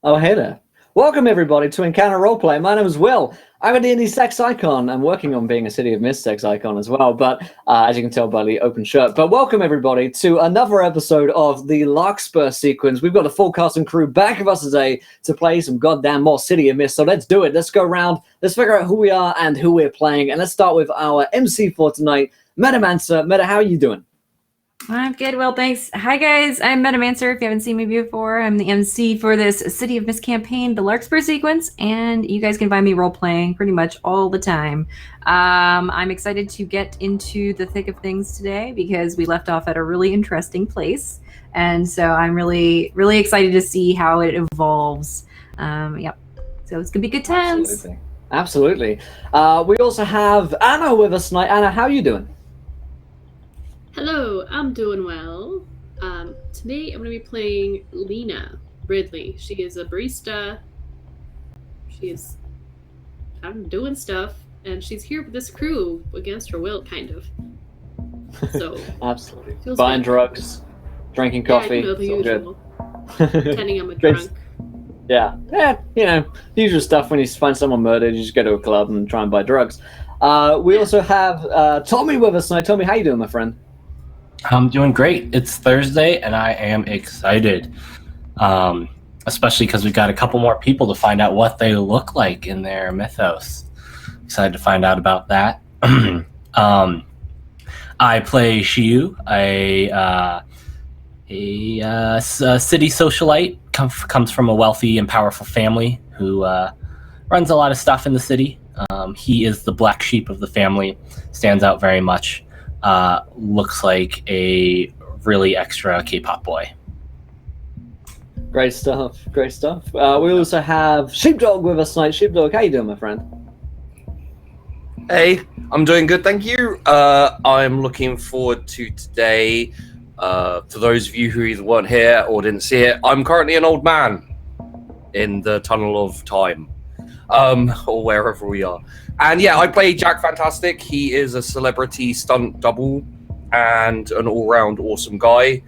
Oh, hey there. Welcome, everybody, to Encounter Roleplay. My name is Will. I'm a D&D sex icon. I'm working on being a City of Mist sex icon as well, but as you can tell by the open shirt. But welcome, everybody, to another episode of the Larkspur sequence. We've got a full cast and crew back with us today to play some goddamn more City of Mist. So let's do it. Let's go around. Let's figure out who we are and who we're playing. And let's start with our MC for tonight, Metamancer. Meta, how are you doing? I'm good, Will, thanks. Hi, guys. I'm Metamancer. If you haven't seen me before, I'm the MC for this City of Mist campaign, the Larkspur sequence, and you guys can find me role-playing pretty much all the time. I'm excited to get into the thick of things today because we left off at a really interesting place, and so I'm really, really excited to see how it evolves. Yep. So it's gonna be good times. Absolutely. We also have Anna with us tonight. Anna, how are you doing? Hello, I'm doing well. Today I'm going to be playing Lena Ridley. She is a barista. She is doing stuff, and she's here with this crew against her will, kind of. So absolutely. Buying drugs, drinking coffee. Yeah, the usual. Pretending I'm a drunk. Yeah, the usual stuff when you find someone murdered, you just go to a club and try and buy drugs. We also have Tommy with us tonight. Tommy, how you doing, my friend? I'm doing great. It's Thursday, and I am excited, especially because we've got a couple more people to find out what they look like in their Mythos. Excited to find out about that. I play Shiu, a city socialite, comes from a wealthy and powerful family who runs a lot of stuff in the city. He is the black sheep of the family, stands out very much. Looks like a really extra K-pop boy. Great stuff. We also have Sheepdog with us tonight. Sheepdog, how you doing, my friend? Hey, I'm doing good, thank you. I'm looking forward to today. For those of you who either weren't here or didn't see it, I'm currently an old man in the tunnel of time, or wherever we are. And yeah, I play Jack Fantastic. He is a celebrity stunt double and an all-round awesome guy.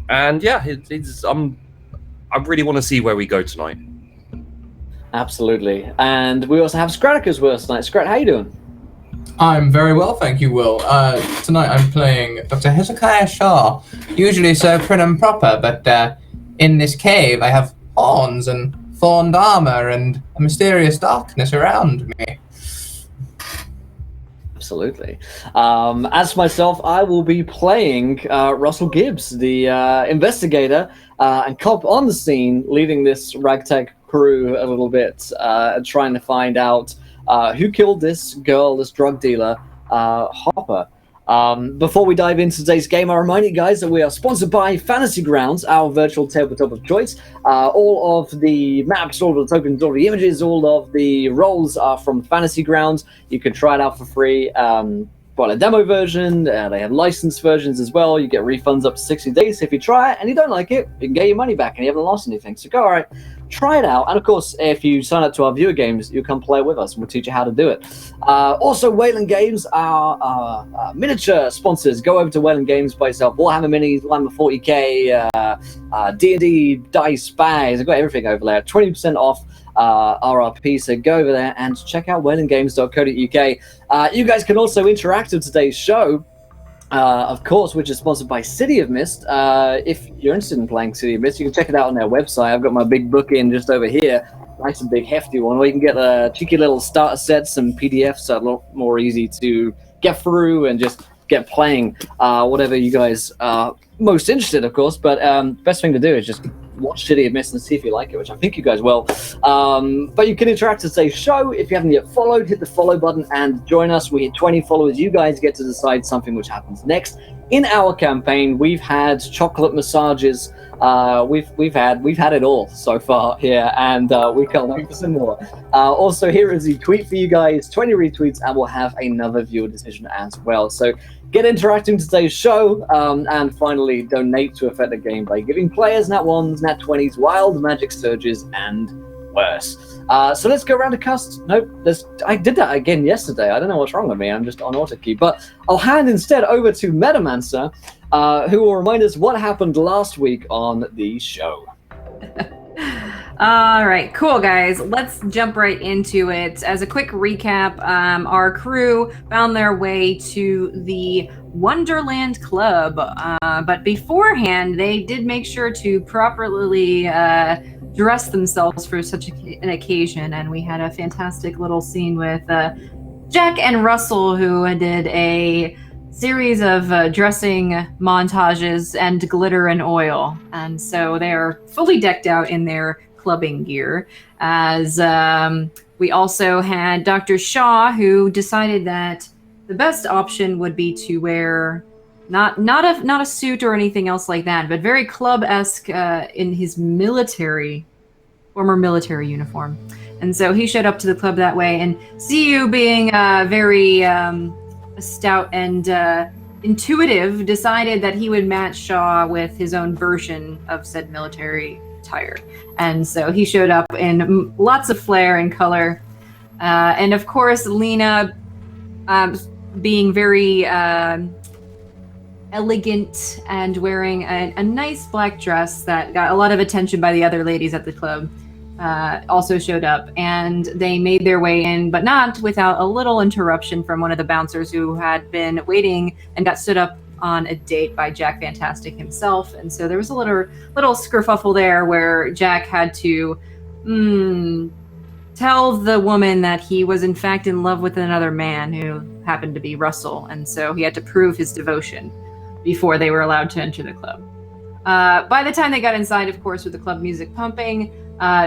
And yeah, I really want to see where we go tonight. Absolutely. And we also have Scraticus with us tonight. Scrat, how you doing? I'm very well, thank you, Will. Tonight I'm playing Dr. Hezekiah Shaw. Usually so prim and proper, but in this cave I have horns and thorned armor and a mysterious darkness around me. Absolutely. As for myself, I will be playing Russell Gibbs, the investigator and cop on the scene, leading this ragtag crew a little bit, trying to find out who killed this girl, this drug dealer, Hopper. Before we dive into today's game, I remind you guys that we are sponsored by Fantasy Grounds, our virtual tabletop of choice. All of the maps, all of the tokens, all of the images, all of the roles are from Fantasy Grounds. You can try it out for free. A demo version, they have licensed versions as well. You get refunds up to 60 days. If you try it and you don't like it, you can get your money back and you haven't lost anything. So go, all right, try it out. And of course, if you sign up to our viewer games, you come play with us and we'll teach you how to do it. Also, Wayland Games, our miniature sponsors. Go over to Wayland Games by yourself. Warhammer Minis, Warhammer 40k, D&D, dice, bags. I've got everything over there. 20% off RRP, so go over there and check out waylandgames.co.uk. You guys can also interact with today's show, of course, which is sponsored by City of Mist. If you're interested in playing City of Mist, you can check it out on their website. I've got my big book in just over here, nice and big hefty one, where you can get a cheeky little starter sets and PDFs, so a lot more easy to get through and just get playing whatever you guys are most interested, of course. But best thing to do is just watch City of Mist and see if you like it, which I think you guys will. But you can interact with today's show. If you haven't yet followed, hit the follow button and join us. We hit 20 followers. You guys get to decide something which happens next. In our campaign, we've had chocolate massages. We've had it all so far here, and we can't wait for some more. Also, here is the tweet for you guys: 20 retweets, and we'll have another viewer decision as well. So get interacting with today's show, and finally donate to affect the game by giving players nat 1s, nat 20s, wild magic surges, and worse. So let's go around the cast. Nope, I did that again yesterday. I don't know what's wrong with me. I'm just on autocue. But I'll hand instead over to Metamancer, who will remind us what happened last week on the show. All right, cool, guys. Let's jump right into it. As a quick recap, our crew found their way to the Wonderland Club, but beforehand, they did make sure to properly dress themselves for such an occasion, and we had a fantastic little scene with Jack and Russell, who did a series of dressing montages and glitter and oil, and so they are fully decked out in their clubbing gear. As we also had Dr. Shaw, who decided that the best option would be to wear not a suit or anything else like that, but very club-esque in his former military uniform. And so he showed up to the club that way, and CU being very stout and intuitive, decided that he would match Shaw with his own version of said military attire. And so he showed up in lots of flair and color. And of course, Lena, being very elegant and wearing a nice black dress that got a lot of attention by the other ladies at the club, also showed up, and they made their way in, but not without a little interruption from one of the bouncers who had been waiting and got stood up on a date by Jack Fantastic himself. And so there was a little skerfuffle there where Jack had to tell the woman that he was in fact in love with another man who happened to be Russell, and so he had to prove his devotion before they were allowed to enter the club. By the time they got inside, of course, with the club music pumping,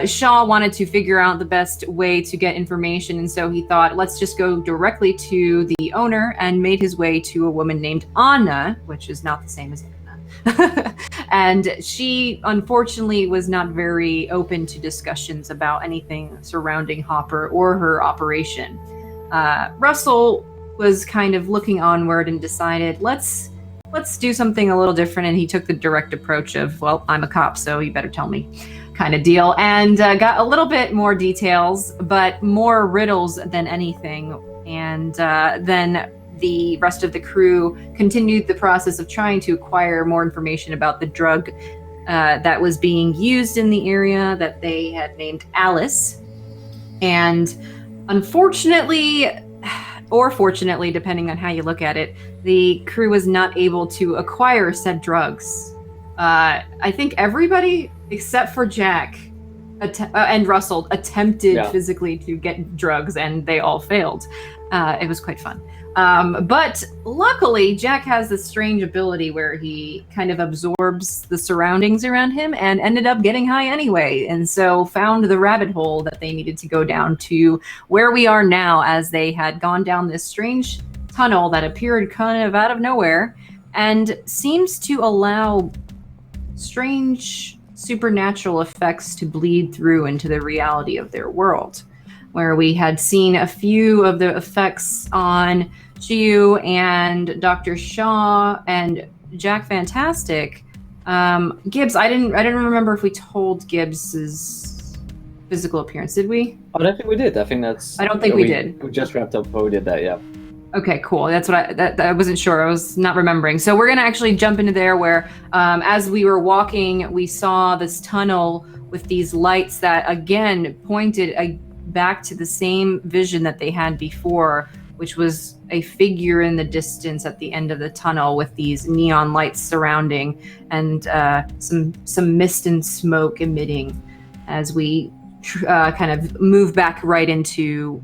Shaw wanted to figure out the best way to get information, and so he thought, let's just go directly to the owner, and made his way to a woman named Anna, which is not the same as Anna. And she, unfortunately, was not very open to discussions about anything surrounding Hopper or her operation. Russell was kind of looking onward and decided, let's do something a little different, and he took the direct approach of, well, I'm a cop, so you better tell me, kind of deal, and got a little bit more details, but more riddles than anything. And then the rest of the crew continued the process of trying to acquire more information about the drug that was being used in the area that they had named Alice. And unfortunately, or fortunately, depending on how you look at it, the crew was not able to acquire said drugs. I think everybody except for Jack and Russell attempted physically to get drugs, and they all failed. It was quite fun. But luckily, Jack has this strange ability where he kind of absorbs the surroundings around him and ended up getting high anyway, and so found the rabbit hole that they needed to go down to where we are now, as they had gone down this strange tunnel that appeared kind of out of nowhere and seems to allow strange supernatural effects to bleed through into the reality of their world, where we had seen a few of the effects on Chiu and Dr. Shaw and Jack Fantastic. Gibbs, I didn't remember if we told Gibbs's physical appearance, did we? I don't think we did. I don't think we did. We just wrapped up before we did that, yeah. Okay, cool. That's what I wasn't sure. I was not remembering. So we're gonna actually jump into there where, as we were walking, we saw this tunnel with these lights that again pointed back to the same vision that they had before, which was a figure in the distance at the end of the tunnel with these neon lights surrounding, and some mist and smoke emitting as we kind of move back right into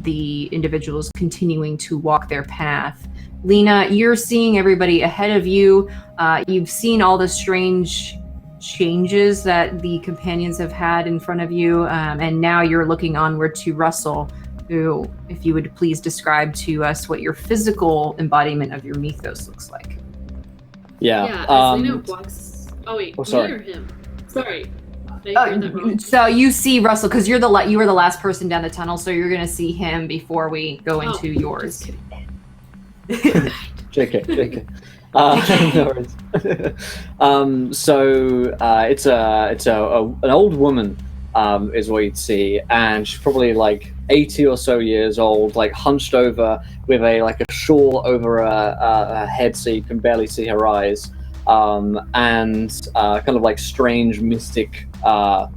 the individuals continuing to walk their path. Lena, you're seeing everybody ahead of you. You've seen all the strange changes that the companions have had in front of you, and now you're looking onward to Russell, who, if you would please describe to us what your physical embodiment of your mythos looks like. Yeah. As Lena walks. Oh wait, sorry. me or him? Sorry. Did I hear that wrong? So you see Russell, because you were the last person down the tunnel, so you're going to see him before we go into yours. JK. No worries. So it's an old woman, is what you'd see, and she's probably like 80 or so years old, like hunched over with a shawl over her head, so you can barely see her eyes. and kind of like strange mystic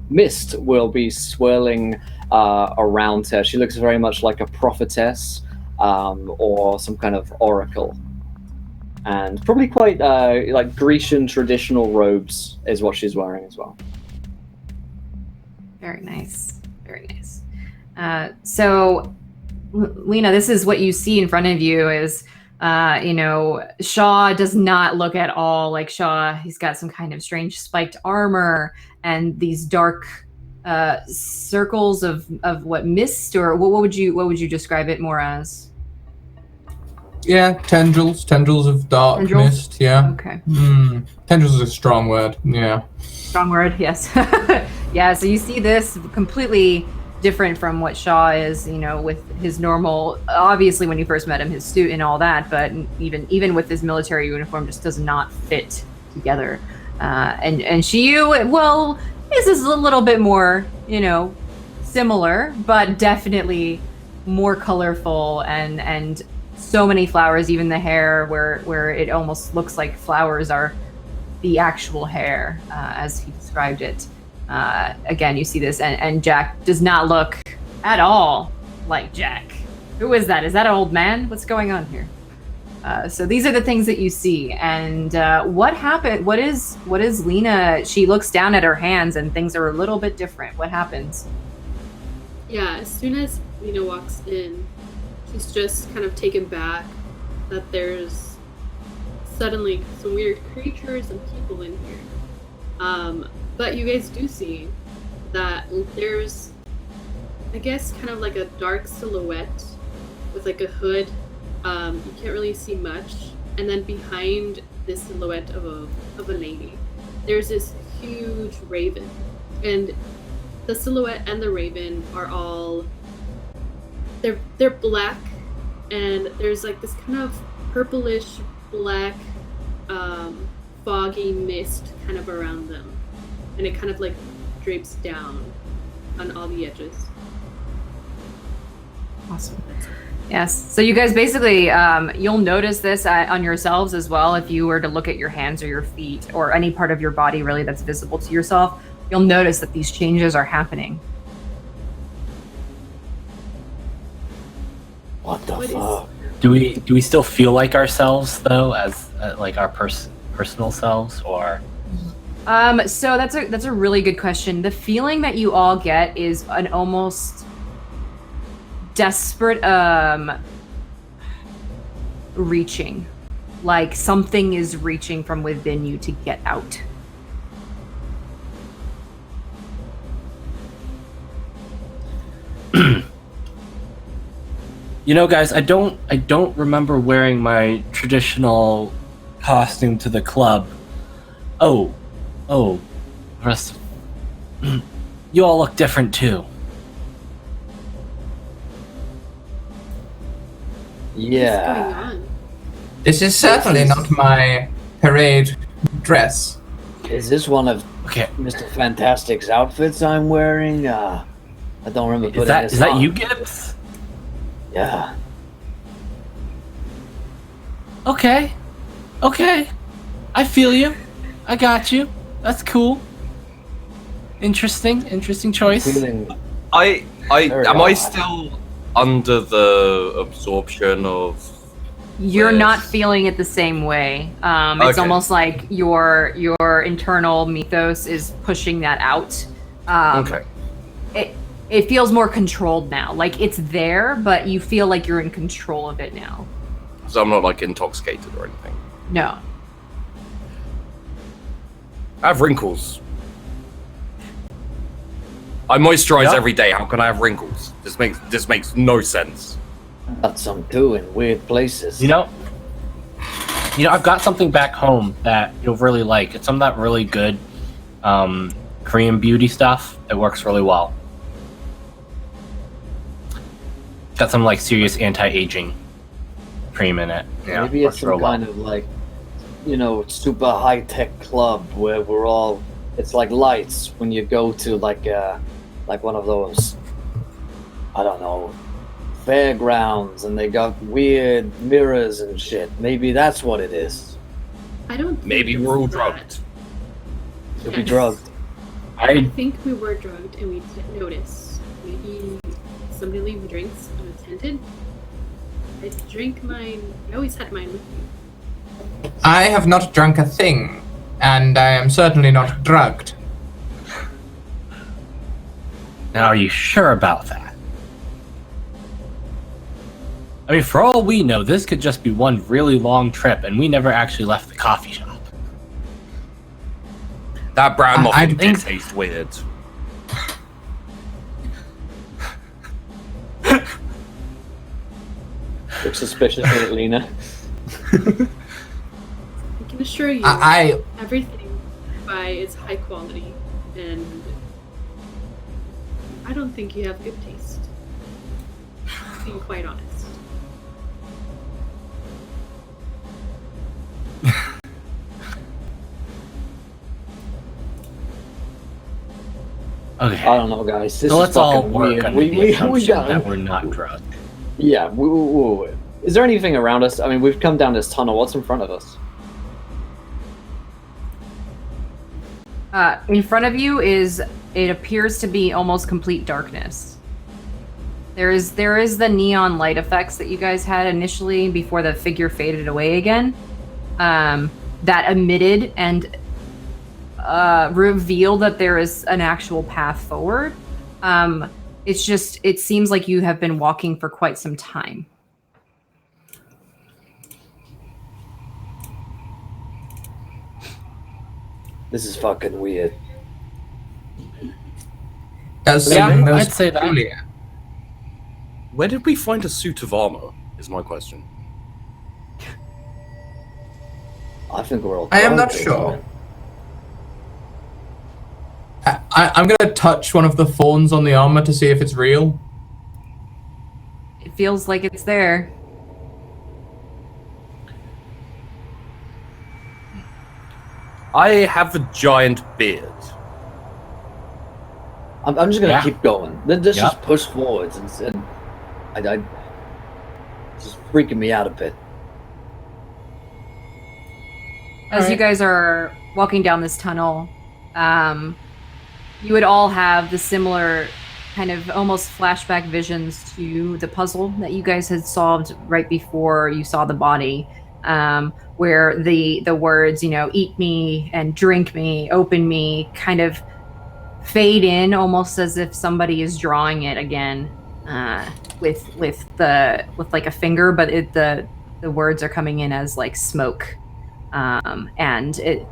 mist will be swirling around her. She looks very much like a prophetess or some kind of oracle. And probably quite like Grecian traditional robes is what she's wearing as well. Very nice. Very nice. So, Lena, this is what you see in front of you is, Shaw does not look at all like Shaw. He's got some kind of strange spiked armor and these dark circles of what mist, or what would you describe it more as? Yeah, tendrils of dark mist. Yeah. Okay. Tendrils is a strong word. Yeah. Strong word. Yes. Yeah. So you see this completely different from what Shaw is, with his normal. Obviously, when you first met him, his suit and all that, but even with his military uniform, just does not fit together. And she, well, this is a little bit more, similar, but definitely more colorful and so many flowers, even the hair where it almost looks like flowers are the actual hair, as he described it. Again, you see this, and Jack does not look at all like Jack. Who is that? Is that an old man? What's going on here? So these are the things that you see. And what happened? What is Lena? She looks down at her hands, and things are a little bit different. What happens? Yeah, as soon as Lena walks in, she's just kind of taken back that there's suddenly some weird creatures and people in here. But you guys do see that there's, I guess, kind of like a dark silhouette with like a hood. You can't really see much. And then behind this silhouette of a lady, there's this huge raven. And the silhouette and the raven are all, they're black, and there's like this kind of purplish black foggy mist kind of around them, and it kind of like drapes down on all the edges. Awesome. Yes. So you guys basically, you'll notice this on yourselves as well. If you were to look at your hands or your feet or any part of your body really that's visible to yourself, you'll notice that these changes are happening. What the fuck? Do we still feel like ourselves though, as like our personal selves, or? So that's a really good question. The feeling that you all get is an almost desperate reaching, like something is reaching from within you to get out. Guys, I don't remember wearing my traditional costume to the club. Oh, rest. You all look different too. Yeah. What's going on? This is certainly not my parade dress. Is this one of Mr. Fantastic's outfits I'm wearing? I don't remember putting this Is that on. you, Gibbs? Yeah. Okay. I feel you. I got you. That's cool. Interesting choice. Feeling Am Very I odd. still under the absorption of? You're Yes. not feeling it the same way. It's Okay. almost like your internal mythos is pushing that out. Okay. It feels more controlled now. Like it's there, but you feel like you're in control of it now. So I'm not like intoxicated or anything. No. I have wrinkles. I moisturize Yeah. every day. How can I have wrinkles? This makes no sense. got some too in weird places. I've got something back home that you'll really like. It's some of that really good Korean beauty stuff. It works really well. Got some like serious anti-aging cream in it. Yeah, Maybe it's works some real well. kind of like, super high-tech club where we're all. It's like lights when you go to like one of those, I don't know, fairgrounds, and they got weird mirrors and shit. Maybe that's what it is. I don't think Maybe it's we're all that. drugged. You'll be Yes. drugged. I think we were drugged and we didn't notice. Maybe somebody leave drinks unattended. I drank mine. I always had mine with me. I have not drunk a thing, and I am certainly not drugged. Now, are you sure about that? I mean, for all we know, this could just be one really long trip, and we never actually left the coffee shop. That brown I muffin did think- taste weird. Look suspiciously at Lena. I can assure you, I everything I buy is high quality, and I don't think you have good taste. Being quite honest. Okay. I don't know, guys. This So is let's all fucking work weird. under the We assumption got. that we're not drugged. Yeah. Is there anything around us? I mean, we've come down this tunnel. What's in front of us? In front of you it appears to be almost complete darkness. There is the neon light effects that you guys had initially before the figure faded away again. That emitted and revealed that there is an actual path forward. It seems like you have been walking for quite some time. This is fucking weird. assuming those I'd say that. Julia. Where did we find a suit of armor? Is my question. I think we're all. I am not drugged, sure. man. I'm gonna touch one of the thorns on the armor to see if it's real. It feels like it's there. I have a giant beard. I'm just gonna Yeah. keep going. Let's Yep. just push forwards and I just freaking me out a bit. As you guys are walking down this tunnel, you would all have the similar kind of almost flashback visions to the puzzle that you guys had solved right before you saw the body, where the words, eat me and drink me, open me, kind of fade in almost as if somebody is drawing it again with like a finger, but the words are coming in as like smoke. And it,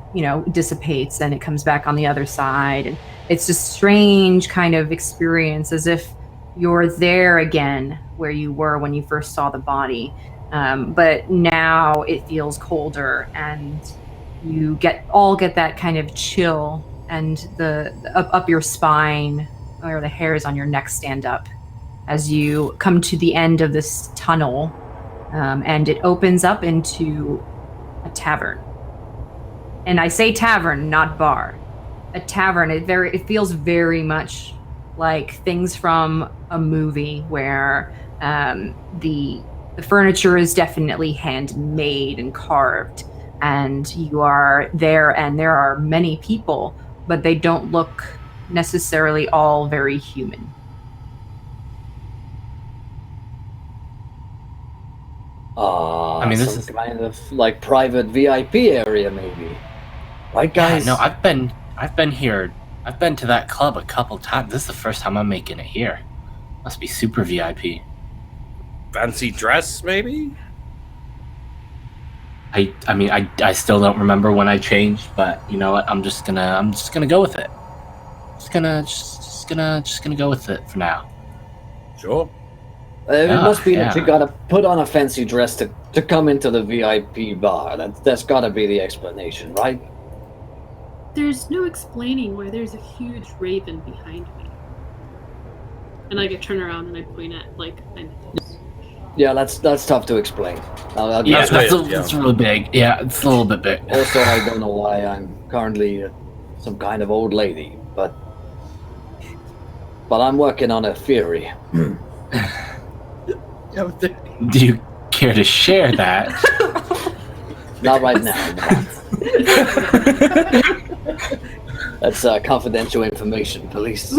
dissipates and it comes back on the other side. And it's a strange kind of experience, as if you're there again where you were when you first saw the body. But now it feels colder, and you get that kind of chill, and the up your spine, or the hairs on your neck stand up as you come to the end of this tunnel, and it opens up into a tavern. And I say tavern, not bar. A tavern. It feels very much like things from a movie where the furniture is definitely handmade and carved, and you are there, and there are many people, but they don't look necessarily all very human. I mean, this some is- kind of like private VIP area, maybe. Right, guys? Yeah, no, I've been here. I've been to that club a couple times. This is the first time I'm making it here. Must be super VIP. Fancy dress, maybe? I mean, I still don't remember when I changed, but you know what? I'm just gonna go with it. Just gonna go with it for now. Sure. It Yeah, must be that yeah. you gotta put on a fancy dress to come into the VIP bar. That's gotta be the explanation, right? There's no explaining why there's a huge raven behind me. And I turn around and I point at Mythos. Yeah, that's tough to explain. I'll Yeah, give That's you- weird, yeah. that's really big. Yeah, it's a little bit big. Also, I don't know why I'm currently some kind of old lady, but I'm working on a theory. Do you care to share that? Not right now. No. That's confidential information. Police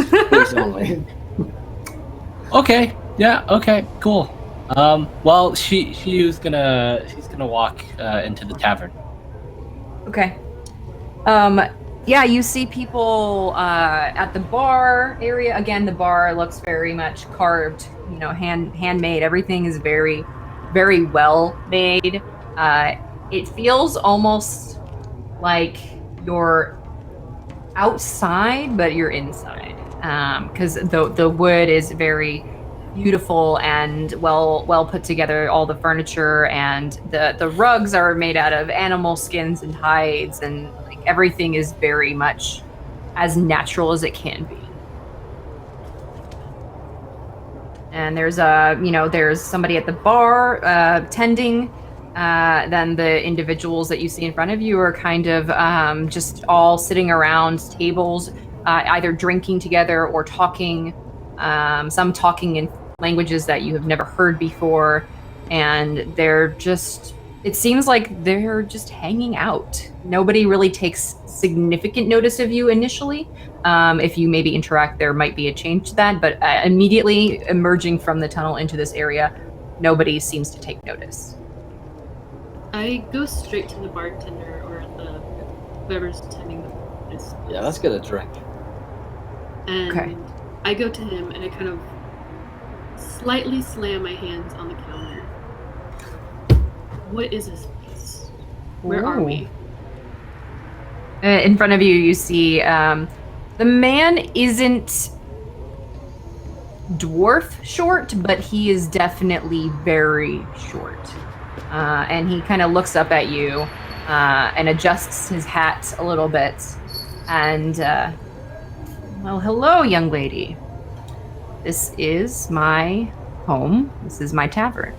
only. Okay. Yeah. Okay. Cool. Well, she's gonna walk into the tavern. Okay. Yeah, you see people at the bar area. Again, the bar looks very much carved, handmade. Everything is very, very well made. It feels almost like you're outside, but you're inside. Because the wood is very beautiful and well put together. All the furniture and the rugs are made out of animal skins and hides, and like everything is very much as natural as it can be. And there's there's somebody at the bar tending. Then the individuals that you see in front of you are kind of just all sitting around tables, either drinking together or talking. Some talking in languages that you have never heard before, and it seems like they're just hanging out. Nobody really takes significant notice of you initially. If you maybe interact, there might be a change to that, but immediately emerging from the tunnel into this area, nobody seems to take notice. I go straight to the bartender or whoever's tending this. Yeah, let's get a drink. And Okay. I go to him and I kind of slightly slam my hands on the counter. What is this place? Where are we? In front of you, you see the man isn't dwarf short, but he is definitely very short. And he kind of looks up at you and adjusts his hat a little bit. And, well, hello, young lady. This is my home. This is my tavern.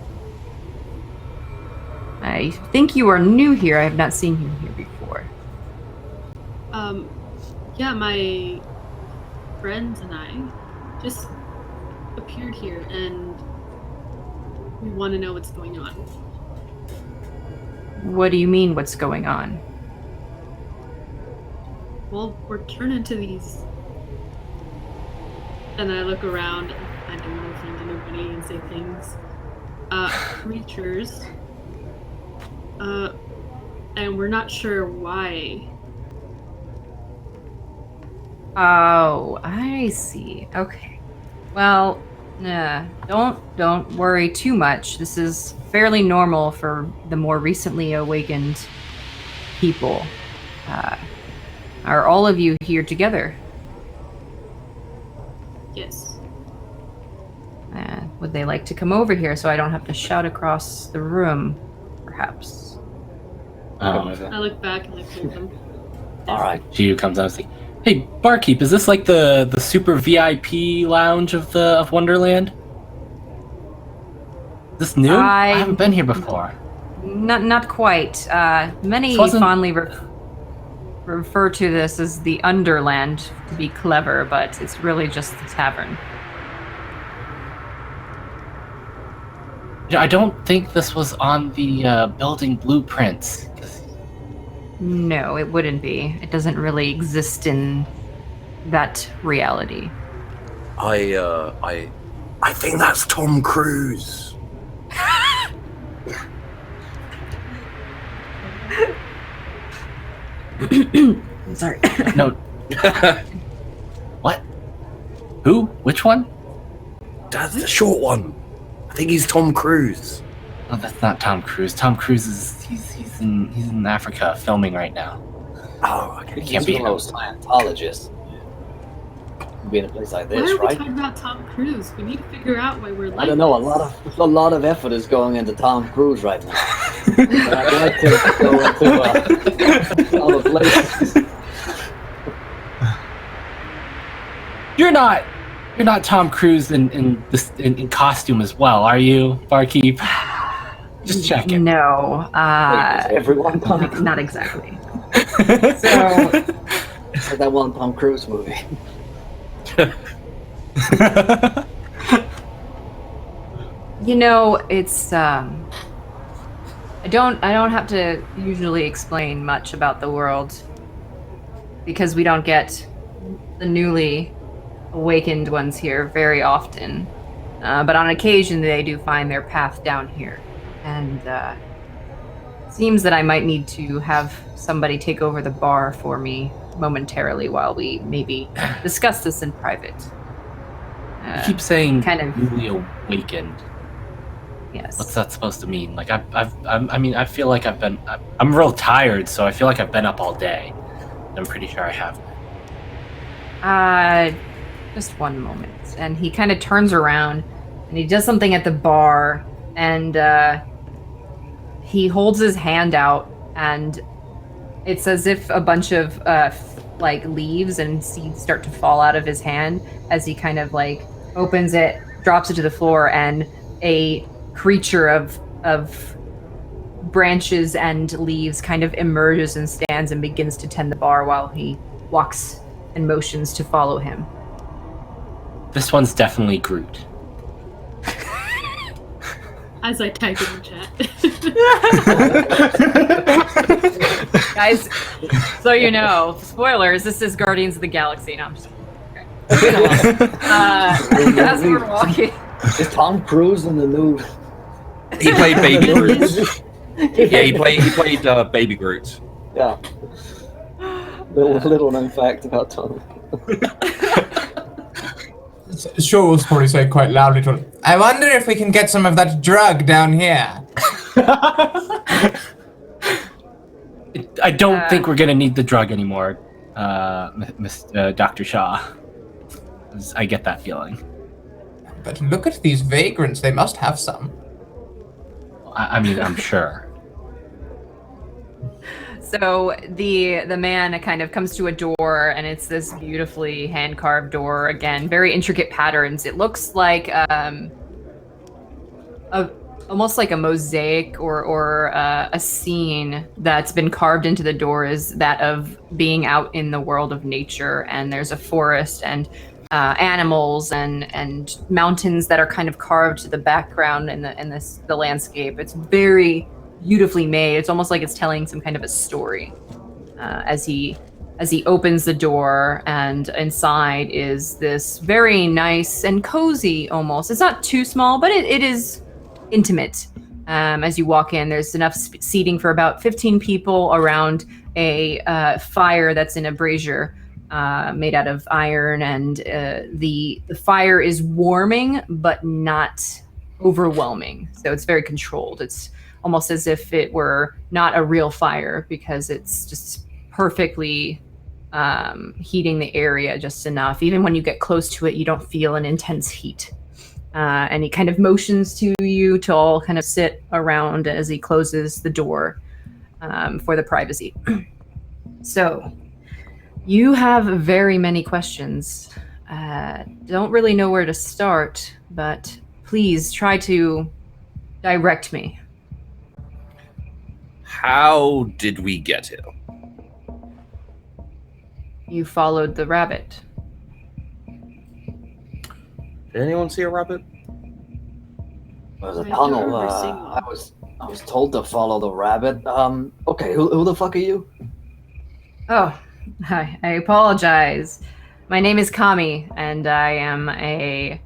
I think you are new here. I have not seen you here before. Yeah, my friends and I just appeared here and we want to know what's going on. What do you mean, what's going on? Well, we're turned into these. And I look around, I don't want to offend anybody and say things. Creatures. And we're not sure why. Oh, I see. Okay. Well, don't worry too much. This is fairly normal for the more recently awakened people. Are all of you here together? Yes. Would they like to come over here so I don't have to shout across the room, perhaps? I look back and I told them. All right. Jiu comes out and says, "Hey, barkeep, is this like the super VIP lounge of Wonderland? Is this new? I haven't been here before." Not quite. Many fondly refer to this as the Underland to be clever, but it's really just the tavern. I don't think this was on the building blueprints. No, it wouldn't be. It doesn't really exist in that reality. I think that's Tom Cruise. I'm sorry. No. What? Who? Which one? That's the short one. I think he's Tom Cruise. Oh, that's not Tom Cruise. Tom Cruise is he's in Africa filming right now. Oh, okay. It can't be one of those Scientologists. Be in a place like Why this, are we right? talking about Tom Cruise? We need to figure out why we're like I don't know. this. A lot of effort is going into Tom Cruise right now. I'd like to go into other places. You're not Tom Cruise in costume as well, are you, barkeep? Just checking. No. Everyone Tom Cruise. Not exactly. It's like that one Tom Cruise movie. It's I don't have to usually explain much about the world because we don't get the newly awakened ones here very often. But on occasion, they do find their path down here. And seems that I might need to have somebody take over the bar for me momentarily while we maybe discuss this in private. You keep saying kind of newly awakened. Yes. What's that supposed to mean? Like I feel like I'm real tired, so I feel like I've been up all day. I'm pretty sure I have. Just one moment. And he kind of turns around and he does something at the bar and he holds his hand out and it's as if a bunch of like leaves and seeds start to fall out of his hand as he kind of like opens it, drops it to the floor, and a creature of branches and leaves kind of emerges and stands and begins to tend the bar while he walks and motions to follow him. This one's definitely Groot. As I type in the chat. Guys, so you know, spoilers, this is Guardians of the Galaxy. No, I'm just as we're walking. Is Tom Cruise in the new? He played Baby Groot. Yeah, he played Baby Groot. Yeah. Little known fact about Tom. Sure, will probably say quite loudly to him, I wonder if we can get some of that drug down here. I don't think we're gonna need the drug anymore, Dr. Shaw. I get that feeling. But look at these vagrants, they must have some. I mean, I'm sure. So the man kind of comes to a door, and it's this beautifully hand-carved door. Again, very intricate patterns. It looks like almost like a mosaic or a scene that's been carved into the door is that of being out in the world of nature, and there's a forest and animals and mountains that are kind of carved to the background in the landscape. It's very beautifully made. It's almost like it's telling some kind of a story as he opens the door, and inside is this very nice and cozy almost. It's not too small, but it is intimate. As you walk in, there's enough seating for about 15 people around a fire that's in a brazier made out of iron, and the fire is warming but not overwhelming. So it's very controlled. It's almost as if it were not a real fire because it's just perfectly heating the area just enough. Even when you get close to it, you don't feel an intense heat. And he kind of motions to you to all kind of sit around as he closes the door for the privacy. So, you have very many questions. Don't really know where to start, but please try to direct me. How did we get here? You followed the rabbit. Did anyone see a rabbit? There's a I tunnel. don't remember seeing one. I was told to follow the rabbit. Okay, who the fuck are you? Oh, hi. I apologize. My name is Kami, and I am a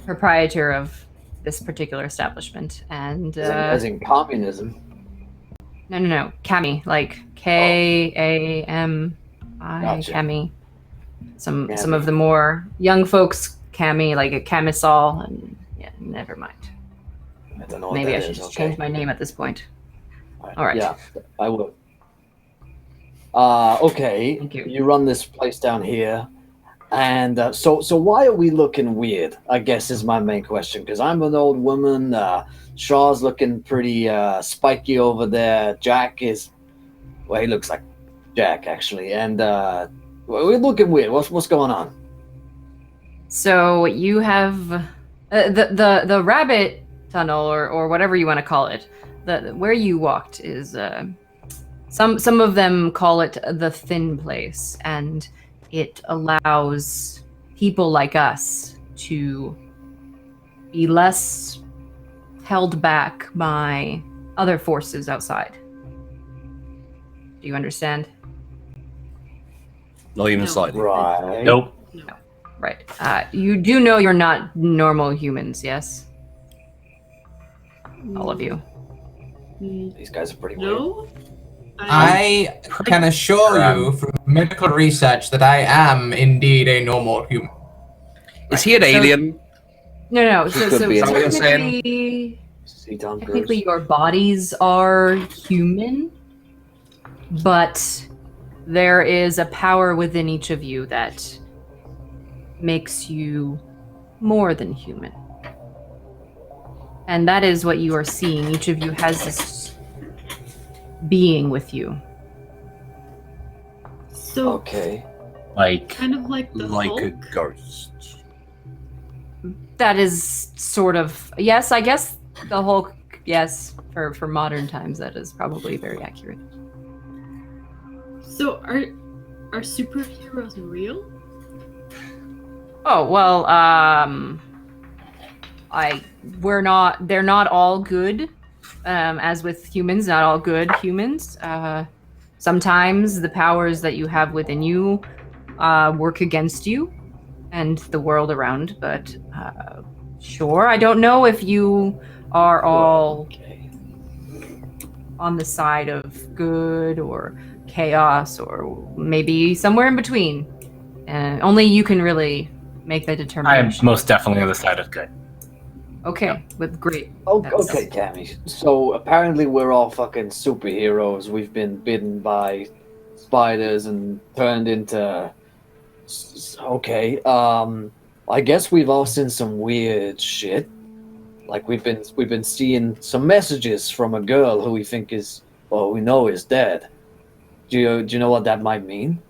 proprietor of this particular establishment. And As in communism. No. Kami, like Kami. Gotcha. Kami. Some of the more young folks, Kami, like a camisole, and yeah, never mind. I don't know what Maybe that I should is, just okay. change my name at this point. All right. Yeah, I would. Okay. Thank you. You run this place down here, and so why are we looking weird? I guess is my main question. Because I'm an old woman. Shaw's looking pretty spiky over there. Jack is, well, he looks like Jack actually, and we're looking weird. What's going on? So you have the rabbit tunnel or whatever you want to call it. Where you walked is some of them call it the thin place, and it allows people like us to be less held back by other forces outside. Do you understand? Not even No. slightly. Right. Nope. No. Right. You do know you're not normal humans, yes? All of you. Mm, These guys are pretty weird. No. I can assure you from medical research that I am indeed a normal human. Is he an alien? No. He So, could so be an alien. technically your bodies are human, but there is a power within each of you that makes you more than human. And that is what you are seeing. Each of you has this being with you. So Okay. Like, kind of like the Like Hulk. a ghost. That is sort of, yes, I guess the Hulk, yes, for modern times, that is probably very accurate. So are superheroes real? Oh, well, they're not all good. As with humans, not all good humans. Sometimes the powers that you have within you work against you and the world around, but sure, I don't know if you are all Okay. on the side of good or chaos or maybe somewhere in between. And only you can really make that I am determination. most definitely on the side of good. Okay, with great. Oh, That's- okay, Cammy. So apparently we're all fucking superheroes. We've been bitten by spiders and turned into. Okay. I guess we've all seen some weird shit. Like we've been seeing some messages from a girl who we think is, well, we know is dead. Do you know what that might mean?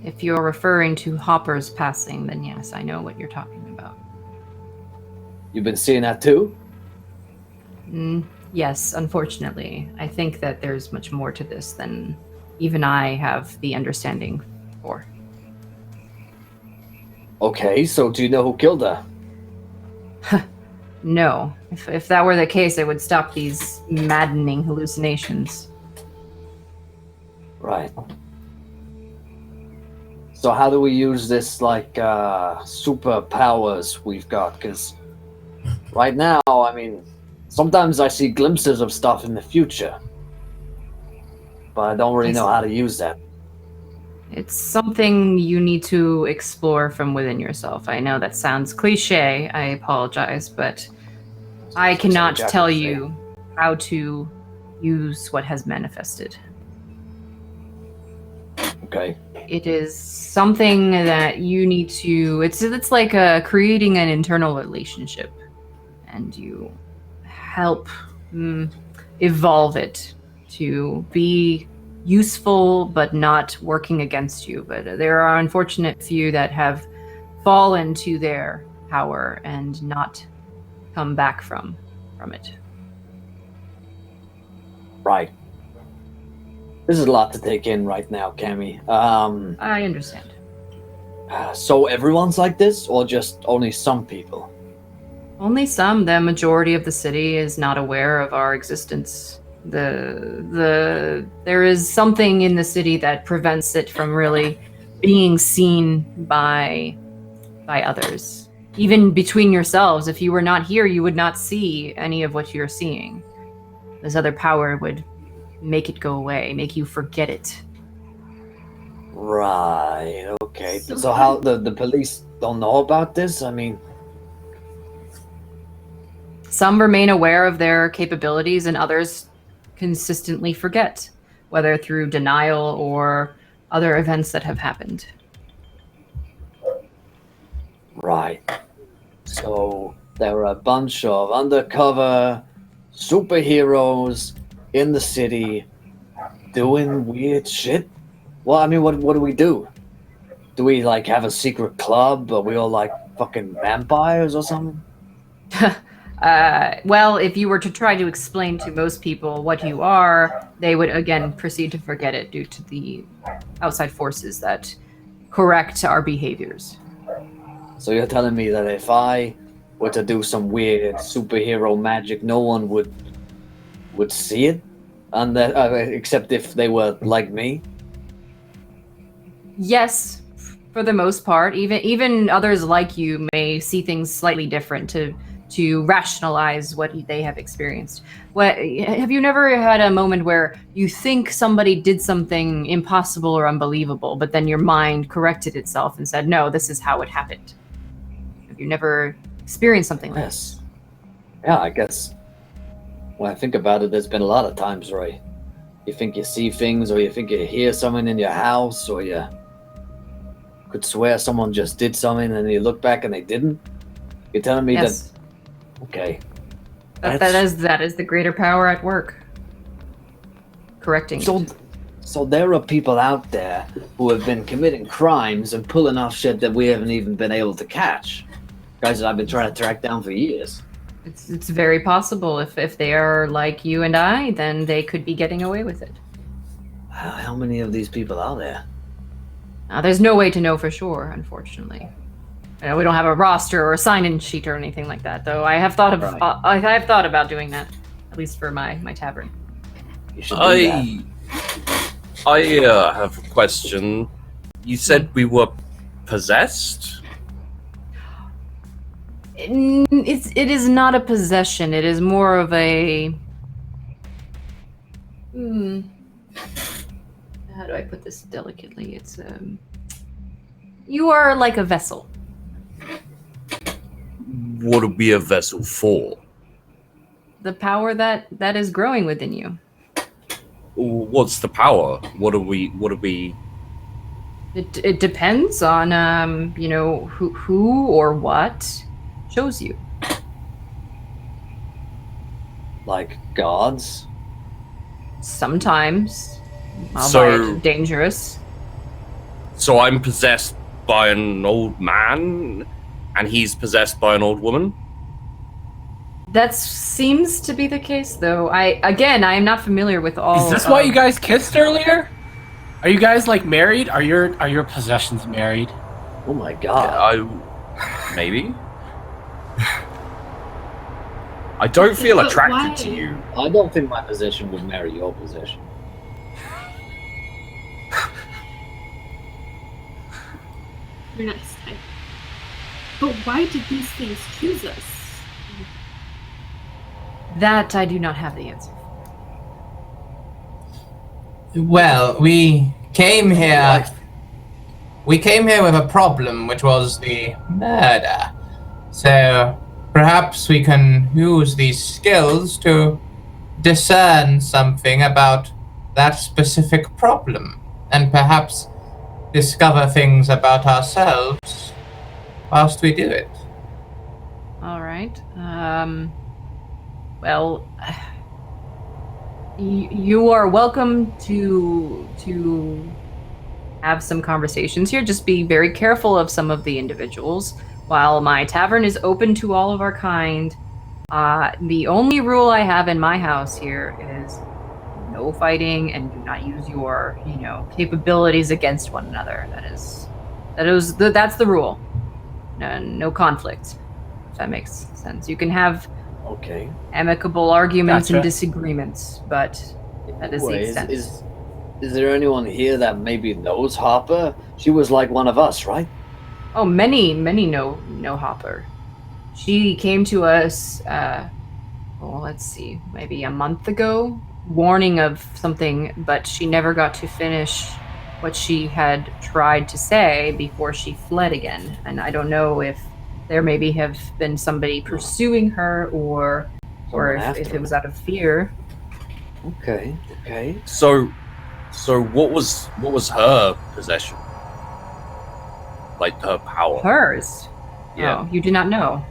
If you're referring to Hopper's passing, then yes, I know what you're talking about. You've been seeing that too? Yes, unfortunately. I think that there's much more to this than even I have the understanding for. Okay, so do you know who killed her? No. If that were the case, I would stop these maddening hallucinations. Right. So how do we use this, like, superpowers we've got? Because right now, I mean, sometimes I see glimpses of stuff in the future. But I don't really know how to use that. It's something you need to explore from within yourself. I know that sounds cliche, I apologize, but I cannot tell you how to use what has manifested. Okay. It is something that you need to, it's like creating an internal relationship, and you help evolve it to be useful but not working against you. But there are unfortunate few that have fallen to their power and not come back from it. Right. This is a lot to take in right now, Cammy. I understand. So everyone's like this, or just only some people? Only some. The majority of the city is not aware of our existence. There is something in the city that prevents it from really being seen by others. Even between yourselves, if you were not here, you would not see any of what you're seeing. This other power would make it go away, make you forget it. Right, okay. So So how the police don't know about this? I mean, Some remain aware of their capabilities and others consistently forget, whether through denial or other events that have happened. right. So there are a bunch of undercover superheroes in the city doing weird shit. Well, I mean, what do we do? Do we like have a secret club? Are we all like fucking vampires or something? Well, if you were to try to explain to most people what you are, they would again proceed to forget it due to the outside forces that correct our behaviors. So you're telling me that if I were to do some weird superhero magic, no one would would see it, and that except if they were like me. Yes, for the most part. Even others like you may see things slightly different to rationalize what they have experienced. Have you never had a moment where you think somebody did something impossible or unbelievable, but then your mind corrected itself and said, "No, this is how it happened"? Have you never experienced something like this? Yes. Yeah, I guess when I think about it, there's been a lot of times where you think you see things, or you think you hear someone in your house, or you could swear someone just did something, and you look back and they didn't. You're telling me Yes. that? Okay. That is the greater power at work. Correcting. So there are people out there who have been committing crimes and pulling off shit that we haven't even been able to catch. Guys that I've been trying to track down for years. It's very possible. If they are like you and I, then they could be getting away with it. How many of these people are there? There's no way to know for sure, unfortunately. We don't have a roster or a sign-in sheet or anything like that, though. I have thought of Right. I have thought about doing that, at least for my tavern. You should do that. I have a question. You said we were possessed? It is not a possession. It is more of a. How do I put this delicately? It's You are like a vessel. What would be a vessel for? The power that is growing within you. What's the power? What do we? It depends on who or what chose you. Like gods? Sometimes, So- albeit dangerous. So I'm possessed by an old man, and he's possessed by an old woman. That seems to be the case, though. I am not familiar with all. Is this why you guys kissed earlier? Are you guys like married? Are your possessions married? Oh my god. Maybe. I don't feel But attracted why? to you. I don't think my possession would marry your possession. You're not safe. But why did these things choose us? That I do not have the answer. Well, we came here. We came here with a problem, which was the murder. So perhaps we can use these skills to discern something about that specific problem, and perhaps discover things about ourselves whilst we do it. All right. Well, you are welcome to have some conversations here. Just be very careful of some of the individuals. While my tavern is open to all of our kind, the only rule I have in my house here is no fighting, and do not use your, capabilities against one another. That's the rule. No conflict, if that makes sense. You can have Okay. amicable arguments Gotcha. and disagreements, but that is the Wait, extent. is there anyone here that maybe knows Harper? She was like one of us, right? Oh, many know Hopper. She came to us, let's see, maybe a month ago, warning of something, but she never got to finish what she had tried to say before she fled again. And I don't know if there maybe have been somebody pursuing her, or if it was out of fear. Okay. So what was her possession? Like her power? Hers? Yeah. Oh, you do not know.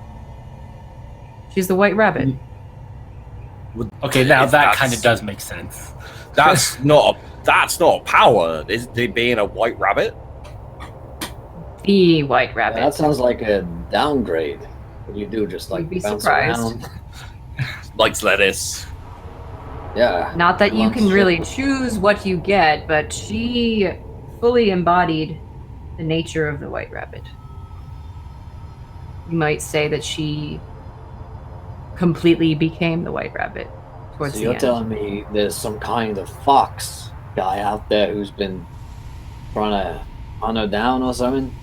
She's the White Rabbit. Okay, now If that that's- kind of does make sense. That's not a power. Is it being a white rabbit? The White Rabbit. That sounds like a downgrade. What do you do? Just like You'd be bounce surprised. around? Likes lettuce. Yeah. Not that you Amongst can shit. really choose what you get, but she fully embodied the nature of the White Rabbit. You might say that she completely became the White Rabbit. towards So the you're end. telling me there's some kind of fox guy out there who's been trying to hunt her down or something?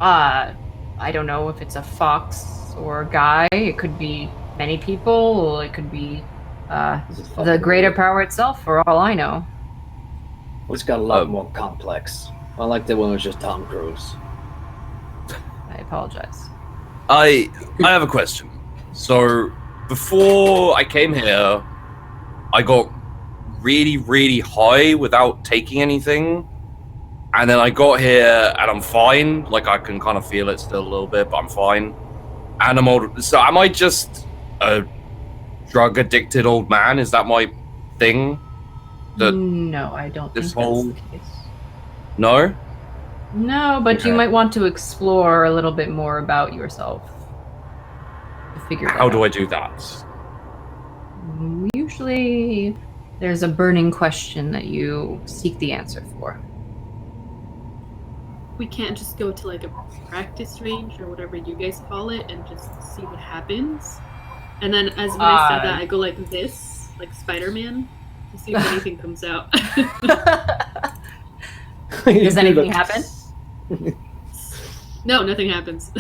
I don't know if it's a fox or a guy. It could be many people, or it could be This is the fucking greater weird. power itself, for all I know. It's got a lot more complex. I liked it when it was just Tom Cruise. I apologize. I have a question. So before I came here, I got really, really high without taking anything. And then I got here and I'm fine. Like I can kind of feel it still a little bit, but I'm fine. And I'm old. So am I just a drug addicted old man? Is that my thing? No, I don't this think whole- that's the case. No? No, but Okay. you might want to explore a little bit more about yourself to figure that How do I out. do that? Usually, there's a burning question that you seek the answer for. We can't just go to like a practice range or whatever you guys call it and just see what happens. And then as when I said that, I go like this, like Spider-Man, to see if anything comes out. Does anything happen? No, nothing happens.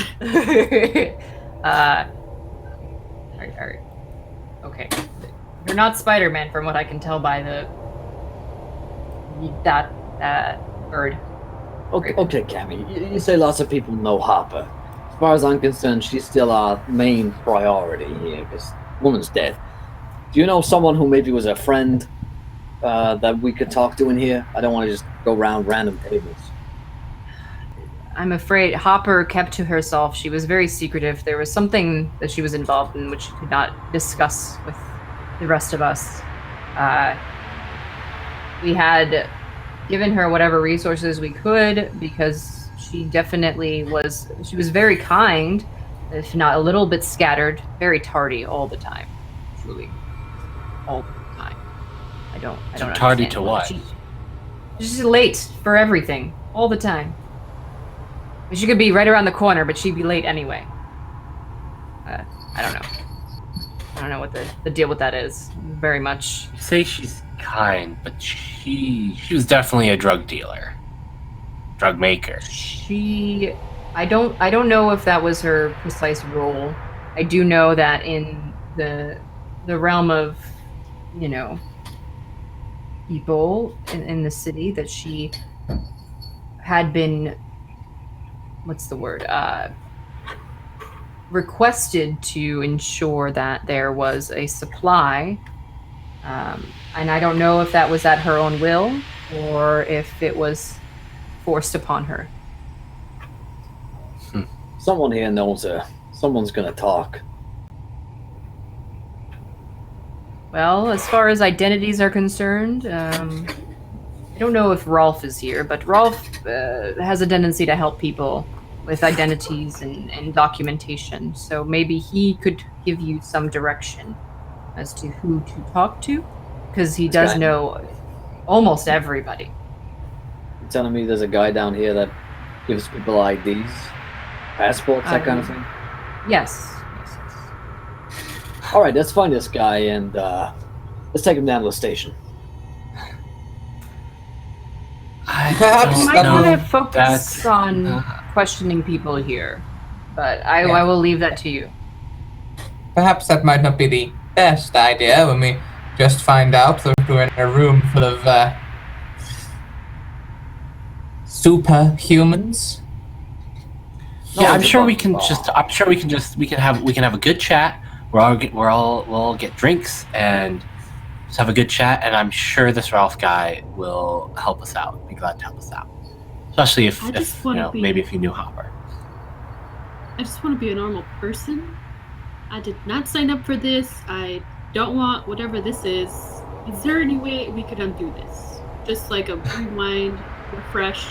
Okay. You're not Spider-Man, from what I can tell by that bird. Okay, Cammy. You say lots of people know Hopper. As far as I'm concerned, she's still our main priority here, because woman's dead. Do you know someone who maybe was a friend that we could talk to in here? I don't want to just go around random tables. I'm afraid Hopper kept to herself. She was very secretive. There was something that she was involved in which she could not discuss with the rest of us. We had given her whatever resources we could because she definitely was. She was very kind, if not a little bit scattered, very tardy all the time. Truly, all the time. I don't Tardy understand to why. what? She's late for everything, all the time. She could be right around the corner, but she'd be late anyway. I don't know. I don't know what the deal with that is. Very much. You say she's kind, but she was definitely a drug dealer, drug maker. I don't know if that was her precise role. I do know that in the realm of, people in the city, that she had been, what's the word? Requested to ensure that there was a supply. And I don't know if that was at her own will or if it was forced upon her. Someone here knows her. Someone's gonna talk. Well, as far as identities are concerned, I don't know if Rolf is here, but Rolf has a tendency to help people with identities and documentation. So maybe he could give you some direction as to who to talk to, because he does Okay. know almost everybody. You're telling me there's a guy down here that gives people IDs, passports, that kind of thing? Yes. All right, let's find this guy and let's take him down to the station. I Perhaps You don't might that want know. to focus That's- on questioning people here, but I will leave that to you. Perhaps that might not be the best idea when we just find out that we're in a room full of superhumans. Yeah, I'm one's sure above we the can law. just we can have a good chat. We'll all get drinks and just have a good chat, and I'm sure this Ralph guy will help us out. Be glad to help us out, especially if I just you wanna know, be- maybe if you knew Hopper. I just want to be a normal person. I did not sign up for this. I don't want whatever this is. Is there any way we could undo this? Just like a rewind, refresh.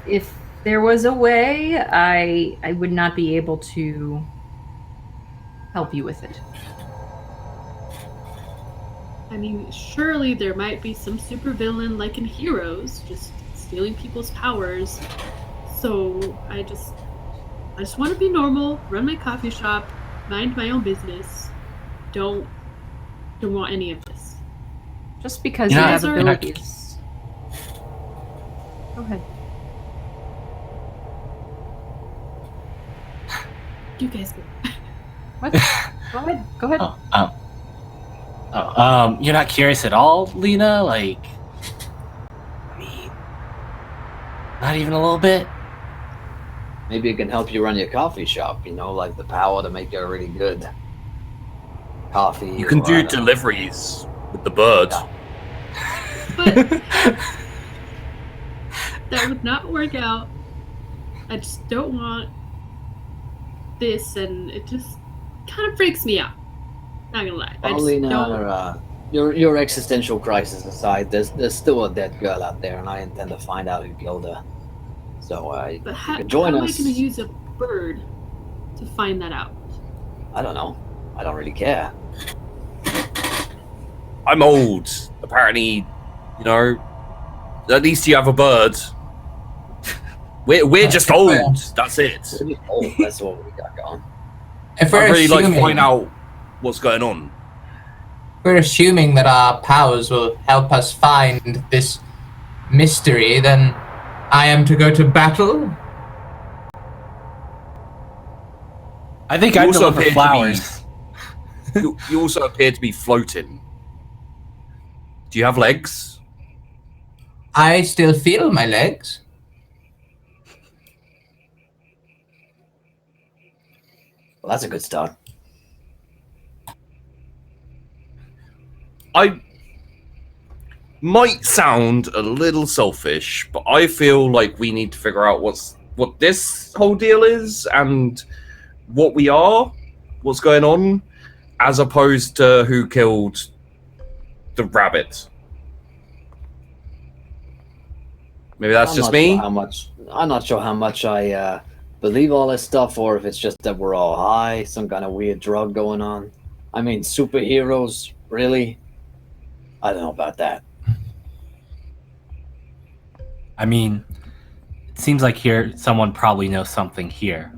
If there was a way, I would not be able to help you with it. I mean, surely there might be some supervillain like in Heroes, just stealing people's powers. So I just I just want to be normal, run my coffee shop, mind my own business. Don't want any of this. Just because You you know, have you're abilities. Go ahead. You guys go. What? Go ahead. Go ahead. You're not curious at all, Lena? Like, I mean, not even a little bit? Maybe it can help you run your coffee shop, like the power to make a really good coffee. You can or, I do don't know. deliveries with the bird. Yeah. But that would not work out. I just don't want this, and it just kind of freaks me out. Not gonna lie. I just Lena, don't. your existential crisis aside, there's still a dead girl out there, and I intend to find out who killed her. So But you how can join am I us. gonna use a bird to find that out? I don't know. I don't really care. I'm old. Apparently, at least you have a bird. We're just old. That's it. Oh, that's what we got going. If we're I'd really like to assuming, find out what's going on. we're assuming that our powers will help us find this mystery, then I am to go to battle? I think You I also deliver appear to be- flowers. You also appear to be floating. Do you have legs? I still feel my legs. Well, that's a good start. I might sound a little selfish, but I feel like we need to figure out what this whole deal is and what we are, what's going on, as opposed to who killed the rabbit. Maybe that's I'm just not me. Sure I'm not sure how much I believe all this stuff, or if it's just that we're all high, some kind of weird drug going on. I mean, superheroes, really? I don't know about that. I mean, it seems like someone probably knows something here.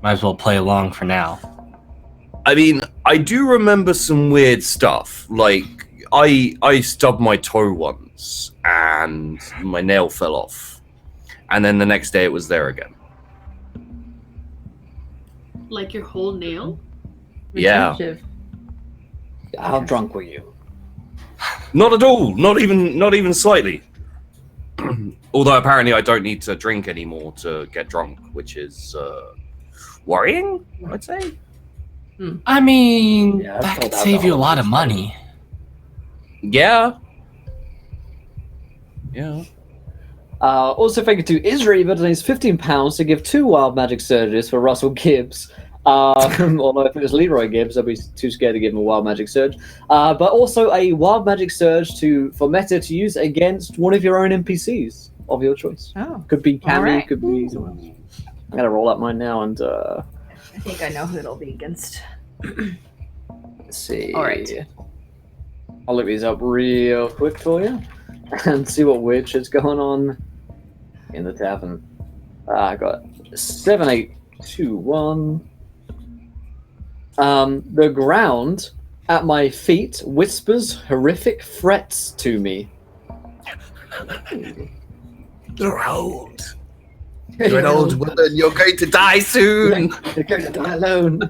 Might as well play along for now. I mean, I do remember some weird stuff. Like, I stubbed my toe once, and my nail fell off. And then the next day it was there again. Like your whole nail? Yeah. Retentive. How drunk were you? Not at all. Not even slightly. Although apparently I don't need to drink anymore to get drunk, which is worrying, I'd say. I mean, Yeah, I've that filled could save you a alcohol lot of before. money. Yeah. Yeah. Also, thank you to Isri, but it's £15 to give 2 wild magic surges for Russell Gibbs. Although if it was Leroy Gibbs, I'd be too scared to give him a wild magic surge. But also a wild magic surge for meta to use against one of your own NPCs of your choice. Oh, Could be Cammy, Alright. could be someone else. I'm gonna roll up mine now and I think I know who it'll be against. let's see. All right. I'll look these up real quick for you and see what weird shit's going on in the tavern. I got 7821. The ground at my feet whispers horrific threats to me. You're old. You're an old woman. You're going to die soon. You're going to die alone.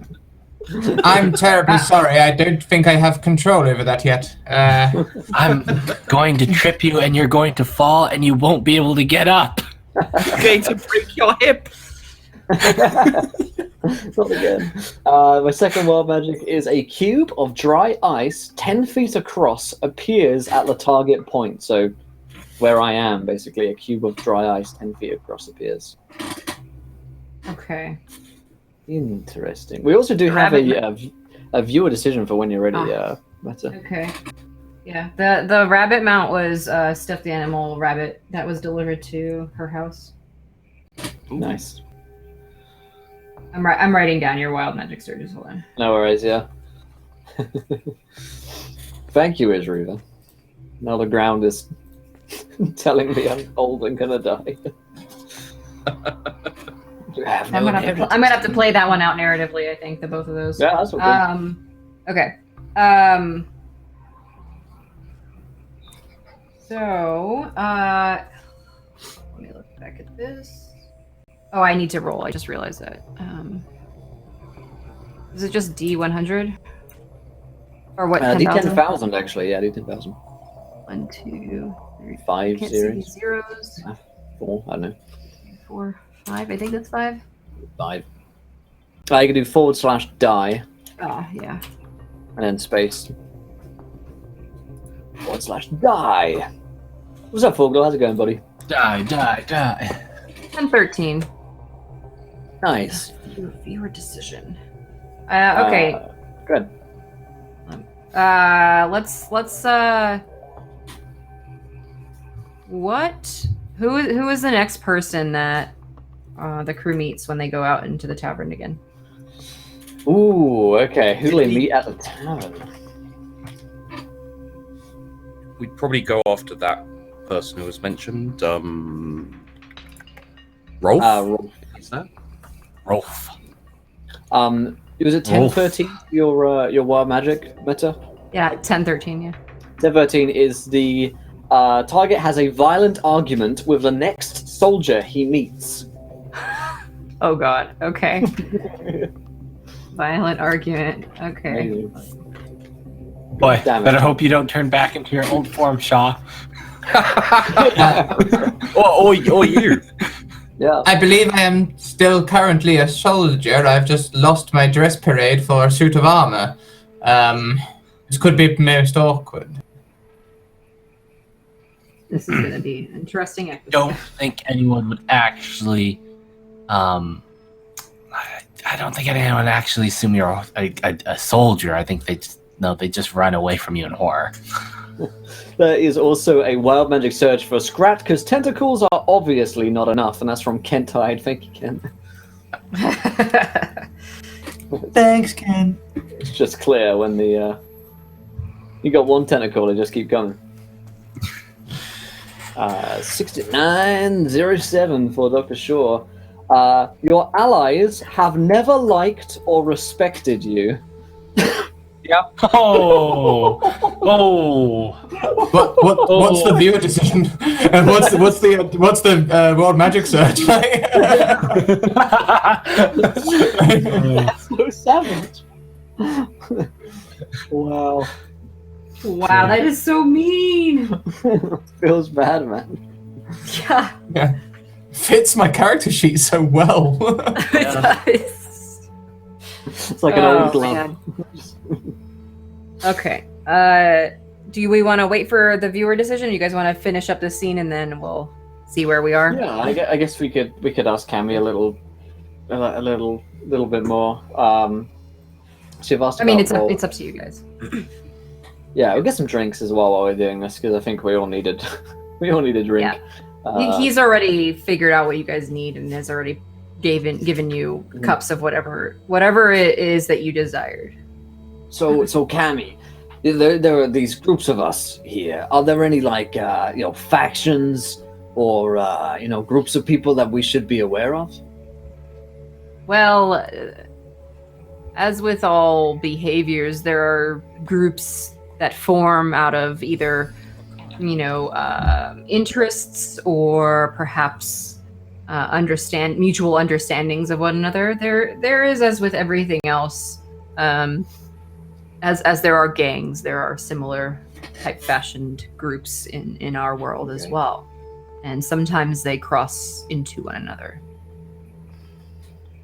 I'm terribly sorry. I don't think I have control over that yet. I'm going to trip you and you're going to fall and you won't be able to get up. You're going to break your hip. Not again. My second wild magic is a cube of dry ice 10 feet across appears at the target point. So where I am, basically, a cube of dry ice 10 feet across appears. Okay. Interesting. We also do have a viewer decision for when you're ready, Meta. Okay. Yeah. The rabbit mount was a stuffed animal rabbit that was delivered to her house. Nice. I'm writing down your wild magic surges. Hold on. No worries, yeah. Thank you, Isriva. Now the ground is telling me I'm old and gonna die. have I'm no gonna have to play that one out narratively. I think the both of those. Yeah, that's okay. Okay. So, let me look back at this. Oh, I need to roll. I just realized that. Is it just D100? Or what? D10,000 actually. Yeah, D10,000. 1, 2, 3, 5 can't series. see zeros. 4. I don't know. 4, 5. I think that's 5. 5. You can do /die Oh, yeah. and then space. /die. What's up, Fogel? How's it going, buddy? Die. And 13. Nice. Viewer decision. Okay. Good. Let's what? Who is the next person that the crew meets when they go out into the tavern again? Ooh, okay. Who do they meet at the tavern? We'd probably go after that person who was mentioned. Rolf? Rolf. Is that? Rolf. It was at 10:13. Your wild magic meta. Yeah, 10-13. Yeah. 10:13 is the target has a violent argument with the next soldier he meets. Oh God. Okay. Violent argument. Okay. Boy, Damn it. better hope you don't turn back into your old form, Shaw. or you. Yeah. I believe I am still currently a soldier. I've just lost my dress parade for a suit of armor. This could be most awkward. This is gonna be an interesting episode. Don't think anyone would actually. I don't think anyone would actually assume you're a soldier. I think they just run away from you in horror. There is also a wild magic search for Scrat because tentacles are obviously not enough, and that's from Kent Hyde. Thank you, Ken. Thanks, Ken. It's just clear when the you got one tentacle, they just keep coming. 6907 for Dr. Shaw. Your allies have never liked or respected you. Yeah. Oh. What's the viewer decision? And what's the world magic search? That's so savage. Wow. Wow, that is so mean. Feels bad, man. Yeah. Fits my character sheet so well. It does. It's like an old glove. Man. Okay. Do we want to wait for the viewer decision? Or you guys want to finish up this scene and then we'll see where we are? Yeah, I guess we could ask Cammy a little bit more. She've asked. I mean, about it's up to you guys. Yeah, we'll get some drinks as well while we're doing this because I think we all need a drink. Yeah. He's already figured out what you guys need and has already given you cups of whatever it is that you desired. So Cammy, there are these groups of us here. Are there any factions or groups of people that we should be aware of? Well, as with all behaviors, there are groups that form out of either, interests or perhaps mutual understandings of one another. There is, as with everything else, as there are gangs, there are similar type fashioned groups in our world as well, and sometimes they cross into one another.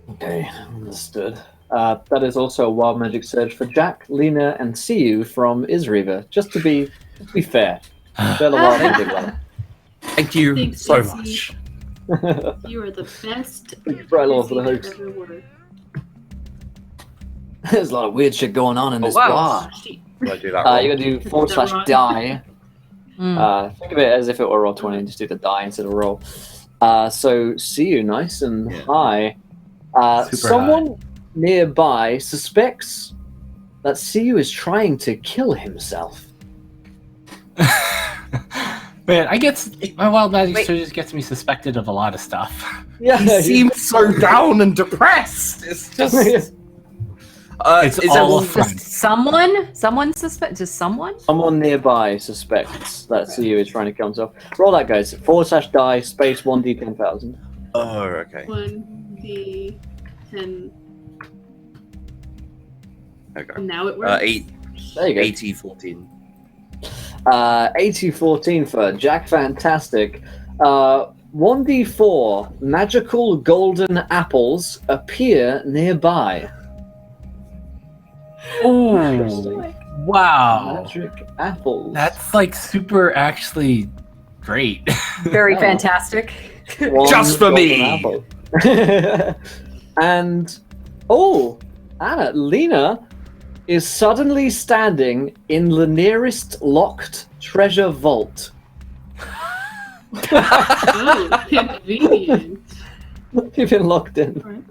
Okay, understood. That is also a wild magic search for Jack, Lena, and Siu from Isriva. Just to be fair, they're the wild magic one. Thank you Thanks, so Jesse. much. You are the best. Right, Lord, for the I've host. ever were. There's a lot of weird shit going on in this wow. bar. Shit. Did I do that wrong? You gotta do /die. Think of it as if it were roll 20 and just do the die instead of roll. So Siu, nice and high. Super Someone nearby suspects that Siu is trying to kill himself. Man, my wild magic just gets me suspected of a lot of stuff. Yeah, He seems so down and depressed. It's just. It's all a friend. Someone suspect? Just someone? Someone nearby suspects that CEO is trying to kill himself. Roll that, guys. /die space 1d10,000. Oh, okay. 1d10. Okay. Now it works. 8. There you go. 80-14. 80-14 for Jack Fantastic. 1d4 magical golden apples appear nearby. Ooh, Interesting. wow. Magic apples. That's like super actually great. Very Oh. fantastic. One Just for golden me. apple. And Anna, Lena is suddenly standing in the nearest locked treasure vault. Oh, convenient. You've been locked in.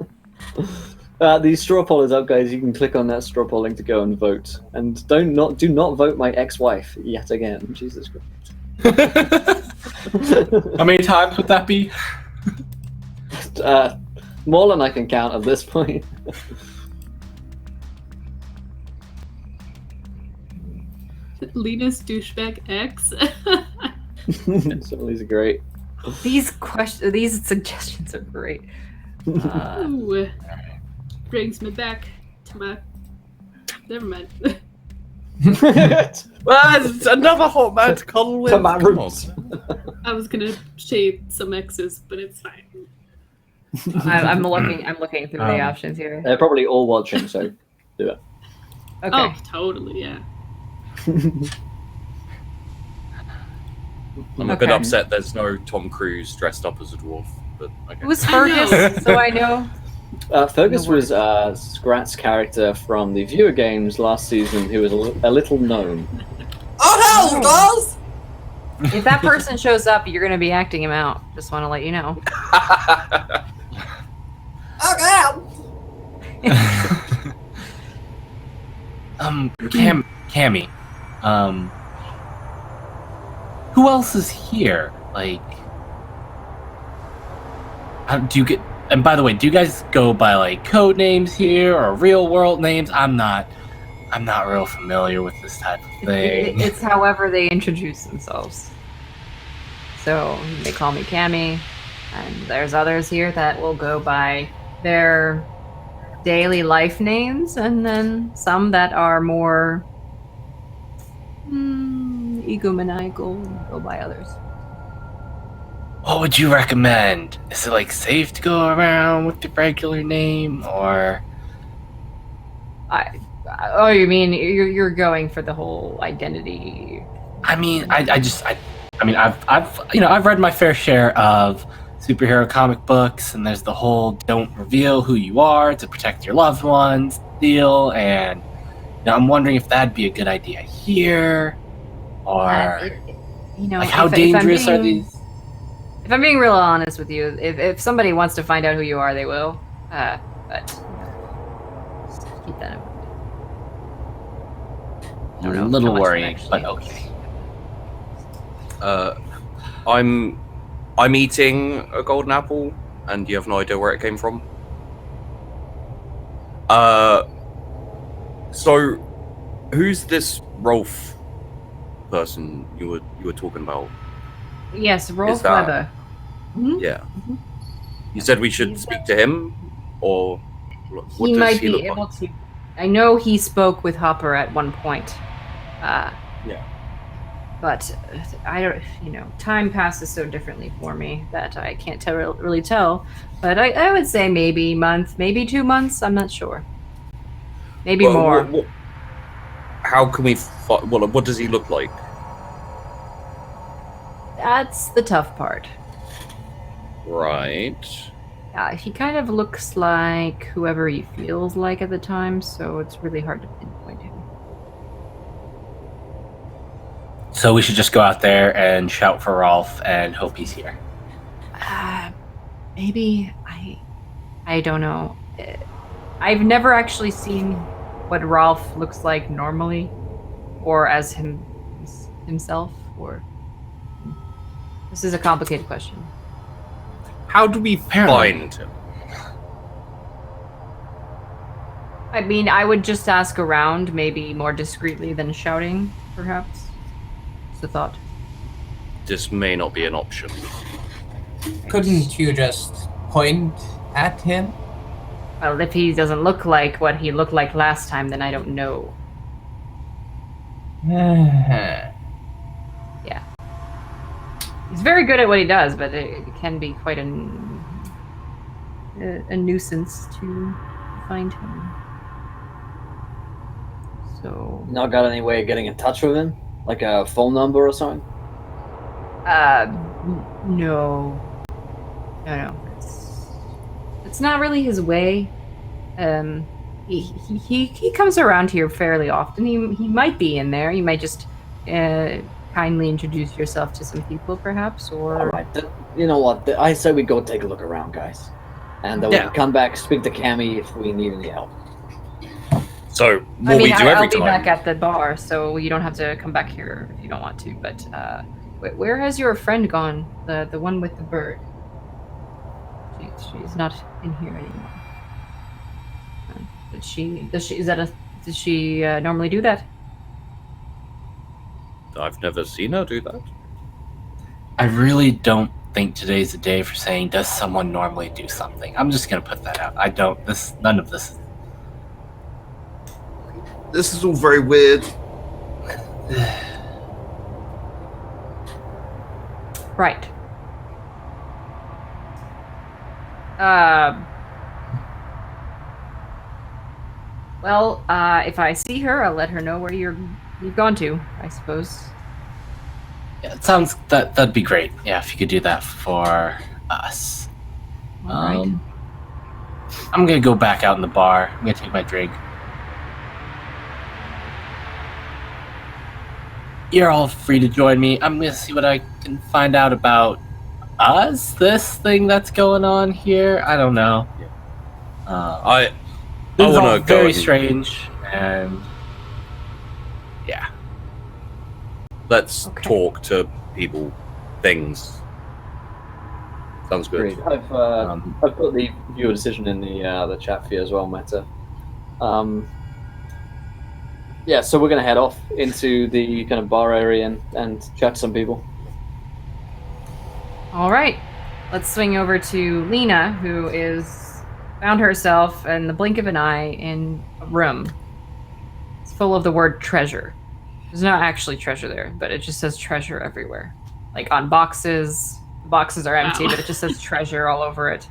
The straw poll is up, guys. You can click on that straw poll link to go and vote. And do not vote my ex-wife yet again. Jesus Christ. How many times would that be? More than I can count at this point. Lena's douchebag X. Some of these are great. These suggestions are great. Ooh, brings me back to my. Never mind. It's another hot man to cuddle with. To my Come roots. on. I was gonna shade some X's, but it's fine. I'm looking through the options here. They're probably all watching, so do it. Okay. Oh, totally, yeah. I'm a bit Okay. upset there's no Tom Cruise dressed up as a dwarf, but okay. Who's I Fergus? know. So I know. Fergus No was Scrat's character from the viewer games last season, who was a little gnome. Oh hell, dolls! If that person shows up, you're gonna be acting him out. Just want to let you know. Oh god! Cammy, who else is here? Like, do you get? And by the way, do you guys go by like code names here or real world names? I'm not real familiar with this type of thing. It's however they introduce themselves. So they call me Cammy, and there's others here that will go by their daily life names, and then some that are more egomaniacal go by others. What would you recommend? Is it like safe to go around with the regular name, or? Oh, you mean you're going for the whole identity? I mean, I've read my fair share of superhero comic books, and there's the whole don't reveal who you are to protect your loved ones deal, and I'm wondering if that'd be a good idea here, or like how dangerous are these? If I'm being real honest with you, if somebody wants to find out who you are, they will. But just keep that in mind. I'm know a little how much worried, that but actually okay. I'm eating a golden apple, and you have no idea where it came from. So who's this Rolf person you were talking about? Yes, Rolf that- Weber. Yeah. You said we should speak to him, or what He does might he be look able like? to. I know he spoke with Hopper at one point. Yeah. But I don't, time passes so differently for me that I can't really tell. But I would say maybe a month, maybe 2 months. I'm not sure. Maybe Well, more. how can we? What does he look like? That's the tough part. Right. He kind of looks like whoever he feels like at the time, so it's really hard to pinpoint him. So we should just go out there and shout for Rolf and hope he's here. Maybe I don't know. I've never actually seen what Rolf looks like normally, or as himself, or This is a complicated question. How do we Find him. I mean, I would just ask around, maybe more discreetly than shouting, perhaps. It's a thought. This may not be an option. Couldn't you just point at him? Well, if he doesn't look like what he looked like last time, then I don't know. Yeah. He's very good at what he does, but it can be quite a nuisance to find him. So... Not got any way of getting in touch with him? Like a phone number or something? No. No. It's not really his way. He comes around here fairly often. He might be in there. You might just kindly introduce yourself to some people, perhaps, or... All right. You know what? I say we go take a look around, guys. And then we can come back, speak to Cammy if we need any help. So, what we do every I'll be time... back at the bar, so you don't have to come back here if you don't want to, but where has your friend gone? The one with the bird? She's not in here anymore. Does she normally do that? I've never seen her do that. I really don't think today's the day for saying, does someone normally do something? I'm just gonna put that out. None of this. This is all very weird. Right. Well, if I see her, I'll let her know where you've gone to, I suppose. Yeah, it sounds that'd be great. Yeah, if you could do that for us. All right. I'm gonna go back out in the bar. I'm gonna take my drink. You're all free to join me. I'm gonna see what I can find out about us. This thing that's going on here. I don't know. I This is all want to go. very strange, and yeah. Let's Okay. talk to people, things. Sounds good. Great. I've put the viewer decision in the chat for you as well, Meta. Yeah, so we're going to head off into the kind of bar area and chat to some people. All right. Let's swing over to Lena, who is found herself in the blink of an eye in a room. It's full of the word treasure. There's not actually treasure there, but it just says treasure everywhere. Like on boxes. The boxes are empty, but it just says treasure all over it.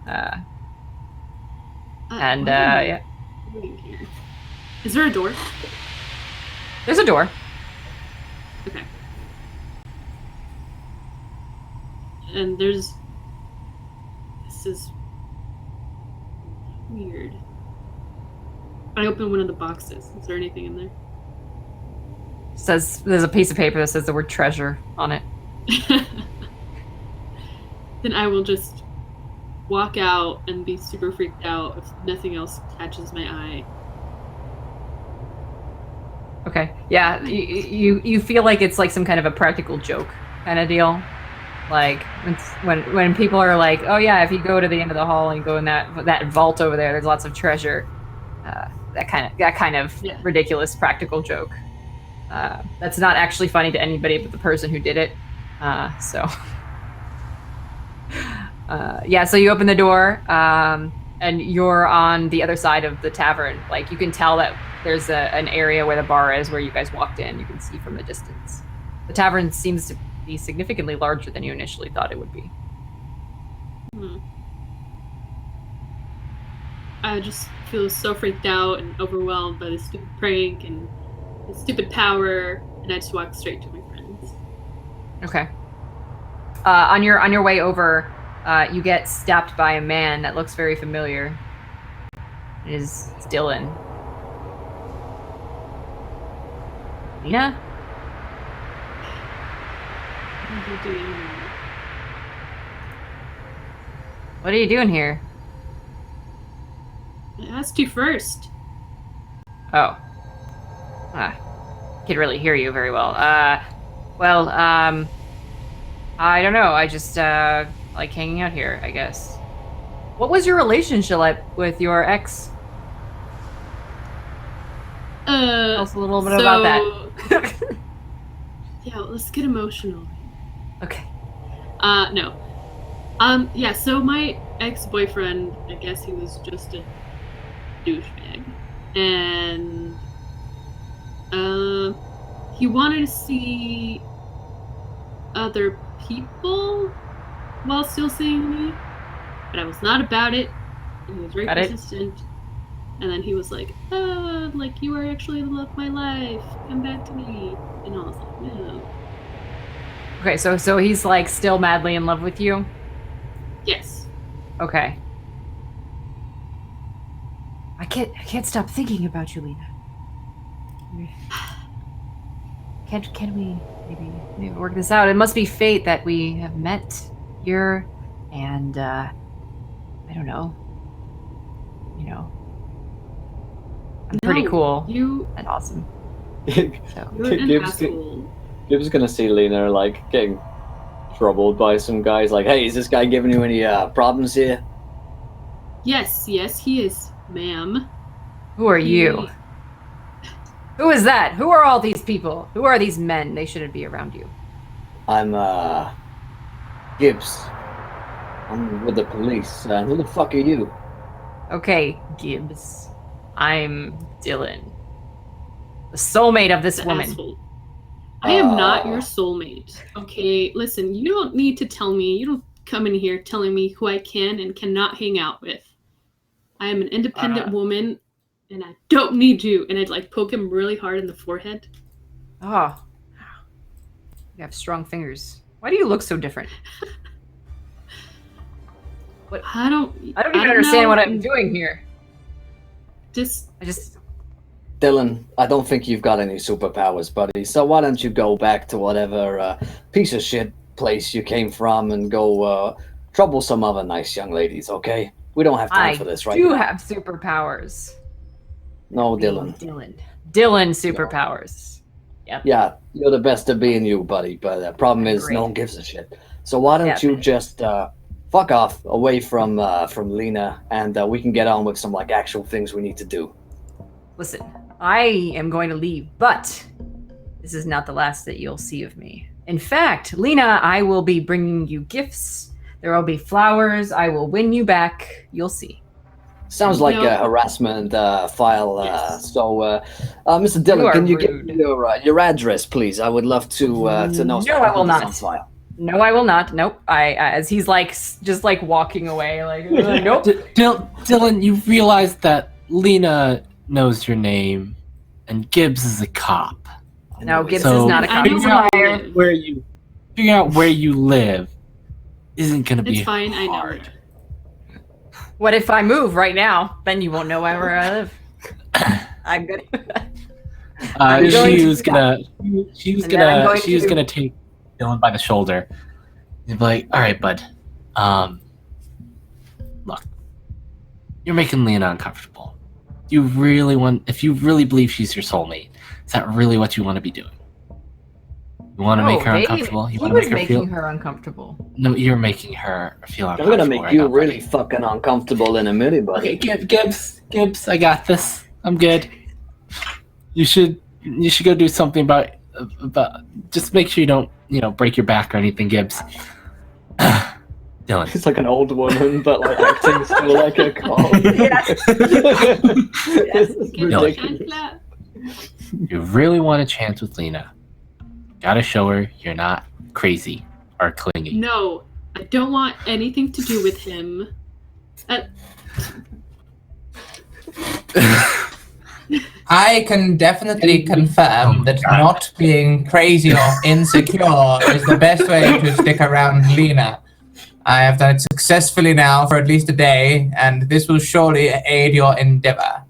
Yeah. Is there a door? There's a door. Okay. And this is weird. I open one of the boxes. Is there anything in there? There's a piece of paper that says the word treasure on it. Then I will just walk out and be super freaked out if nothing else catches my eye. Okay. Yeah, you feel like it's like some kind of a practical joke kind of deal. Like when people are like, oh yeah, if you go to the end of the hall and go in that vault over there, there's lots of treasure. That kind of ridiculous practical joke. That's not actually funny to anybody but the person who did it. So you open the door, and you're on the other side of the tavern. Like, you can tell that there's an area where the bar is, where you guys walked in. You can see from the distance. The tavern seems to be significantly larger than you initially thought it would be. I just feel so freaked out and overwhelmed by this stupid prank and the stupid power, and I just walk straight to my friends. Okay. On your way over, you get stopped by a man that looks very familiar. It is Dylan. Lena? What are you doing here? I asked you first. Oh. Can't really hear you very well. I don't know. I just like hanging out here, I guess. What was your relationship like with your ex? Tell us a little bit about that. Yeah, let's get emotional. Okay. No. Yeah, so my ex-boyfriend, I guess he was just a douchebag. And, he wanted to see other people while still seeing me, but I was not about it. And he was very persistent. And then he was like, like, you are actually the love of my life. Come back to me. And I was like, no. Okay, so he's like still madly in love with you? Yes. Okay. I can't stop thinking about you, Lena. Can we maybe work this out? It must be fate that we have met here, and I don't know. You know, I'm pretty cool and awesome. So. You're an asshole. Gibbs gonna see Lena like getting troubled by some guys. Like, hey, is this guy giving you any problems here? Yes, he is, ma'am. Who are you? Who is that? Who are all these people? Who are these men? They shouldn't be around you. I'm Gibbs. I'm with the police. Who the fuck are you? Okay, Gibbs. I'm Dylan. The soulmate of this woman. Asshole. I am not your soulmate. Okay, listen, you don't need to tell me. You don't come in here telling me who I can and cannot hang out with. I am an independent woman, and I don't need you. And I'd like poke him really hard in the forehead. Oh. You have strong fingers. Why do you look so different? What? I don't even understand what I'm doing here. I just Dylan, I don't think you've got any superpowers, buddy. So why don't you go back to whatever piece of shit place you came from and go trouble some other nice young ladies, okay? We don't have time for this right now. I do have superpowers. No, Dylan. Dylan superpowers. Yep. Yeah, you're the best at being you, buddy. But the problem is no one gives a shit. So why don't you just fuck off away from Lena, and we can get on with some like actual things we need to do. Listen, I am going to leave, but this is not the last that you'll see of me. In fact, Lena, I will be bringing you gifts. There will be flowers. I will win you back. You'll see. Sounds like a harassment file. Yes. So, Mr. Dillon, can you give me your address, please? I would love to know. No, I will not. No, I will not. Nope. As he's like just like walking away, like nope. Dylan, you realize that Lena knows your name, and Gibbs is a cop. No, Gibbs is not a cop. Figuring out where you live isn't going to be fine. hard. I know. What if I move right now? Then you won't know where I live. I'm good. She was gonna take Dylan by the shoulder and be like, "All right, bud. Look, you're making Lena uncomfortable. If you really believe she's your soulmate, is that really what you want to be doing? You want to make her uncomfortable? You want to make her uncomfortable. No, you're making her feel I'm uncomfortable. gonna make you really fucking uncomfortable in a minute, buddy. Okay, Gibbs, I got this. I'm good. You should go do something about. Just make sure you don't, break your back or anything, Gibbs. Dylan. It's like an old woman, but like acting still like a cop. Yes. You really want a chance with Lena. Gotta show her you're not crazy or clingy. No, I don't want anything to do with him. I can definitely confirm that not being crazy or insecure is the best way to stick around Lena. I have done it successfully now for at least a day, and this will surely aid your endeavor.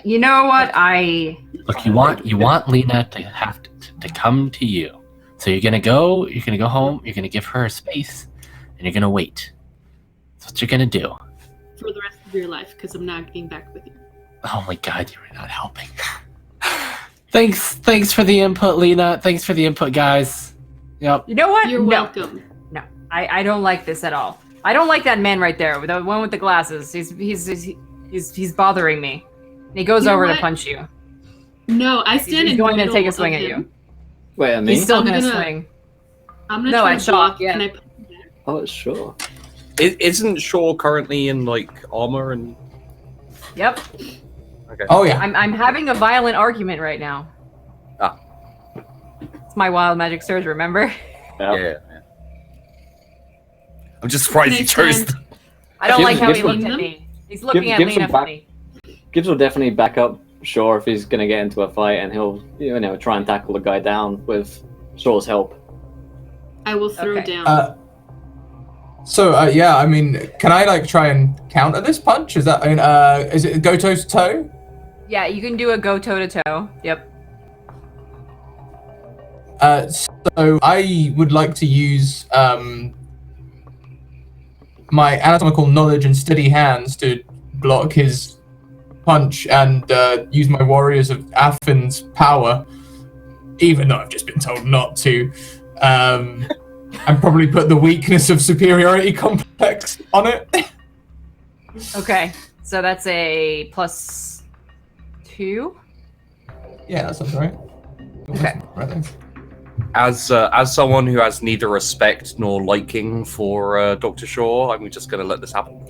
You know what? Look, you want Lena to have to come to you. So you're gonna go home, you're gonna give her a space, and you're gonna wait. That's what you're gonna do. For the rest of your life, because I'm not getting back with you. Oh my god, you're not helping. Thanks for the input, Lena. Thanks for the input, guys. Yep. You know what? You're No. welcome. No, I don't like this at all. I don't like that man right there, the one with the glasses. He's bothering me. And he goes You know over to what? punch you. No, I stand He's in going to middle take a of swing at him. you. Wait, at me? He's still I'm gonna gonna- swing. I'm gonna No, try at to Shaw, block. yeah. Can I punch him back? Oh, sure. Isn't Shaw currently in like armor and? Yep. Okay. Oh yeah. I'm having a violent argument right now. Ah. It's my wild magic surge, remember? Yeah. I'm just surprised Can I you chose. stand- I don't Give- like how give he some- looked at me. He's looking at give some Lena back- funny. Gibbs will definitely back up Shaw if he's going to get into a fight, and he'll, try and tackle the guy down with Shaw's help. I will throw Okay. down. Yeah, I mean, can I like try and counter this punch? Is that, is it go toe to toe? Yeah, you can do a go toe to toe. Yep. So I would like to use my anatomical knowledge and steady hands to block his punch and use my Warriors of Athens power, even though I've just been told not to, and probably put the weakness of superiority complex on it. Okay, so that's a +2. Yeah, that sounds right. Okay. Right there. As someone who has neither respect nor liking for Dr. Shaw, I'm just going to let this happen.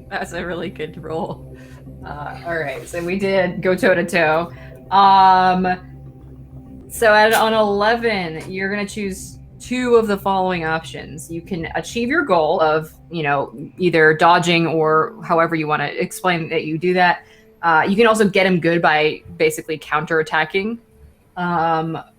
That's a really good roll. All right, so we did go toe to toe. So on 11, you're gonna choose 2 of the following options. You can achieve your goal of, either dodging or however you want to explain that you do that. You can also get him good by basically counterattacking,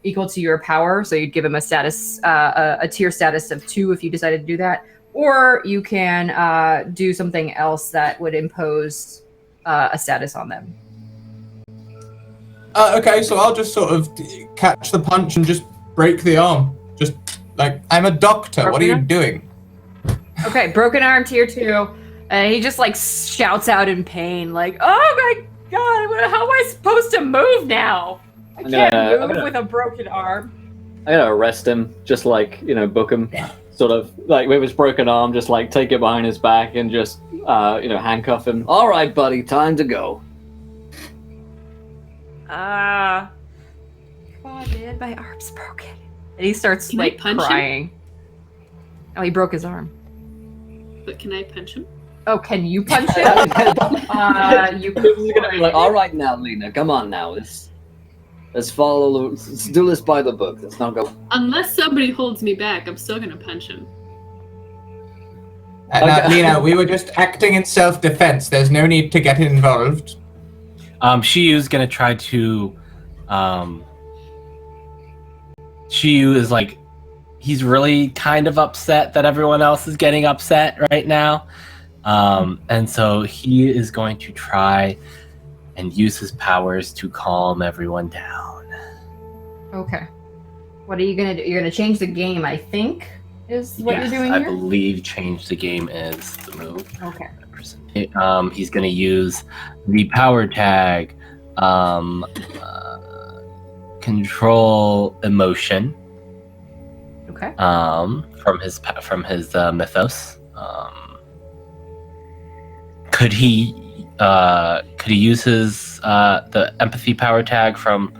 equal to your power. So you'd give him a status, a tier status of 2 if you decided to do that. Or you can do something else that would impose a status on them. Okay, so I'll just sort of catch the punch and just break the arm. Just like, I'm a doctor. What are you doing? Okay, broken arm tier 2. And he just shouts out in pain, like, "Oh my god, how am I supposed to move now? I can't move with a broken arm." I gotta arrest him, just book him. Sort of with his broken arm, just take it behind his back and just, handcuff him. All right, buddy, time to go. Come on, man, my arm's broken. And he starts Can I punch him? crying. Oh, he broke his arm. But can I punch him? Oh, can you punch him? You This is gonna be like, all right now, Lena, come on now. Let's do this by the book. Let's not go. Unless somebody holds me back, I'm still gonna punch him. Now, Lena, we were just acting in self-defense. There's no need to get involved. Shiu's gonna try to. Shiu is he's really kind of upset that everyone else is getting upset right now, and so he is going to try and use his powers to calm everyone down. Okay. What are you gonna do? You're gonna change the game, I think, is what Yes, you're doing I here? believe change the game is the move. Okay. He's going to use the power tag, control emotion, Okay. from his Mythos. Could he use his the empathy power tag from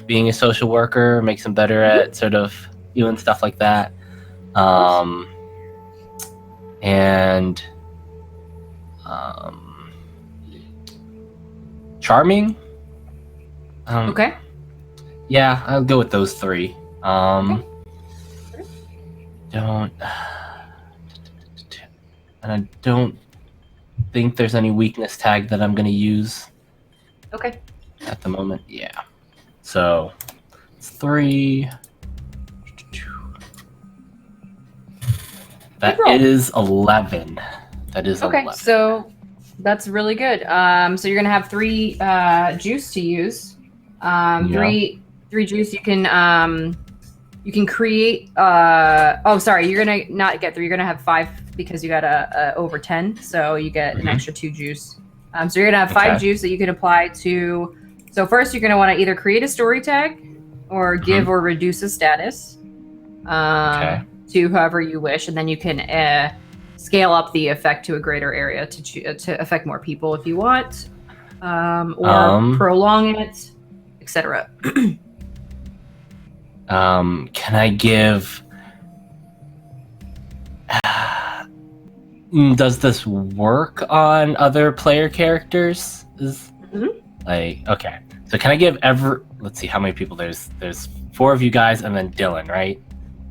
being a social worker, makes him better at sort of doing stuff like that? And charming. Okay. Yeah, I'll go with those 3. Okay. And I don't think there's any weakness tag that I'm going to use Okay. at the moment. Yeah. So it's 3. That Good roll. is 11. That is Okay. 11. So that's really good. So you're gonna have 3 juice to use. Three juice. You can create. Oh, sorry. You're gonna not get 3. You're gonna have 5 because you got a over 10. So you get an extra 2 juice. So you're gonna have 5 Okay. juice that you can apply to So first, you're going to want to either create a story tag or give or reduce a status to whoever you wish, and then you can scale up the effect to a greater area to affect more people if you want, or prolong it, etc. Can I give? Does this work on other player characters? Okay. So can I give let's see how many people there's 4 of you guys and then Dylan, right?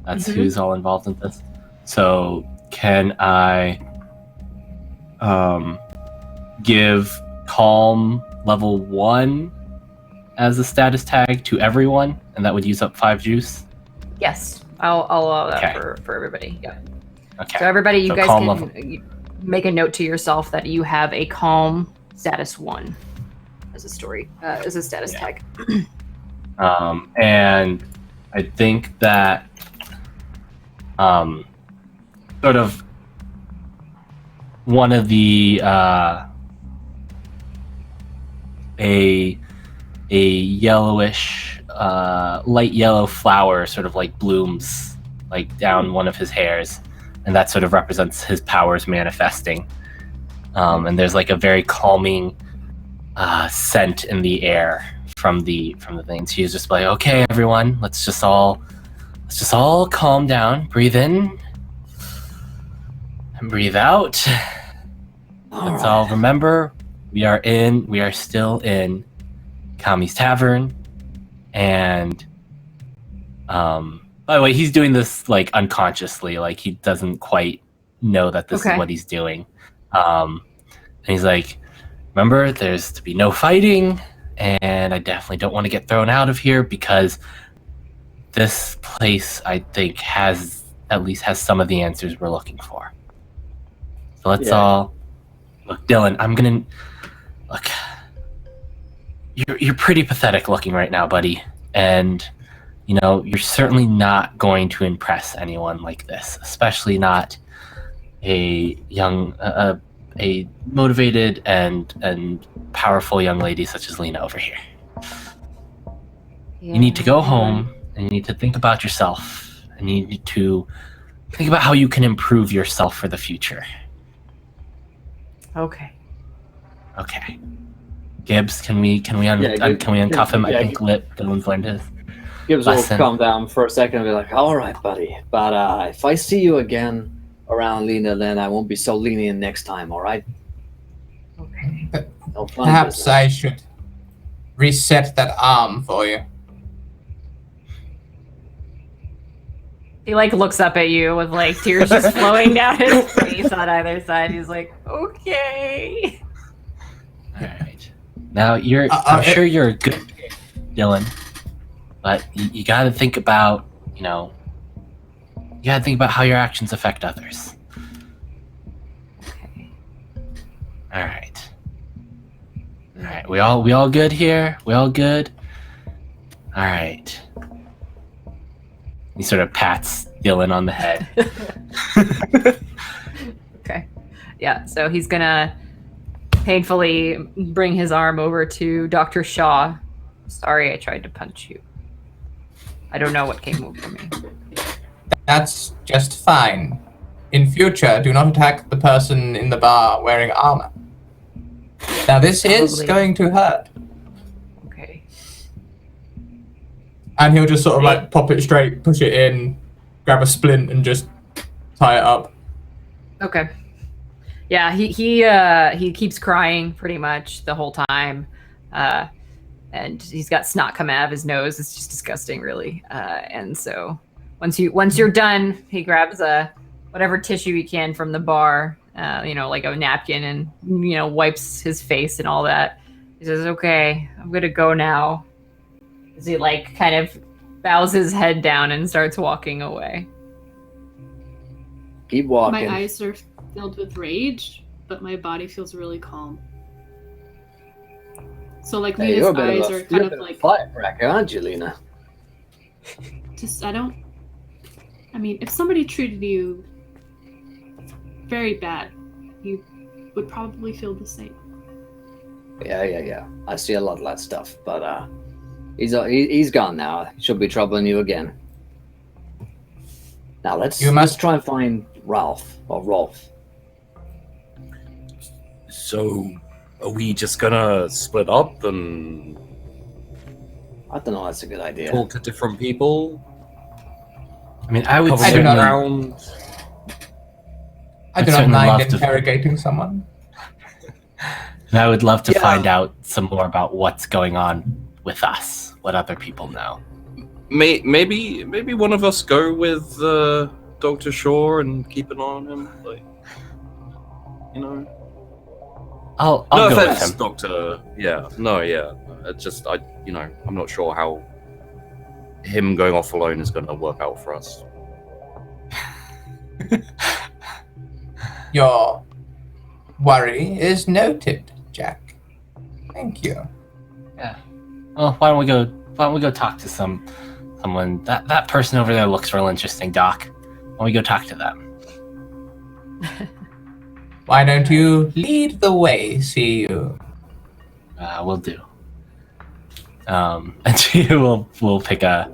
That's who's all involved in this. So can I give calm level 1 as a status tag to everyone, and that would use up 5 juice? Yes, I'll allow that for everybody. Yeah. Okay. So everybody, you guys can level. make a note to yourself that you have a calm status 1 as a status tag. And I think that sort of one of the a yellowish light yellow flower sort of like blooms like down one of his hairs, and that sort of represents his powers manifesting. And there's like a very calming scent in the air from the thing. So he's just like, okay, everyone, let's just all calm down, breathe in and breathe out. Let's all remember we are still in Kami's Tavern, and by the way, he's doing this like unconsciously, like he doesn't quite know that this is what he's doing. And he's like, remember, there's to be no fighting, and I definitely don't want to get thrown out of here because this place, I think, has some of the answers we're looking for. So let's all look, Dylan. I'm gonna look. You're pretty pathetic looking right now, buddy, and you know you're certainly not going to impress anyone like this, especially not a young, a motivated and powerful young lady such as Lena over here. You need to go home and you need to think about yourself, and you need to think about how you can improve yourself for the future. Okay. Gibbs, can we uncuff him? I think Dylan's learned his Gibbs lesson. will calm down for a second and be like, all right, buddy, but if I see you again around Lena, then I won't be so lenient next time, all right? Okay. Perhaps I should reset that arm for you. He like looks up at you with like tears just flowing down his face on either side. He's like, okay. All right. Now I'm sure you're a good kid, Dylan, but you got to think about, you got to think about how your actions affect others. Okay. All right. We all good here? We all good? All right. He sort of pats Dylan on the head. Okay. Yeah, so he's gonna painfully bring his arm over to Dr. Shaw. Sorry, I tried to punch you. I don't know what came over me. That's just fine. In future, do not attack the person in the bar wearing armor. Now this is Probably. going to hurt. Okay. And he'll just sort of like pop it straight, push it in, grab a splint and just tie it up. Okay. Yeah, he keeps crying pretty much the whole time. And he's got snot coming out of his nose. It's just disgusting, really. And so once you're done, he grabs whatever tissue he can from the bar, like a napkin, and wipes his face and all that. He says, "Okay, I'm gonna go now." As he like kind of bows his head down and starts walking away. Keep walking. My eyes are filled with rage, but my body feels really calm. So like Hey, Lena's eyes are kind of like firecracker, aren't you, Lena? I mean, if somebody treated you very bad, you would probably feel the same. Yeah. I see a lot of that stuff, but he's gone now. He'll be troubling you again. Now let's try and find Rolf. So, are we just gonna split up and I don't know. That's a good idea. talk to different people? I mean, I would Cover certainly, around. I do not certainly mind love to- interrogating someone. and I would love to Yeah. find out some more about what's going on with us, what other people know. Maybe one of us go with Dr. Shaw and keep an eye on him. Like, you know. I'll No go offense, with him. Doctor. Yeah. I'm not sure how him going off alone is going to work out for us. Your worry is noted, Jack. Thank you. Well, why don't we go talk to someone? That person over there looks real interesting, Doc. Why don't we go talk to them? Why don't you lead the way, see you? We'll do. And she will pick a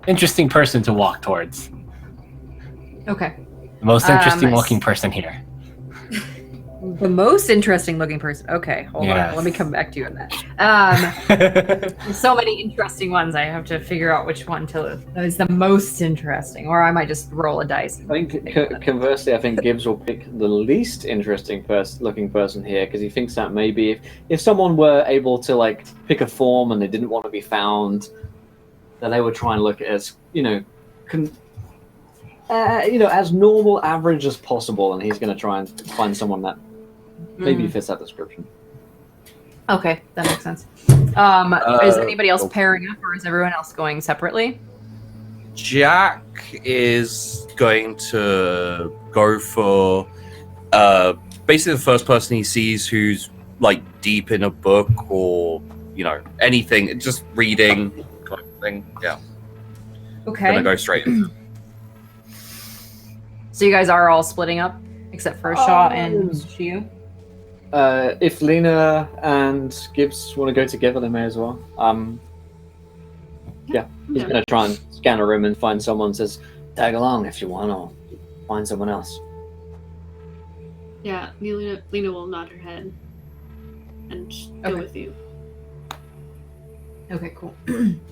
interesting person to walk towards. Okay. The most interesting looking person here. The most interesting looking person. Okay, hold Yes. on. Let me come back to you on that. So many interesting ones. I have to figure out which one is the most interesting, or I might just roll a dice. I think conversely, I think Gibbs will pick the least interesting looking person here because he thinks that maybe if someone were able to like pick a form and they didn't want to be found, then they would try and look at it as as normal, average as possible, and he's going to try and find someone that maybe fits that description. Okay, that makes sense. Is anybody else oh. pairing up, or is everyone else going separately? Jack is going to go for basically the first person he sees who's like deep in a book or anything, just reading kind of thing. Yeah, Okay. gonna go straight into So you guys are all splitting up, except for Shaw and Shiu? If Lena and Gibbs want to go together, they may as well. He's going to try and scan a room and find someone. Says, tag along if you want, or find someone else. Yeah, Lena will nod her head and go with you. Okay, cool.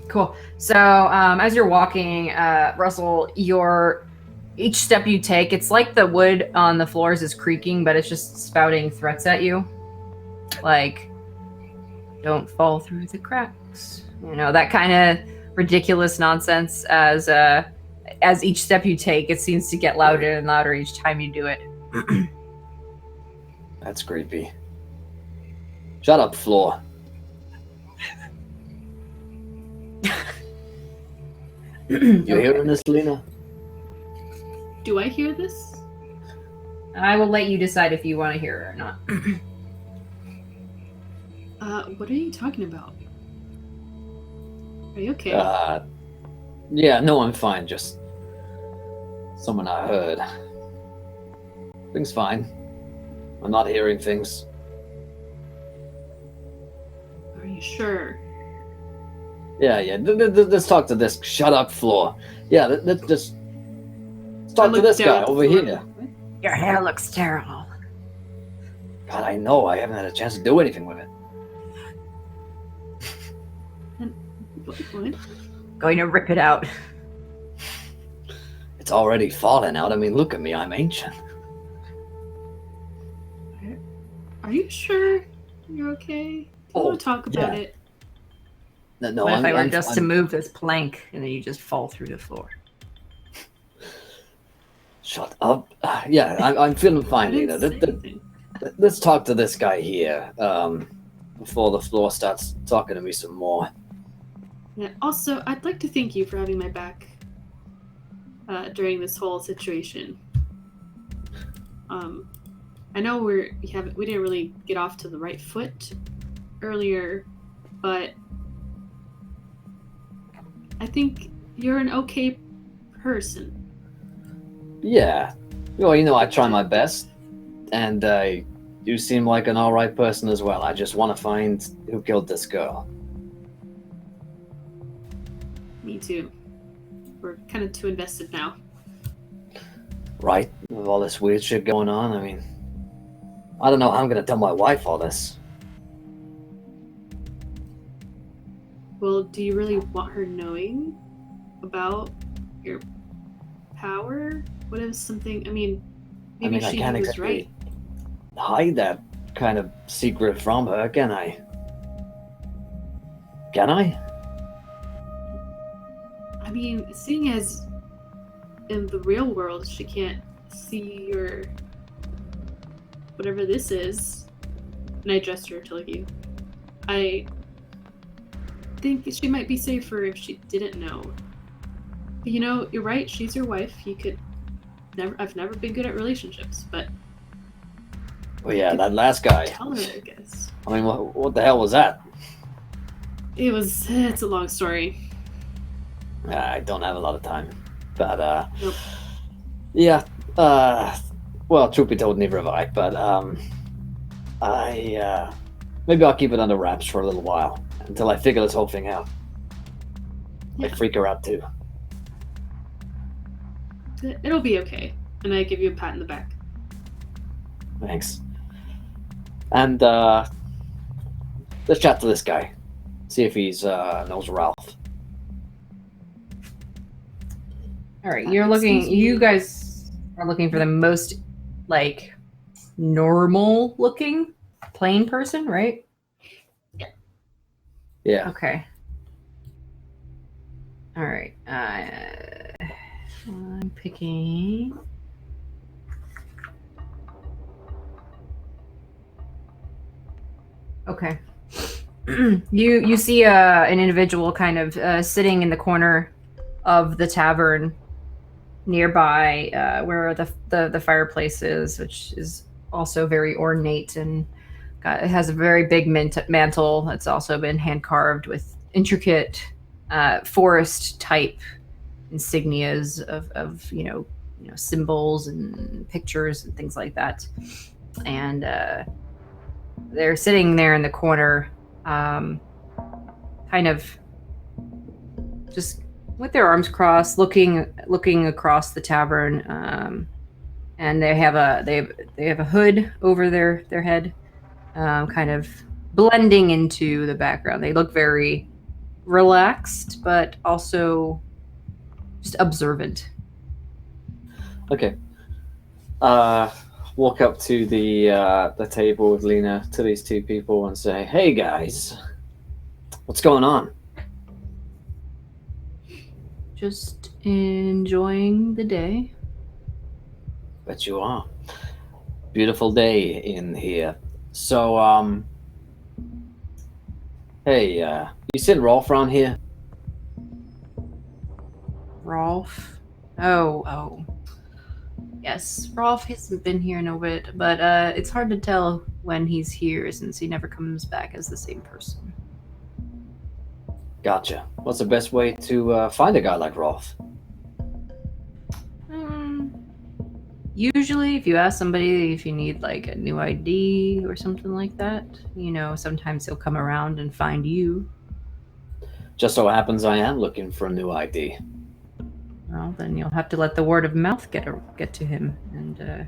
Cool. So as you're walking, Russell, each step you take, it's like the wood on the floors is creaking, but it's just spouting threats at you. Like, don't fall through the cracks. That kind of ridiculous nonsense. As each step you take, it seems to get louder and louder each time you do it. That's creepy. Shut up, floor. You hearing this, Lena? Do I hear this? I will let you decide if you want to hear it or not. What are you talking about? Are you okay? Yeah, no, I'm fine. Just someone I heard. Things fine. I'm not hearing things. Are you sure? Yeah. Let's talk to this. Shut up, floor. Yeah, let's just talk to this guy over here. Your hair looks terrible. God, I know. I haven't had a chance to do anything with it. What? Going to rip it out. It's already fallen out. I mean, look at me. I'm ancient. Are you sure you're okay? I want to talk about it. No, What if I were just to move this plank and then you just fall through the floor? Shut up. I'm feeling fine, Lena. Let's talk to this guy here before the floor starts talking to me some more. Yeah, also, I'd like to thank you for having my back during this whole situation. I know we didn't really get off to the right foot earlier, but I think you're an okay person. Yeah. Well, I try my best, and I You seem like an alright person as well. I just want to find who killed this girl. Me too. We're kind of too invested now. Right? With all this weird shit going on, I mean... I don't know how I'm gonna tell my wife all this. Well, do you really want her knowing about your power? What if something... I mean, maybe I she can't was exactly right. hide that kind of secret from her, can I? Can I? I mean, seeing as in the real world she can't see your... whatever this is, and I gesture to like you, I think she might be safer if she didn't know. But, you know, you're right, she's your wife. You could never... I've never been good at relationships, but... Well, yeah, that last guy. Tell her, I guess. I mean, what the hell was that? It's a long story. I don't have a lot of time. But, Nope. yeah, well, truth be told, neither have I, but, maybe I'll keep it under wraps for a little while, until I figure this whole thing out. I Yeah. freak her out, too. It'll be okay. And I give you a pat in the back. Thanks. And, let's chat to this guy. See if he's, knows Ralph. All right, you're looking. Excuse me. You guys are looking for the most like normal looking plain person, right? Yeah. Okay. All right. I'm picking. Okay. You see an individual kind of sitting in the corner of the tavern nearby, where the fireplace is, which is also very ornate and it has a very big mantle that's also been hand carved with intricate forest type insignias of symbols and pictures and things like that. And they're sitting there in the corner, kind of just with their arms crossed, looking across the tavern. And they have a hood over their head, kind of blending into the background. They look very relaxed, but also just observant. Okay. Walk up to the table with Lena to these two people and say, "Hey guys, what's going on?" Just enjoying the day. Bet you are. Beautiful day in here. So, hey, you seen Rolf around here? Rolf. Oh. Yes, Rolf hasn't been here in a bit, but it's hard to tell when he's here since he never comes back as the same person. Gotcha. What's the best way to find a guy like Rolf? Usually, if you ask somebody if you need like a new ID or something like that, sometimes he'll come around and find you. Just so happens I am looking for a new ID. Well, then you'll have to let the word of mouth get to him, and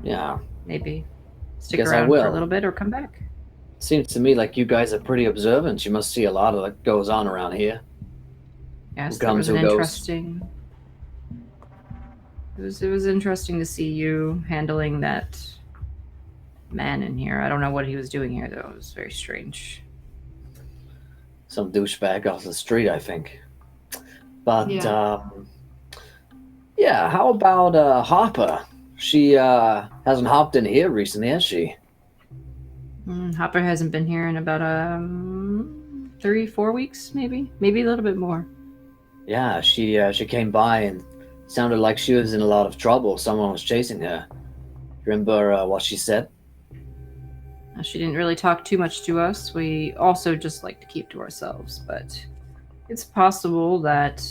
Yeah. maybe stick Guess I around for a will. little bit or come back. Seems to me like you guys are pretty observant. You must see a lot of what goes on around here. Yes, Who that comes, was an who goes? interesting. It was interesting to see you handling that man in here. I don't know what he was doing here, though. It was very strange. Some douchebag off the street, I think. But, yeah, how about Harper? She hasn't hopped in here recently, has she? Hopper hasn't been here in about 3-4 weeks, maybe a little bit more. Yeah, she came by and sounded like she was in a lot of trouble. Someone was chasing her. Remember what she said? She didn't really talk too much to us. We also just like to keep to ourselves, but it's possible that,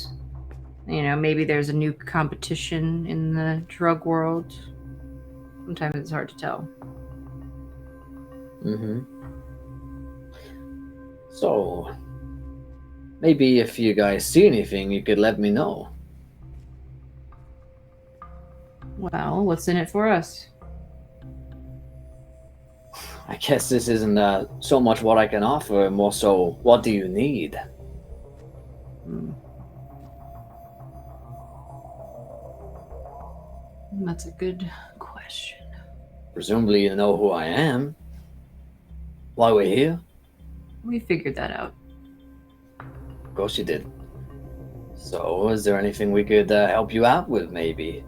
maybe there's a new competition in the drug world. Sometimes it's hard to tell. Mm-hmm. So, maybe if you guys see anything, you could let me know. Well, what's in it for us? I guess this isn't so much what I can offer, more so, what do you need? That's a good question. Presumably you know who I am. Why we're here? We figured that out. Of course you did. So, is there anything we could help you out with, maybe?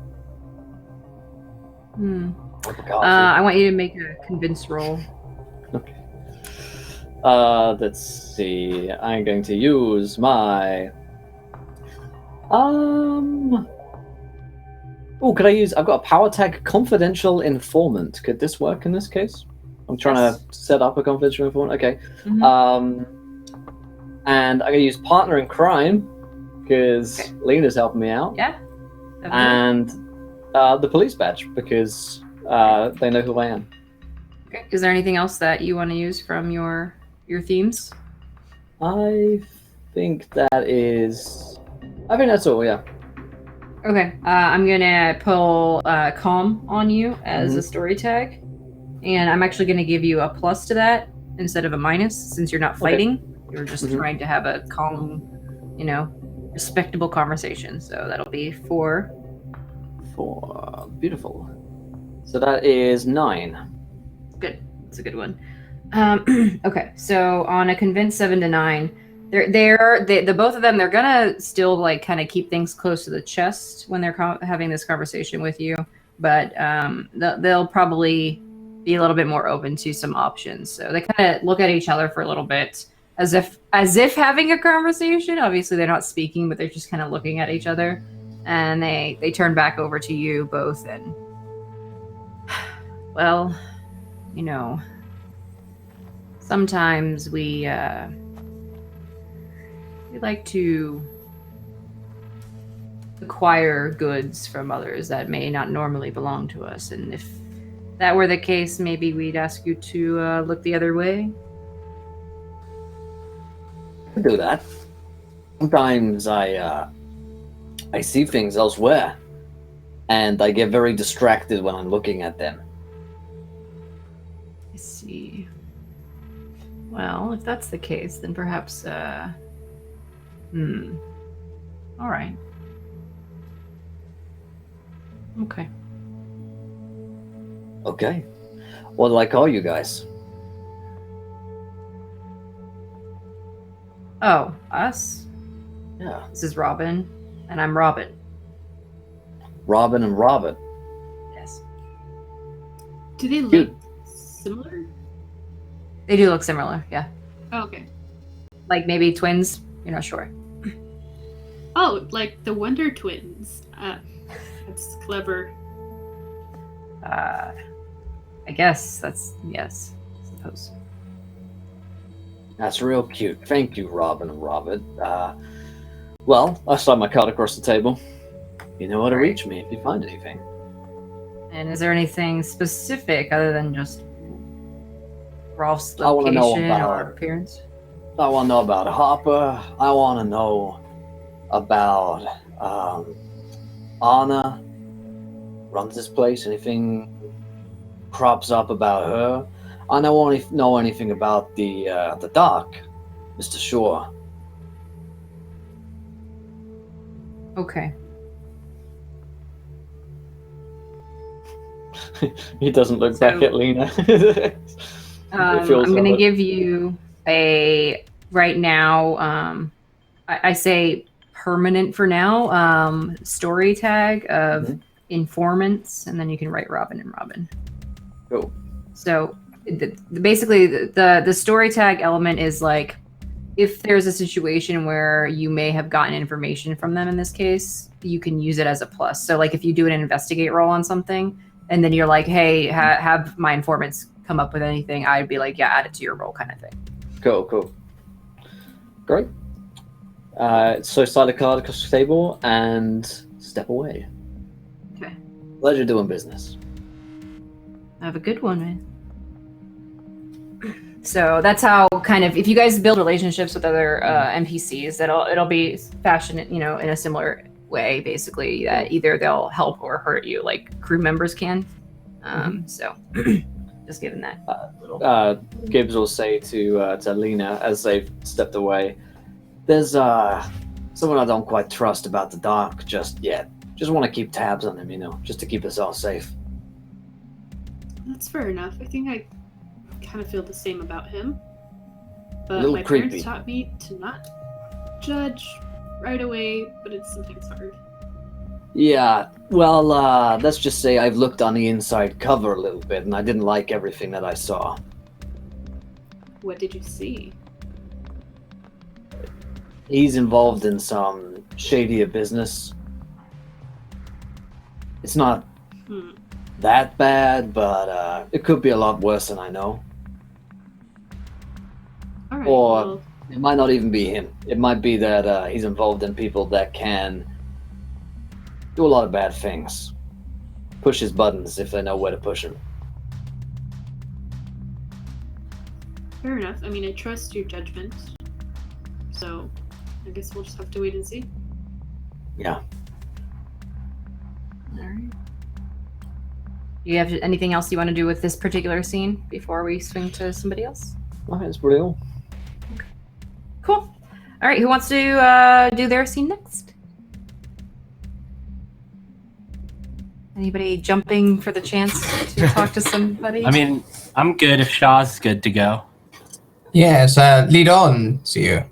Cup of coffee? I want you to make a convince roll. Okay. Let's see. I'm going to use my... Oh, could I use... I've got a power tag confidential informant. Could this work in this case? I'm trying to set up a confidential informant. Okay. Mhm. And I'm going to use partner in crime, because Lena's helping me out. Yeah. Definitely. And the police badge, because they know who I am. Okay. Is there anything else that you want to use from your themes? I think that's all, yeah. Okay. I'm gonna pull calm on you as a story tag, and I'm actually gonna give you a plus to that instead of a minus, since you're not fighting. You're just trying to have a calm, respectable conversation. So that'll be 4. 4. Beautiful. So that is 9. Good. That's a good one. Okay. So on a convince 7 to 9, the both of them, they're gonna still like kind of keep things close to the chest when they're having this conversation with you, but they'll probably be a little bit more open to some options. So they kind of look at each other for a little bit, as if having a conversation. Obviously, they're not speaking, but they're just kind of looking at each other, and they turn back over to you both. And well, sometimes we like to acquire goods from others that may not normally belong to us, and if that were the case, maybe we'd ask you to look the other way. I do that. Sometimes I see things elsewhere, and I get very distracted when I'm looking at them. I see. Well, if that's the case, then perhaps, all right. Okay. Okay. What do I call you guys? Oh, us? Yeah. This is Robin, and I'm Robin. Robin and Robin. Yes. Do they look similar? They do look similar, yeah. Oh, okay. Like maybe twins, you're not sure. Oh, like the Wonder Twins. That's clever. I guess yes, I suppose. That's real cute. Thank you, Robin and Robin. Well, I slide my card across the table. You know how to reach me if you find anything. And is there anything specific other than just Rolf's I wanna know location about- or appearance? I want to know about Harper. I want to know about Anna. Runs this place. Anything crops up about her? I don't want to know anything about the doc, Mr. Shore. Okay. He doesn't look back at Lena. I'm going to give you a, right now, I say permanent for now, story tag of informants, and then you can write Robin and Robin. Cool. So basically the story tag element is like, if there's a situation where you may have gotten information from them in this case, you can use it as a plus. So like if you do an investigate roll on something, and then you're like, hey, have my informants come up with anything, I'd be like, yeah, add it to your roll kind of thing. Cool. Great. So slide a card across the table and step away. Okay. Pleasure doing business. Have a good one, man. So that's how kind of, if you guys build relationships with other NPCs, it'll be fashioned, in a similar way, basically, that either they'll help or hurt you, like crew members can. So just given that little. Gibbs will say to Lena as they've stepped away, "There's someone I don't quite trust about the dock just yet. Just want to keep tabs on him, just to keep us all safe." That's fair enough. I think I kind of feel the same about him. But little my creepy. parents taught me to not judge right away, but it's sometimes hard. Yeah, well, let's just say I've looked on the inside cover a little bit, and I didn't like everything that I saw. What did you see? He's involved in some shadier business. It's not that bad, but it could be a lot worse than I know. All right. Or well, it might not even be him. It might be that he's involved in people that can do a lot of bad things. Push his buttons if they know where to push him. fair enough. I mean, I trust your judgment. So, I guess we'll just have to wait and see. Yeah. All right. Do you have anything else you want to do with this particular scene before we swing to somebody else? I think it's pretty cool. Cool. All right, who wants to do their scene next? Anybody jumping for the chance to talk to somebody? I mean, I'm good if Shaw's good to go. Yes, lead on, Seer.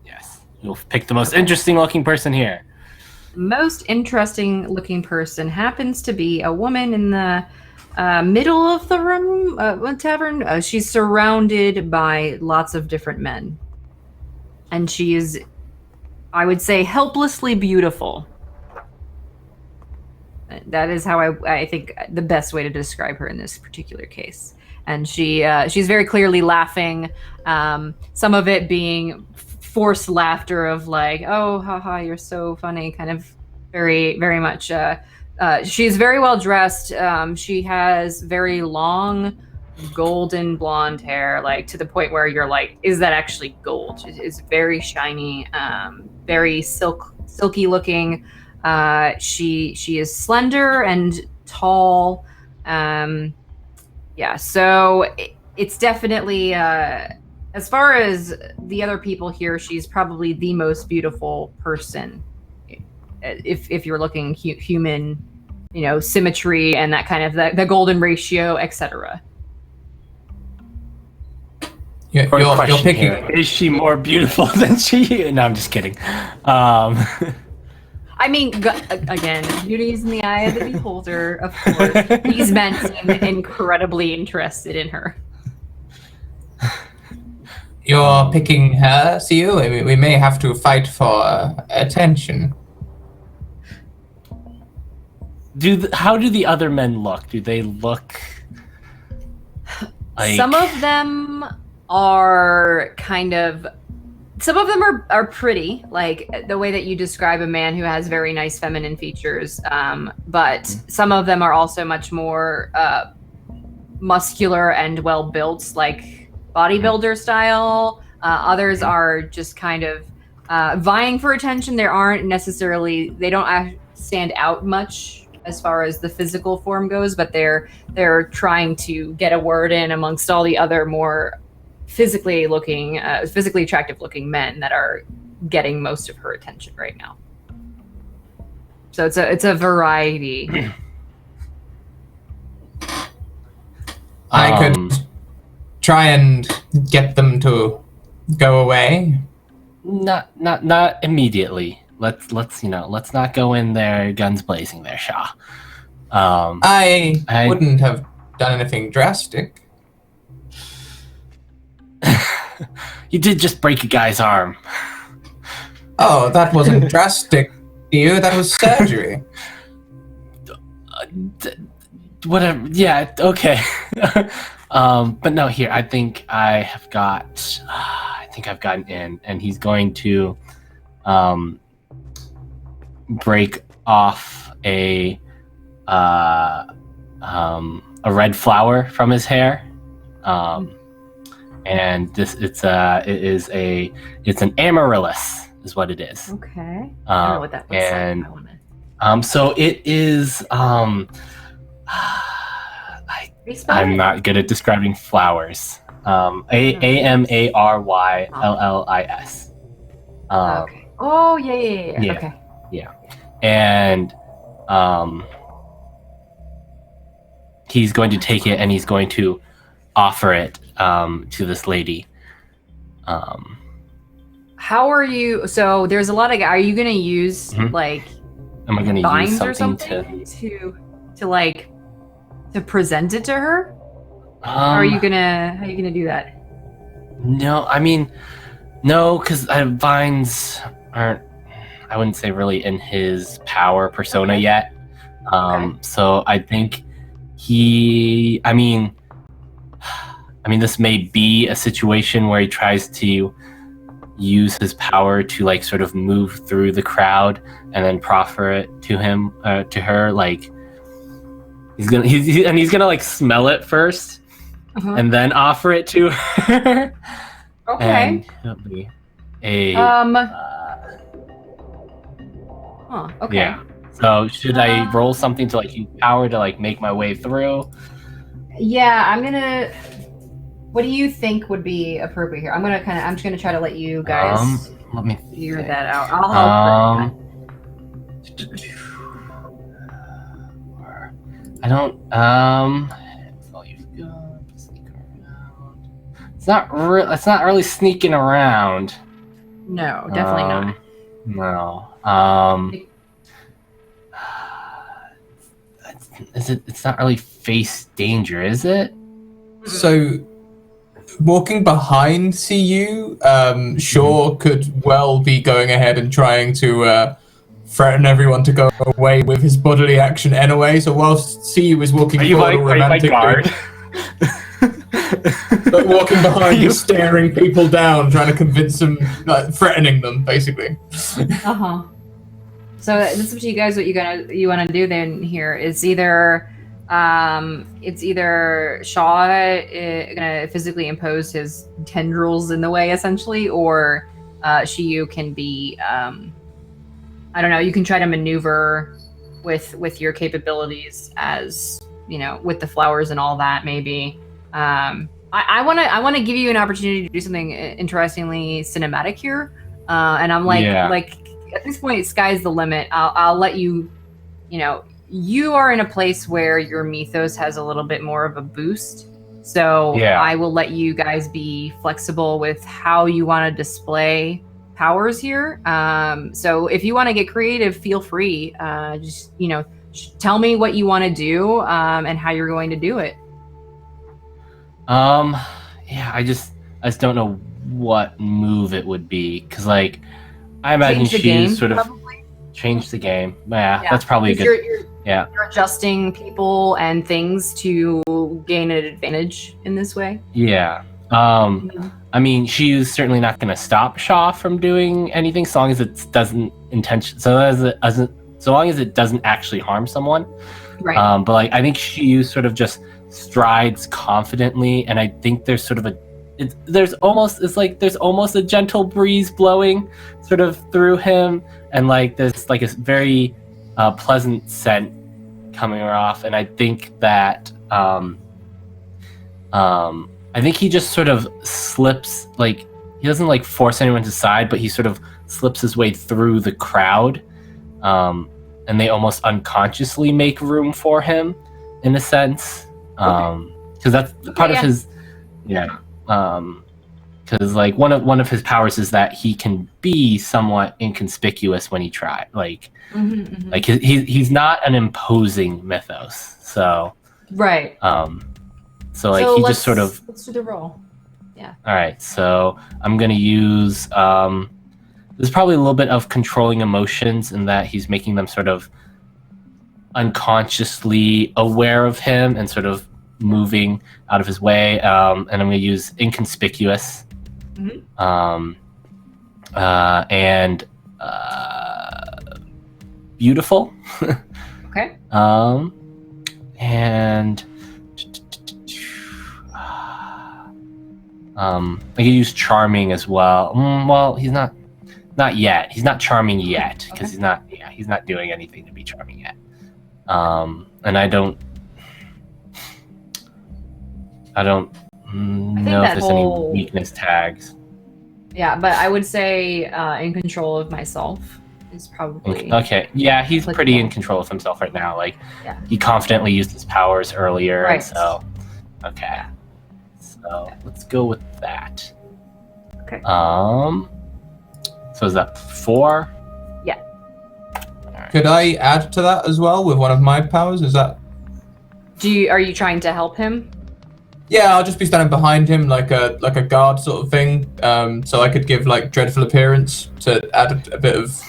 Yes. You'll pick the most interesting looking person here. Most interesting looking person happens to be a woman in the middle of the room, tavern. She's surrounded by lots of different men. And she is, I would say, helplessly beautiful. That is how I think the best way to describe her in this particular case. And she's very clearly laughing. Some of it being forced laughter of like, oh, haha, you're so funny, kind of very, very much. She's very well dressed. She has very long golden blonde hair, like to the point where you're like, is that actually gold? It's very shiny, very silky looking. She is slender and tall. Yeah, so it's definitely, as far as the other people here, she's probably the most beautiful person. If you're looking human, symmetry and that kind of the golden ratio, etc. You're picking. Here. Is she more beautiful than she? No, I'm just kidding. I mean, again, beauty is in the eye of the beholder, of course. These men seem incredibly interested in her. You're picking her, Seer? We may have to fight for attention. How do the other men look? Do they look like... Some of them are kind of... Some of them are pretty, like the way that you describe a man who has very nice feminine features. But some of them are also much more muscular and well-built, like bodybuilder style. Others are just kind of vying for attention. They don't stand out much as far as the physical form goes, but they're trying to get a word in amongst all the other more physically attractive looking men that are getting most of her attention right now. So it's a variety. I could try and get them to go away. Not immediately. Let's not go in there guns blazing there, Shaw. I wouldn't have done anything drastic. You did just break a guy's arm. Oh, that wasn't drastic, you. That was surgery. Whatever. Yeah. Okay. But no. Here, I think I've gotten in, and he's going to break off a red flower from his hair. and it's an amaryllis is what it is. Okay. I don't know what that looks and like. I wanna... so it is I'm not good at describing flowers. Amaryllis. Okay. Oh yeah. Yeah. Okay. Yeah. And he's going to take it and he's going to offer it to this lady. How are you? So there's a lot of. Are you gonna use like? Am I going to use vines or something to present it to her? Or are you gonna? How are you gonna do that? No, I mean, no, because vines aren't. I wouldn't say really in his power persona yet. So I think I mean, this may be a situation where he tries to use his power to like sort of move through the crowd and then proffer it to her. Like he's gonna like smell it first and then offer it to her. Okay. And it'll be a okay. Yeah. So should I roll something to like use power to like make my way through? Yeah, I'm gonna. What do you think would be appropriate here? I'm just gonna try to let you guys let me figure think. that out. I'll help. I don't. That's all you've got. Sneak around. It's not really sneaking around. No, definitely not. No. It's not really face danger, is it? So, walking behind CU, Shaw could well be going ahead and trying to threaten everyone to go away with his bodily action anyway. So whilst CU is walking forward romantically, but walking behind you, staring people down, trying to convince them, threatening them, basically. So this is what you want to do then here is either Shaw gonna physically impose his tendrils in the way essentially, or Shiyu can be I don't know, you can try to maneuver with your capabilities as with the flowers and all that maybe. I want to give you an opportunity to do something interestingly cinematic here, and I'm like at this point, sky's the limit. I'll let you, you are in a place where your mythos has a little bit more of a boost. So I will let you guys be flexible with how you want to display powers here. So if you want to get creative, feel free. Just, tell me what you want to do and how you're going to do it. I just don't know what move it would be. Because, like, I imagine she's sort of changed the game. Yeah, that's probably a good. You're adjusting people and things to gain an advantage in this way. Yeah. I mean, she's certainly not going to stop Shaw from doing anything, so long as it doesn't so long as it doesn't actually harm someone. Right. But like, I think she sort of just strides confidently, and I think there's sort of there's almost a gentle breeze blowing sort of through him, and like there's like a very pleasant scent coming off, and I think that I think he just sort of slips, like he doesn't like force anyone to side, but he sort of slips his way through the crowd, and they almost unconsciously make room for him in a sense, because that's part of his because like one of his powers is that he can be somewhat inconspicuous when he tries. Like, like he's not an imposing mythos. So right. So like he just sort of. Let's do the roll. Yeah. All right. So I'm gonna use. There's probably a little bit of controlling emotions in that he's making them sort of unconsciously aware of him and sort of moving out of his way, and I'm going to use inconspicuous, and beautiful. Okay. And I could use charming as well. Well, he's not yet. He's not charming yet because he's not doing anything to be charming yet. And I don't know if there's any weakness tags. Yeah, but I would say in control of myself is probably okay. Yeah, he's pretty in control of himself right now. Like he confidently used his powers earlier, right. So okay. So let's go with that. Okay. So is that 4? Yeah. Right. Could I add to that as well with one of my powers? Is that? Are you trying to help him? Yeah, I'll just be standing behind him like a guard sort of thing. So I could give like dreadful appearance to add a bit of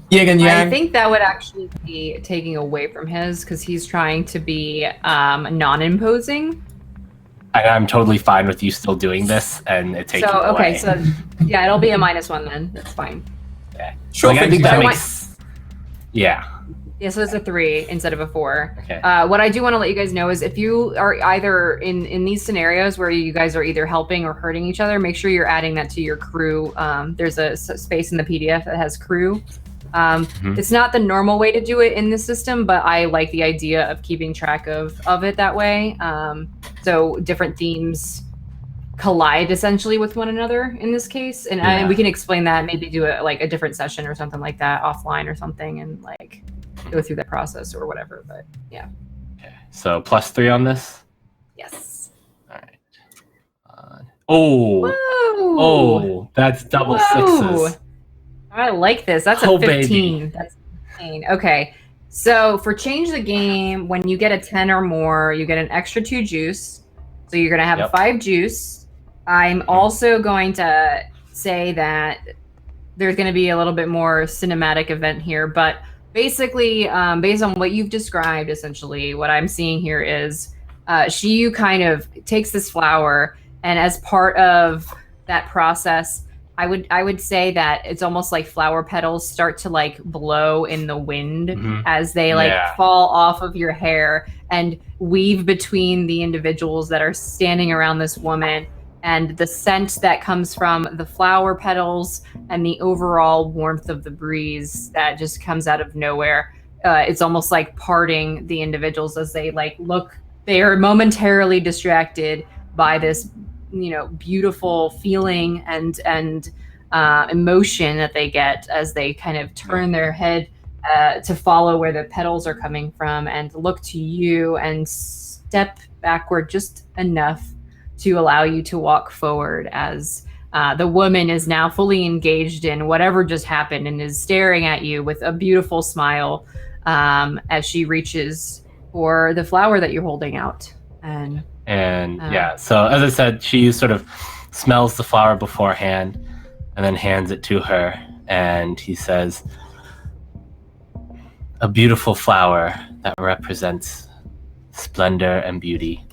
yin and yang. I think that would actually be taking away from his because he's trying to be non-imposing. I'm totally fine with you still doing this and it taking away. Okay, so yeah, it'll be a -1 then. That's fine. Okay. Sure, I think that so makes. Yeah. Yeah, so it's a 3 instead of a 4. Okay. What I do want to let you guys know is if you are either in these scenarios where you guys are either helping or hurting each other, make sure you're adding that to your crew. There's a space in the PDF that has crew. It's not the normal way to do it in the system, but I like the idea of keeping track of it that way. So different themes collide essentially with one another in this case, and we can explain that. Maybe do a different session or something like that offline or something, and like go through that process or whatever. But yeah. Okay. So +3 on this. Yes. All right. Oh, that's double 6s. I like this. That's a 15. Baby. That's 15. Okay. So for change the game, when you get a 10 or more, you get an extra 2 juice. So you're going to have 5 juice. I'm also going to say that there's going to be a little bit more cinematic event here, but basically, based on what you've described, essentially, what I'm seeing here is Shiyu kind of takes this flower, and as part of that process, I would say that it's almost like flower petals start to like blow in the wind as they fall off of your hair and weave between the individuals that are standing around this woman, and the scent that comes from the flower petals and the overall warmth of the breeze that just comes out of nowhere. It's almost like parting the individuals as they like look. They are momentarily distracted by this, beautiful feeling and emotion that they get as they kind of turn their head to follow where the petals are coming from and look to you and step backward just enough to allow you to walk forward as the woman is now fully engaged in whatever just happened and is staring at you with a beautiful smile as she reaches for the flower that you're holding out. And so as I said, she sort of smells the flower beforehand and then hands it to her, and he says, "A beautiful flower that represents splendor and beauty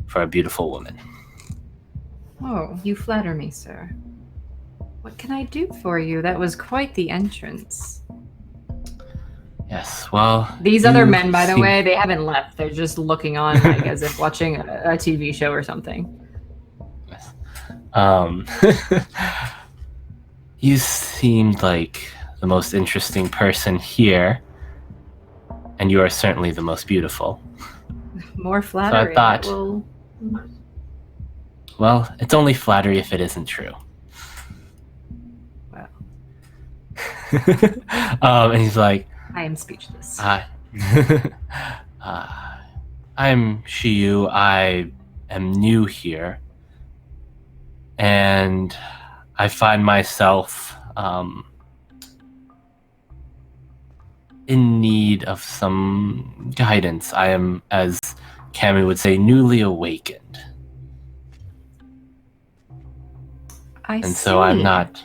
for a beautiful woman." Oh, you flatter me, sir. What can I do for you? That was quite the entrance. Yes, well... These other men, by the way, they haven't left. They're just looking on like as if watching a TV show or something. Yes. You seemed like the most interesting person here, and you are certainly the most beautiful. More flattery. So I thought... Well, it's only flattery if it isn't true. Wow. And he's like, I am speechless. I'm Shiyu. I am new here. And I find myself in need of some guidance. I am, as Camus would say, newly awakened. So I'm not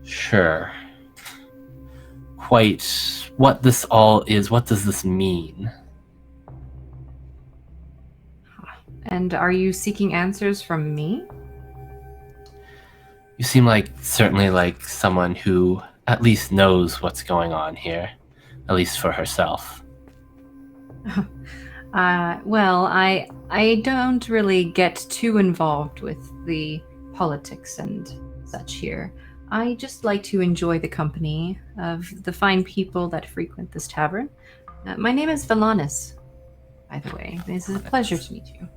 sure quite what this all is. What does this mean? And are you seeking answers from me? You seem certainly like someone who at least knows what's going on here, at least for herself. Well, I don't really get too involved with the politics and such here. I just like to enjoy the company of the fine people that frequent this tavern. My name is Valanis, by the way. This is a pleasure to meet you.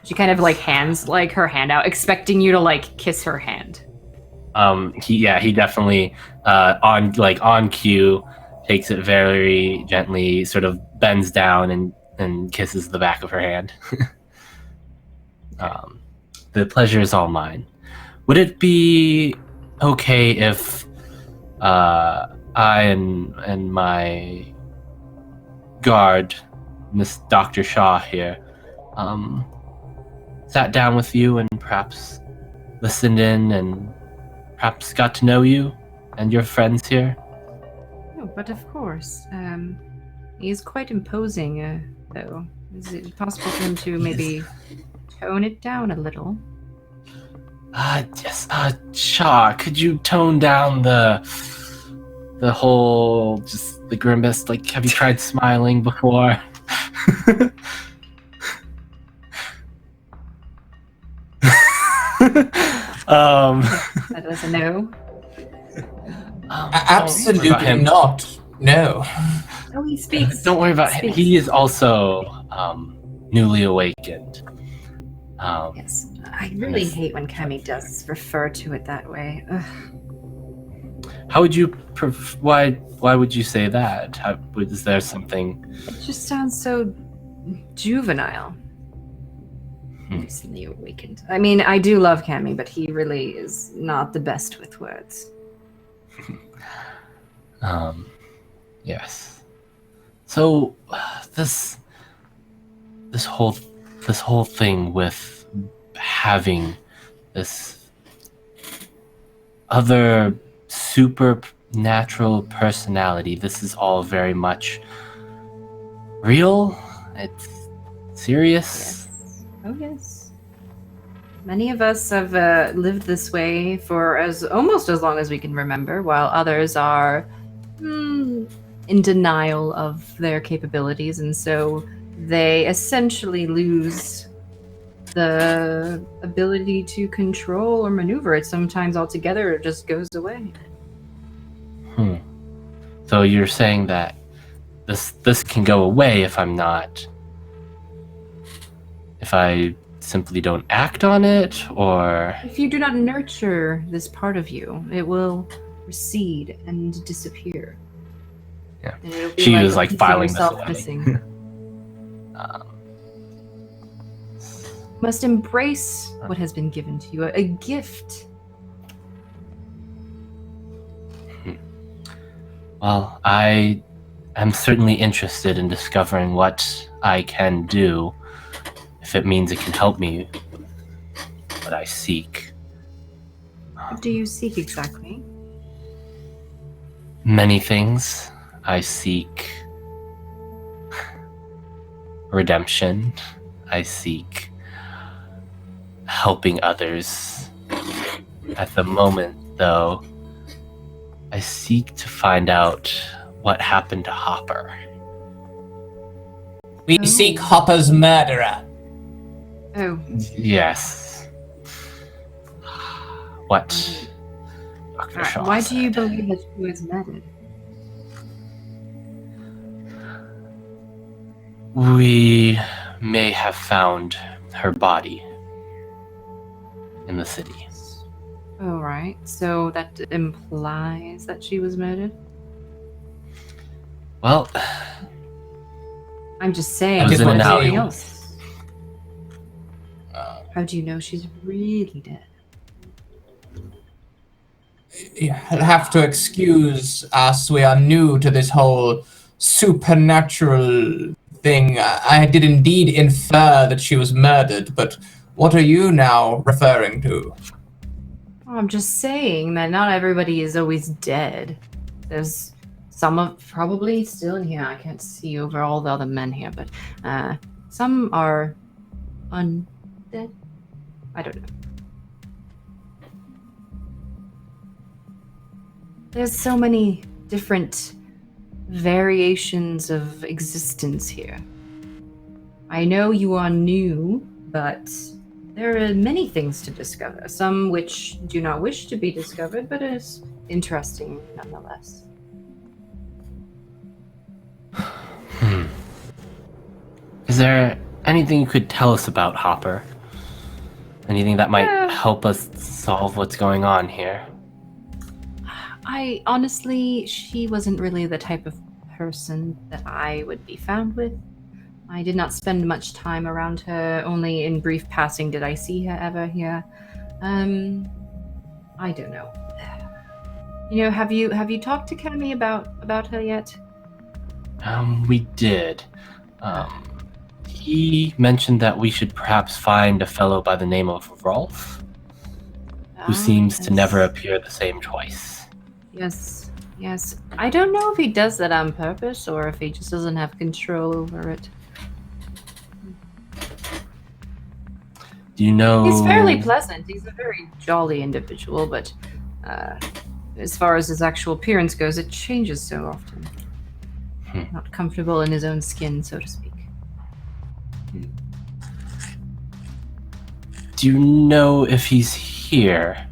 She kind of like hands like her hand out, expecting you to like kiss her hand. He definitely on cue takes it very gently, sort of bends down and kisses the back of her hand. The pleasure is all mine. Would it be okay if I and my guard, Miss Dr. Shaw here, sat down with you and perhaps listened in and perhaps got to know you and your friends here? Oh, but of course. He is quite imposing, though. Is it possible for him to maybe tone it down a little? Yes. Shaw, could you tone down the whole, just the grimace? Like, have you tried smiling before? That was a no. Absolutely not. No. Oh, he speaks. Don't worry about him. He is also newly awakened. Yes. I really hate when Kemi does refer to it that way. Ugh. How would you? Why would you say that? Is there something? It just sounds so juvenile. Recently awakened. I mean, I do love Kemi, but he really is not the best with words. Yes. So this whole thing with having this other supernatural personality, this is all very much real? It's serious? Yes. Oh, yes. Many of us have lived this way for almost as long as we can remember, while others are in denial of their capabilities, and so they essentially lose the ability to control or maneuver it. Sometimes altogether, it just goes away. So you're saying that this can go away if I simply don't act on it, or If you do not nurture this part of you, it will recede and disappear. Yeah. And it'll be She was a like piece of filing this yourself away. missing. Must embrace what has been given to you, a gift. Well, I am certainly interested in discovering what I can do, if it means it can help me what I seek. What do you seek exactly? Many things. I seek redemption. I seek helping others. At the moment, though, I seek to find out what happened to Hopper. We seek Hopper's murderer. Oh, Yes. What Dr. Shaw why do you said. believe that she was murdered? We may have found her body in the city. All right, so that implies that she was murdered? Well, I'm just saying. It was in an anything alley. else? How do you know she's really dead? You'll have to excuse us. We are new to this whole supernatural thing. I did indeed infer that she was murdered, but what are you now referring to? I'm just saying that not everybody is always dead. There's some of probably still in here. I can't see over all the other men here, but some are undead. I don't know. There's so many different variations of existence here. I know you are new, but there are many things to discover, some which do not wish to be discovered, but is interesting nonetheless. Is there anything you could tell us about Hopper? Anything that might help us solve what's going on here? I honestly, she wasn't really the type of person that I would be found with. I did not spend much time around her, only in brief passing did I see her ever here. I don't know. You know, have you talked to Cammy about her yet? We did. He mentioned that we should perhaps find a fellow by the name of Rolf, who seems to never appear the same twice. Yes. I don't know if he does that on purpose or if he just doesn't have control over it. Do you know... He's fairly pleasant. He's a very jolly individual, but as far as his actual appearance goes, it changes so often. Not comfortable in his own skin, so to speak. Do you know if he's here?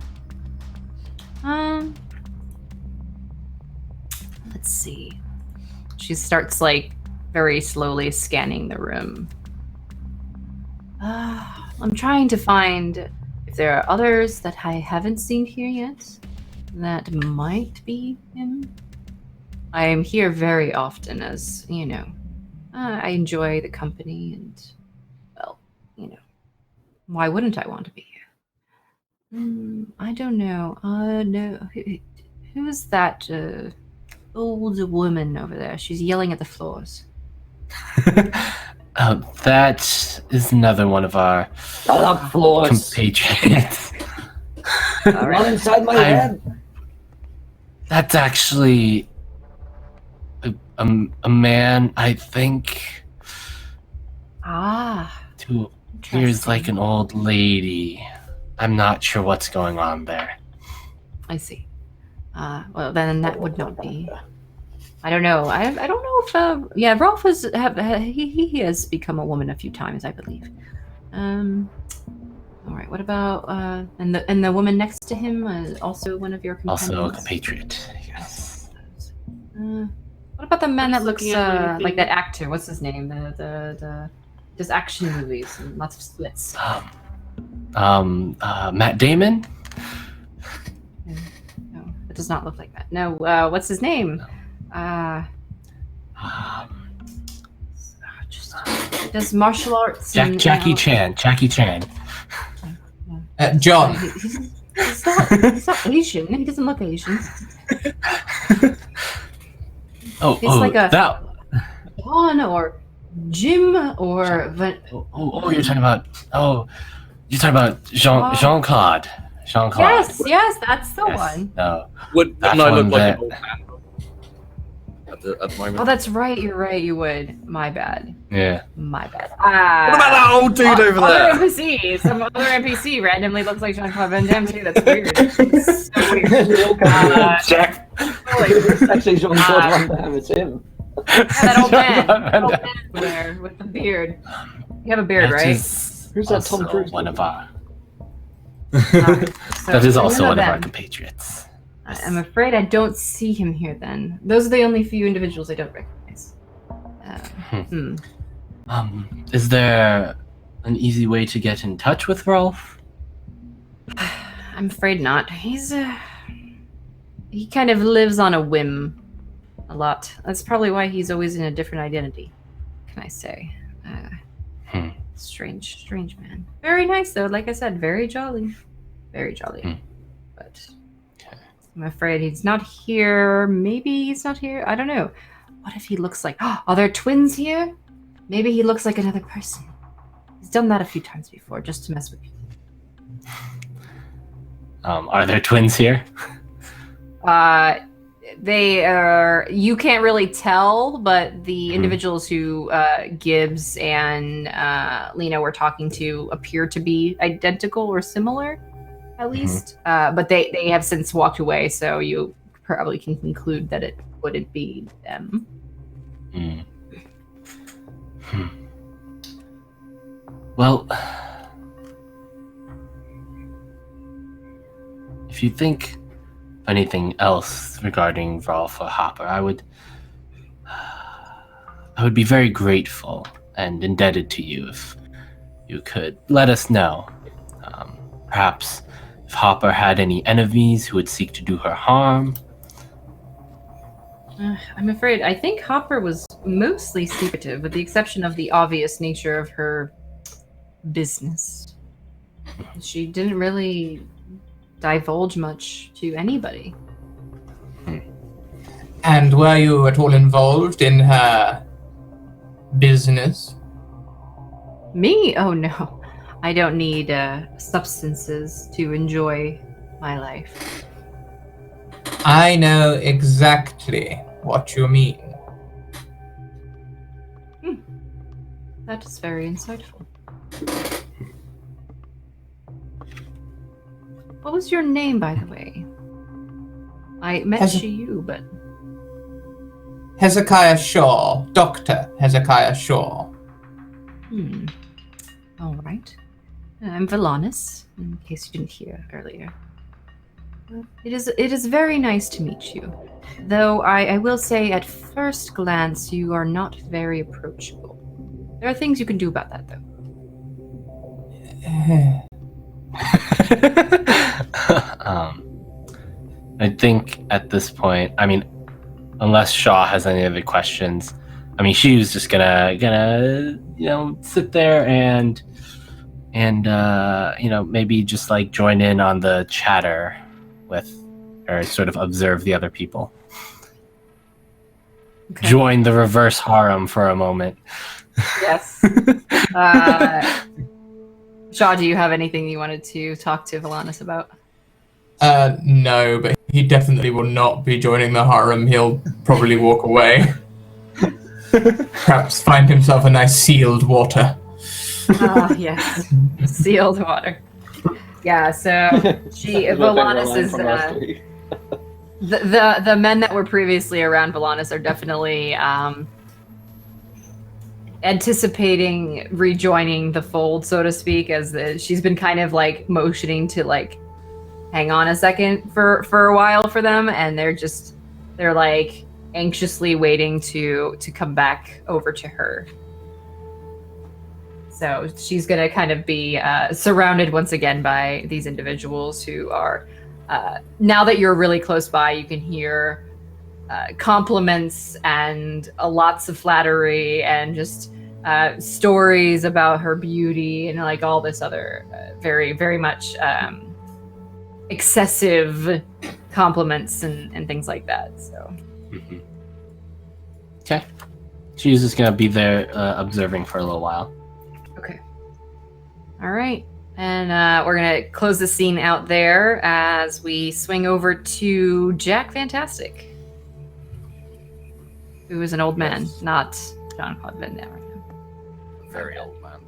Let's see. She starts, like, very slowly scanning the room. I'm trying to find if there are others that I haven't seen here yet that might be him. I am here very often as, you know, I enjoy the company and, well, you know, why wouldn't I want to be here? I don't know. No. Who's that old woman over there? She's yelling at the floors. That is another one of our compatriots. Run inside my head. That's actually a man, I think. Who appears like an old lady. I'm not sure what's going on there. I see. Well, then that would not be. I don't know. I don't know if Rolf he has become a woman a few times, I believe. All right. What about and the woman next to him also one of your companions? Also a compatriot. Yes. What about the man that looks like that actor? What's his name? The does action movies and lots of splits. Matt Damon. No, it does not look like that. No. What's his name? Does martial arts. Jackie Chan. John. He's not Asian. He doesn't look Asian. He's like a Don or Jim or you're talking about Jean-Claude. Yes, that's the one. No. Wouldn't I look like an old man at the moment? Oh, that's right. You're right. You would. My bad. Yeah. My bad. What about that old dude over there? Some other NPC randomly looks like Jean-Claude Van Damme too. That's weird. It's so weird. Jack. It's actually Jean-Claude Van Damme. It's him. That old man there with the beard. You have a beard, right? Who's that Tom Cruise? One of our. That is also one of our compatriots. I'm afraid I don't see him here then. Those are the only few individuals I don't recognize. Is there an easy way to get in touch with Rolf? I'm afraid not. He kind of lives on a whim a lot. That's probably why he's always in a different identity. What can I say? Strange man. Very nice though, like I said, very jolly. But I'm afraid he's not here. Maybe he's not here. I don't know. What if he looks like... Are there twins here? Maybe he looks like another person. He's done that a few times before, just to mess with people. Are there twins here? They are... You can't really tell, but the individuals who Gibbs and Lena were talking to appear to be identical or similar, at least. But they have since walked away, so you probably can conclude that it wouldn't be them. Well, if you think of anything else regarding Rolf or Hopper, I would be very grateful and indebted to you if you could let us know. Perhaps if Hopper had any enemies who would seek to do her harm. I'm afraid I think Hopper was mostly secretive, with the exception of the obvious nature of her business. She didn't really divulge much to anybody. And were you at all involved in her business? Me? Oh no. I don't need substances to enjoy my life. I know exactly what you mean. That is very insightful. What was your name, by the way? I met you, but... Hezekiah Shaw. Dr. Hezekiah Shaw. All right. I'm Valanis, in case you didn't hear earlier. It is very nice to meet you. Though I will say at first glance you are not very approachable. There are things you can do about that, though. I think at this point, I mean, unless Shaw has any other questions, I mean, she was just gonna sit there and maybe just like join in on the chatter with, or sort of observe the other people. Okay. Join the reverse harem for a moment. Yes. Shaw, do you have anything you wanted to talk to Valanis about? No, but he definitely will not be joining the harem. He'll probably walk away. Perhaps find himself a nice sealed water. Ah, yes. Sealed water. Yeah, so Valanis is the men that were previously around Valanis are definitely anticipating rejoining the fold, so to speak, as she's been kind of like motioning to like hang on a second for a while for them, and they're like anxiously waiting to come back over to her. So she's going to kind of be surrounded once again by these individuals who are, now that you're really close by, you can hear compliments and lots of flattery and just stories about her beauty and like all this other very, very much excessive compliments and things like that. So. Mm-hmm. Okay. She's just going to be there observing for a little while. Okay. All right. And we're going to close the scene out there as we swing over to Jack Fantastic, who is an old man, not John Claude Van Damme right now. Very old man.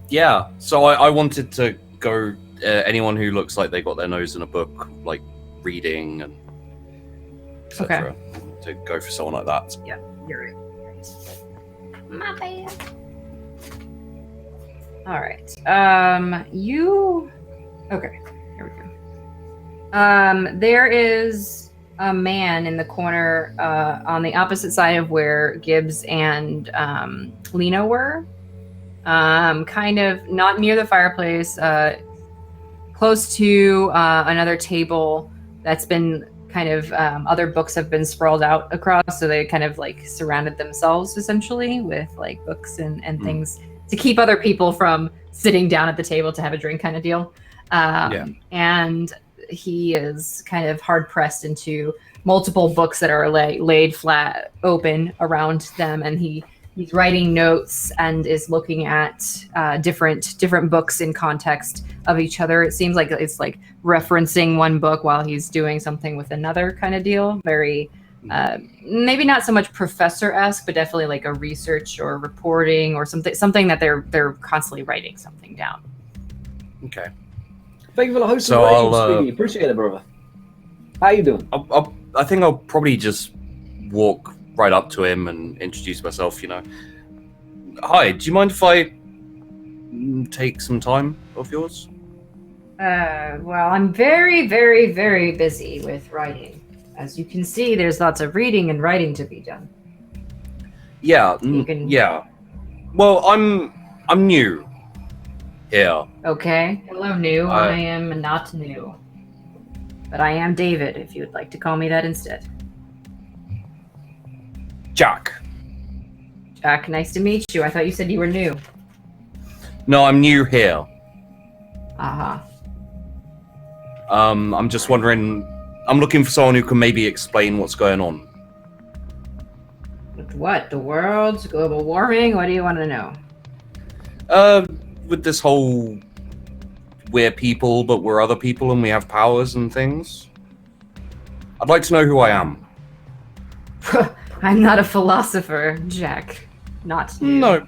Yeah. So I wanted to go, anyone who looks like they got their nose in a book, like reading and etc. Okay. To go for someone like that. Yeah, you're right. My bad. All right. Okay, here we go. There is a man in the corner on the opposite side of where Gibbs and Lena were. Kind of not near the fireplace, close to another table that's been kind of other books have been sprawled out across, so they kind of like surrounded themselves essentially with like books and things to keep other people from sitting down at the table to have a drink kind of deal. And he is kind of hard pressed into multiple books that are laid flat open around them, and he's writing notes and is looking at different books in context of each other. It seems like it's like referencing one book while he's doing something with another kind of deal. Very maybe not so much professor-esque, but definitely like a research or reporting or something that they're constantly writing something down. Okay. Thank you for the host. So Speedy. Appreciate it, brother. How you doing? I think I'll probably just walk right up to him and introduce myself. Hi, do you mind if I take some time of yours? Well, I'm very, very, very busy with writing. As you can see, there's lots of reading and writing to be done. Yeah, You can- yeah. Well, I'm new here. Okay. Hello, new. I am not new. But I am David, if you would like to call me that instead. Jack. Jack, nice to meet you. I thought you said you were new. No, I'm new here. Uh-huh. I'm just wondering. I'm looking for someone who can maybe explain what's going on. What? The world? Global warming? What do you want to know? With this whole we're people, but we're other people and we have powers and things. I'd like to know who I am. I'm not a philosopher, Jack. Not you. No.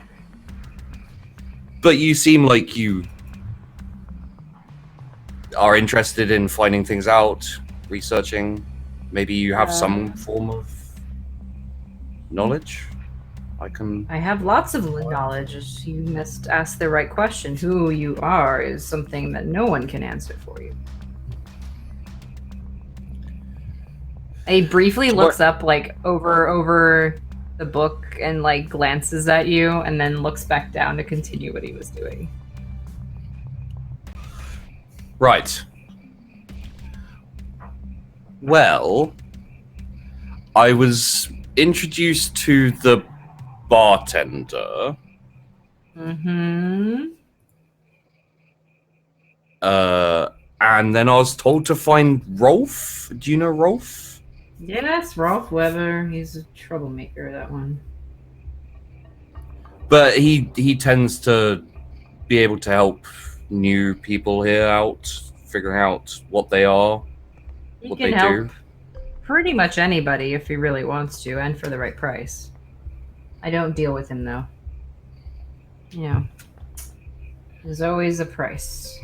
But you seem like you are interested in finding things out, researching. Maybe you have some form of knowledge. I have lots of knowledge. You must ask the right question. Who you are is something that no one can answer for you. He briefly looks up, like, over the book and, like, glances at you and then looks back down to continue what he was doing. Right. Well, I was introduced to the bartender. Mm-hmm. And then I was told to find Rolf. Do you know Rolf? Yes, Rolf Weber. He's a troublemaker, that one. But he tends to be able to help new people here out, figuring out what they are, He what can they help do. pretty much anybody if he really wants to, and for the right price. I don't deal with him, though. You know, there's always a price.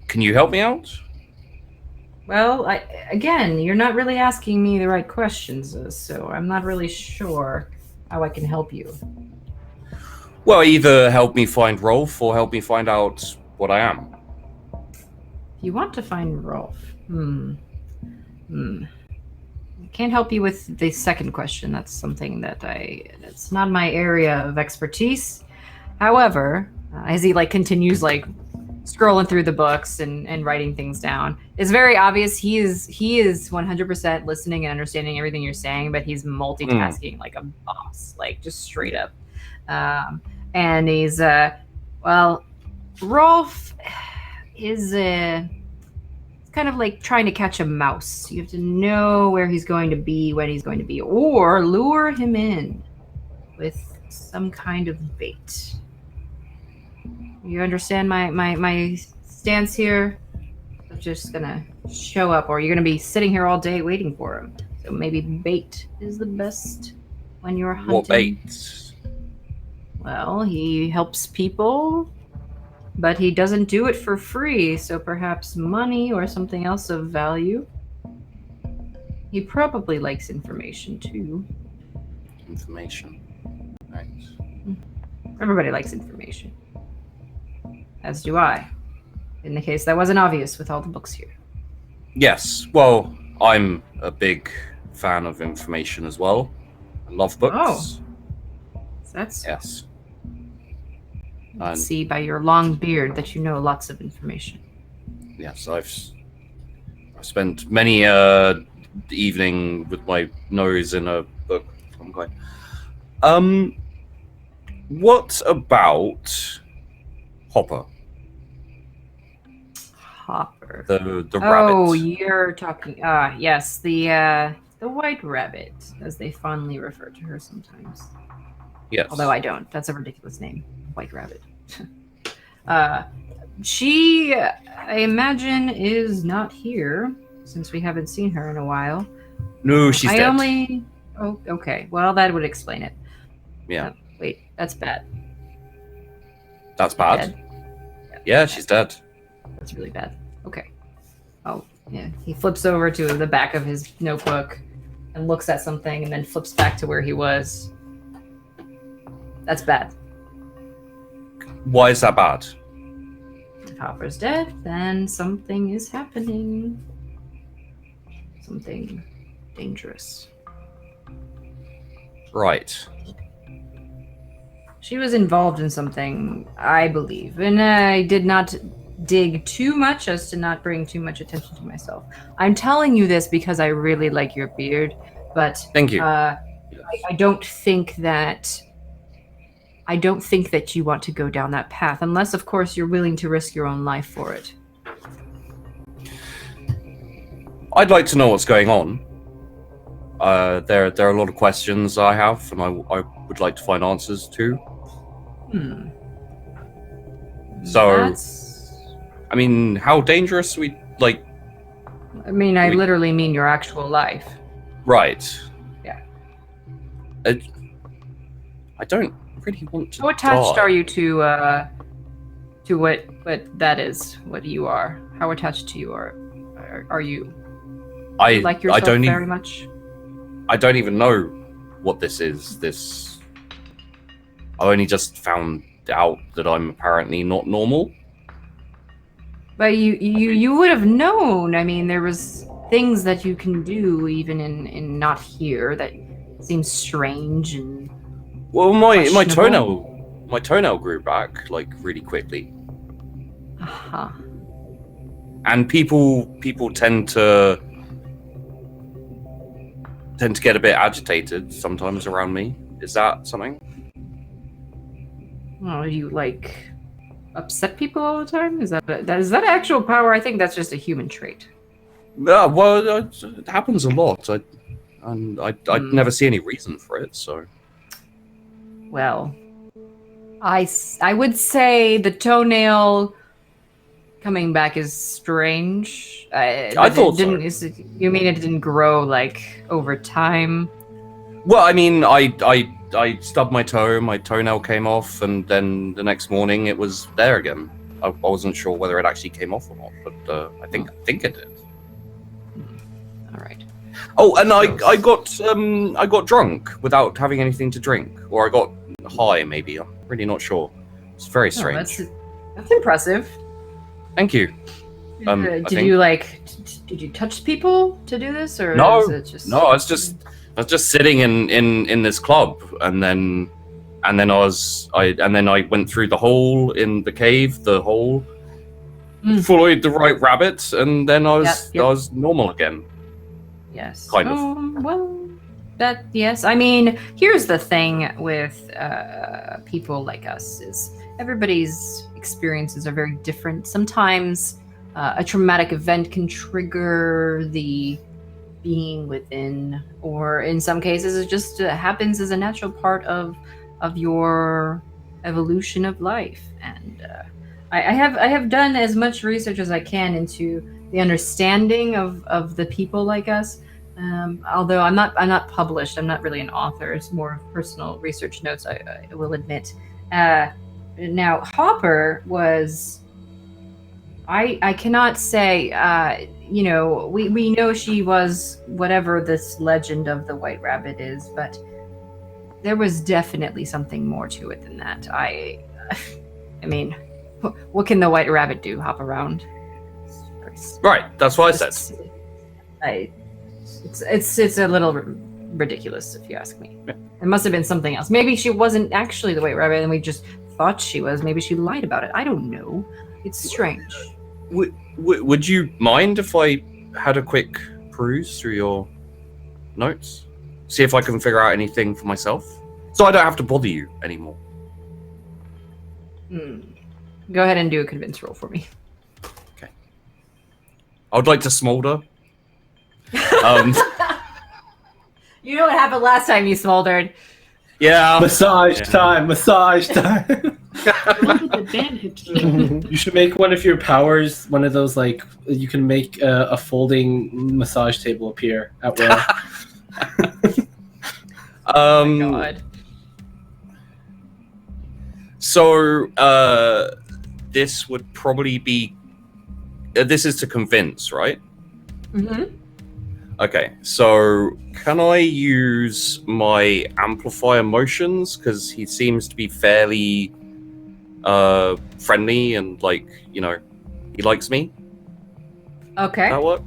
Can you help me out? Well, again, you're not really asking me the right questions, so I'm not really sure how I can help you. Well, either help me find Rolf or help me find out what I am. If you want to find Rolf, I can't help you with the second question. That's something that's not my area of expertise. However, as he like continues like scrolling through the books and writing things down, it's very obvious he is 100% listening and understanding everything you're saying, but he's multitasking like a boss, like just straight up. And he's Rolf is kind of like trying to catch a mouse. You have to know where he's going to be, when he's going to be, or lure him in with some kind of bait. You understand my stance here? I'm just gonna show up, or you're gonna be sitting here all day waiting for him. So maybe bait is the best when you're hunting. What bait? Well, he helps people, but he doesn't do it for free, so perhaps money or something else of value. He probably likes information too. Information. Right. Everybody likes information. As do I. In the case that wasn't obvious with all the books here. Yes. Well, I'm a big fan of information as well. I love books. Oh. That's Yes. I see by your long beard that you know lots of information. Yes, I've spent many evening with my nose in a book. I'm going. What about Hopper? Hopper. The rabbit. Oh, you're talking. Yes, the white rabbit, as they fondly refer to her sometimes. Yes. Although I don't. That's a ridiculous name, White Rabbit. She, I imagine, is not here since we haven't seen her in a while. No, she's dead. Oh, okay. Well, that would explain it. Yeah. Wait, that's bad. That's bad. Dead? Yeah, she's dead. That's really bad. Okay. Oh, yeah. He flips over to the back of his notebook and looks at something and then flips back to where he was. That's bad. Why is that bad? If Hopper's dead, then something is happening. Something dangerous. Right. She was involved in something, I believe, and I did not dig too much as to not bring too much attention to myself. I'm telling you this because I really like your beard, but Thank you. I don't think that you want to go down that path, unless, of course, you're willing to risk your own life for it. I'd like to know what's going on. There are a lot of questions I have, and I would like to find answers to. So, I mean, how dangerous I literally mean your actual life. Right. Yeah. I don't really want to. How attached die. are you to what that is? What you are? How attached to you are you? You like yourself very much? I don't even know what this is. I only just found out that I'm apparently not normal. But you would have known. I mean, there was things that you can do even in not here that seems strange and Well, my questionable. toenail grew back like really quickly. Uh-huh. And people tend to get a bit agitated sometimes around me. Is that something? Oh, you upset people all the time? Is that actual power? I think that's just a human trait. Yeah, well, it happens a lot. I never see any reason for it. So, Well, I would say the toenail coming back is strange. I thought so. You mean it didn't grow over time? Well, I mean, I stubbed my toe, my toenail came off, and then the next morning it was there again. I wasn't sure whether it actually came off or not, but I think it did. All right. Oh, and I got drunk without having anything to drink, or I got high. Maybe I'm really not sure. It's very strange. That's impressive. Thank you. Did you touch people to do this, or No, is it just... no. I was just sitting in this club, and then I went through the hole in the cave, followed the right rabbit, and then I was normal again. Yes. Kind of. Well, yes. I mean, here's the thing with people like us is everybody's experiences are very different. Sometimes a traumatic event can trigger the being within, or in some cases it just happens as a natural part of your evolution of life. And I have done as much research as I can into the understanding of the people like us. Although I'm not published, I'm not really an author. It's more personal research notes, I will admit. Now Hopper was, I cannot say, we know she was whatever this legend of the White Rabbit is, but there was definitely something more to it than that. I mean, what can the White Rabbit do? Hop around? Right, that's what I said. It's a little ridiculous, if you ask me. Yeah. It must have been something else. Maybe she wasn't actually the White Rabbit, and we just thought she was. Maybe she lied about it. I don't know. It's strange. Would you mind if I had a quick peruse through your notes? See if I can figure out anything for myself? So I don't have to bother you anymore. Go ahead and do a convince roll for me. Okay. I would like to smolder. You know what happened last time you smoldered. Yeah. Massage time. You should make one of your powers, one of those, you can make a folding massage table appear at will. Oh my God. So, this would probably be... this is to convince, right? Mm-hmm. Okay, so can I use my amplify emotions? Because he seems to be fairly friendly and he likes me. Okay. That work?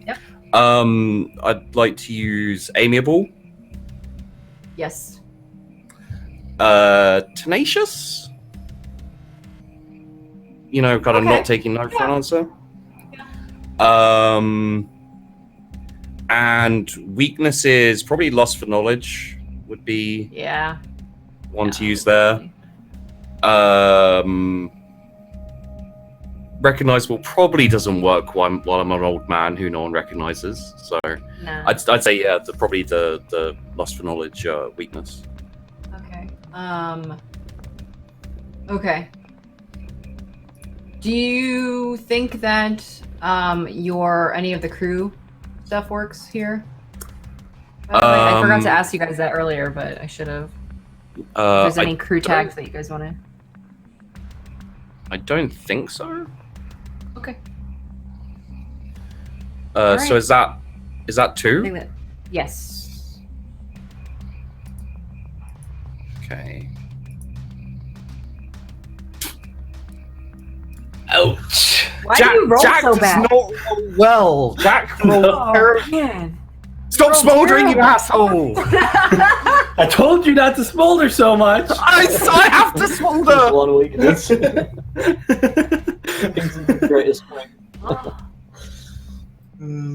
Yep. I'd like to use amiable. Yes. Tenacious. Kind of Okay. not taking no for an answer. And weaknesses, probably loss for knowledge would be one to use there. Recognizable probably doesn't work while I'm an old man who no one recognizes. So No. I'd say probably the loss for knowledge weakness. Okay. Okay. Do you think that any of the crew stuff works here? By the way, I forgot to ask you guys that earlier, but I should have. If there's any crew tags that you guys want to? I don't think so. Okay. So right. is that I two? think that, yes. Okay. Ouch! Why do you roll Jack so does bad? not roll well. Jack rolled Oh, terrible. man. Stop rolled smoldering, you terrible. asshole! I told you not to smolder so much. I have to That's smolder. one weakness. Greatest strength.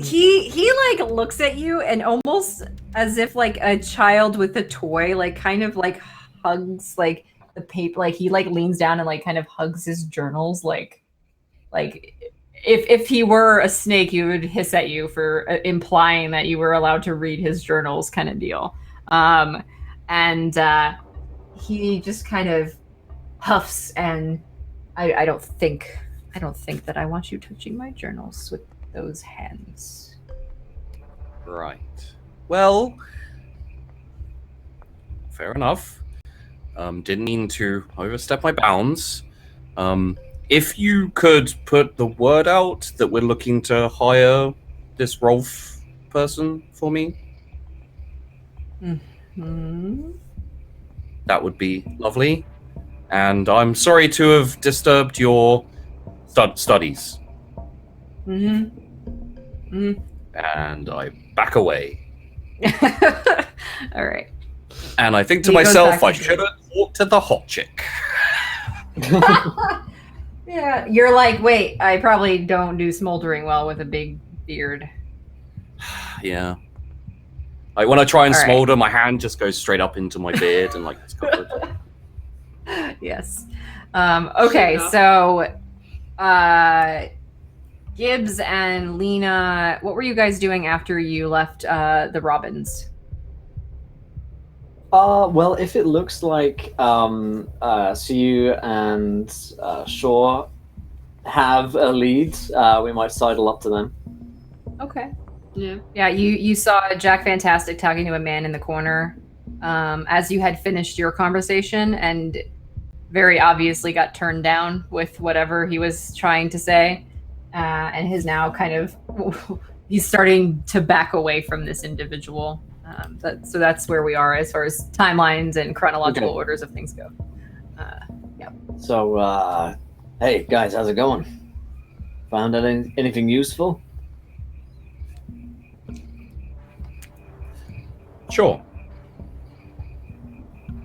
He like looks at you and almost as if like a child with a toy, like kind of like hugs like the paper, like he like leans down and like kind of hugs his journals, like if he were a snake, he would hiss at you for implying that you were allowed to read his journals, kind of deal. And he just kind of huffs, and I don't think that I want you touching my journals with those hands. Right. Well, fair enough. Didn't mean to overstep my bounds. If you could put the word out that we're looking to hire this Rolf person for me, that would be lovely. And I'm sorry to have disturbed your studies. And I back away. All right. And I think to He goes myself, back I to should have talked to the hot chick. Yeah, you're like, wait, I probably don't do smoldering well with a big beard. Yeah. Like when I try and All right. smolder, my hand just goes straight up into my beard and it's covered. Yes. Okay, so Gibbs and Lena, what were you guys doing after you left the Robins? Well, if it looks like Siu and Shaw have a lead, we might sidle up to them. Okay. Yeah. Yeah, you saw Jack Fantastic talking to a man in the corner as you had finished your conversation, and very obviously got turned down with whatever he was trying to say, and is now kind of he's starting to back away from this individual. So that's where we are as far as timelines and chronological orders of things go. So, hey guys, how's it going? Found out anything useful? Sure.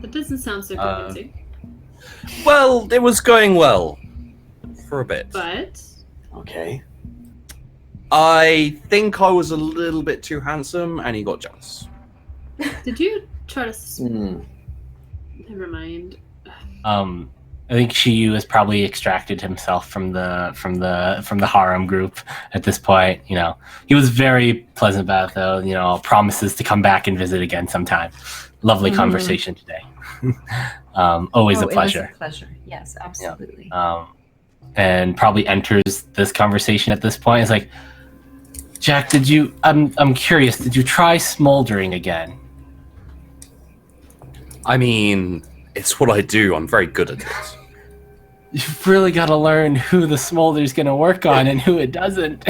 That doesn't sound so convincing. Well, it was going well for a bit. But Okay. I think I was a little bit too handsome and he got jealous. did you try to? Hmm. Never mind. I think Shiyu has probably extracted himself from the harem group at this point. He was very pleasant about it, though. Promises to come back and visit again sometime. Lovely conversation today. Always a pleasure. It was a pleasure. Yes, absolutely. And probably enters this conversation at this point. It's like, Jack, I'm curious, did you try smoldering again? I mean, it's what I do. I'm very good at it. You've really got to learn who the smolder's going to work on and who it doesn't.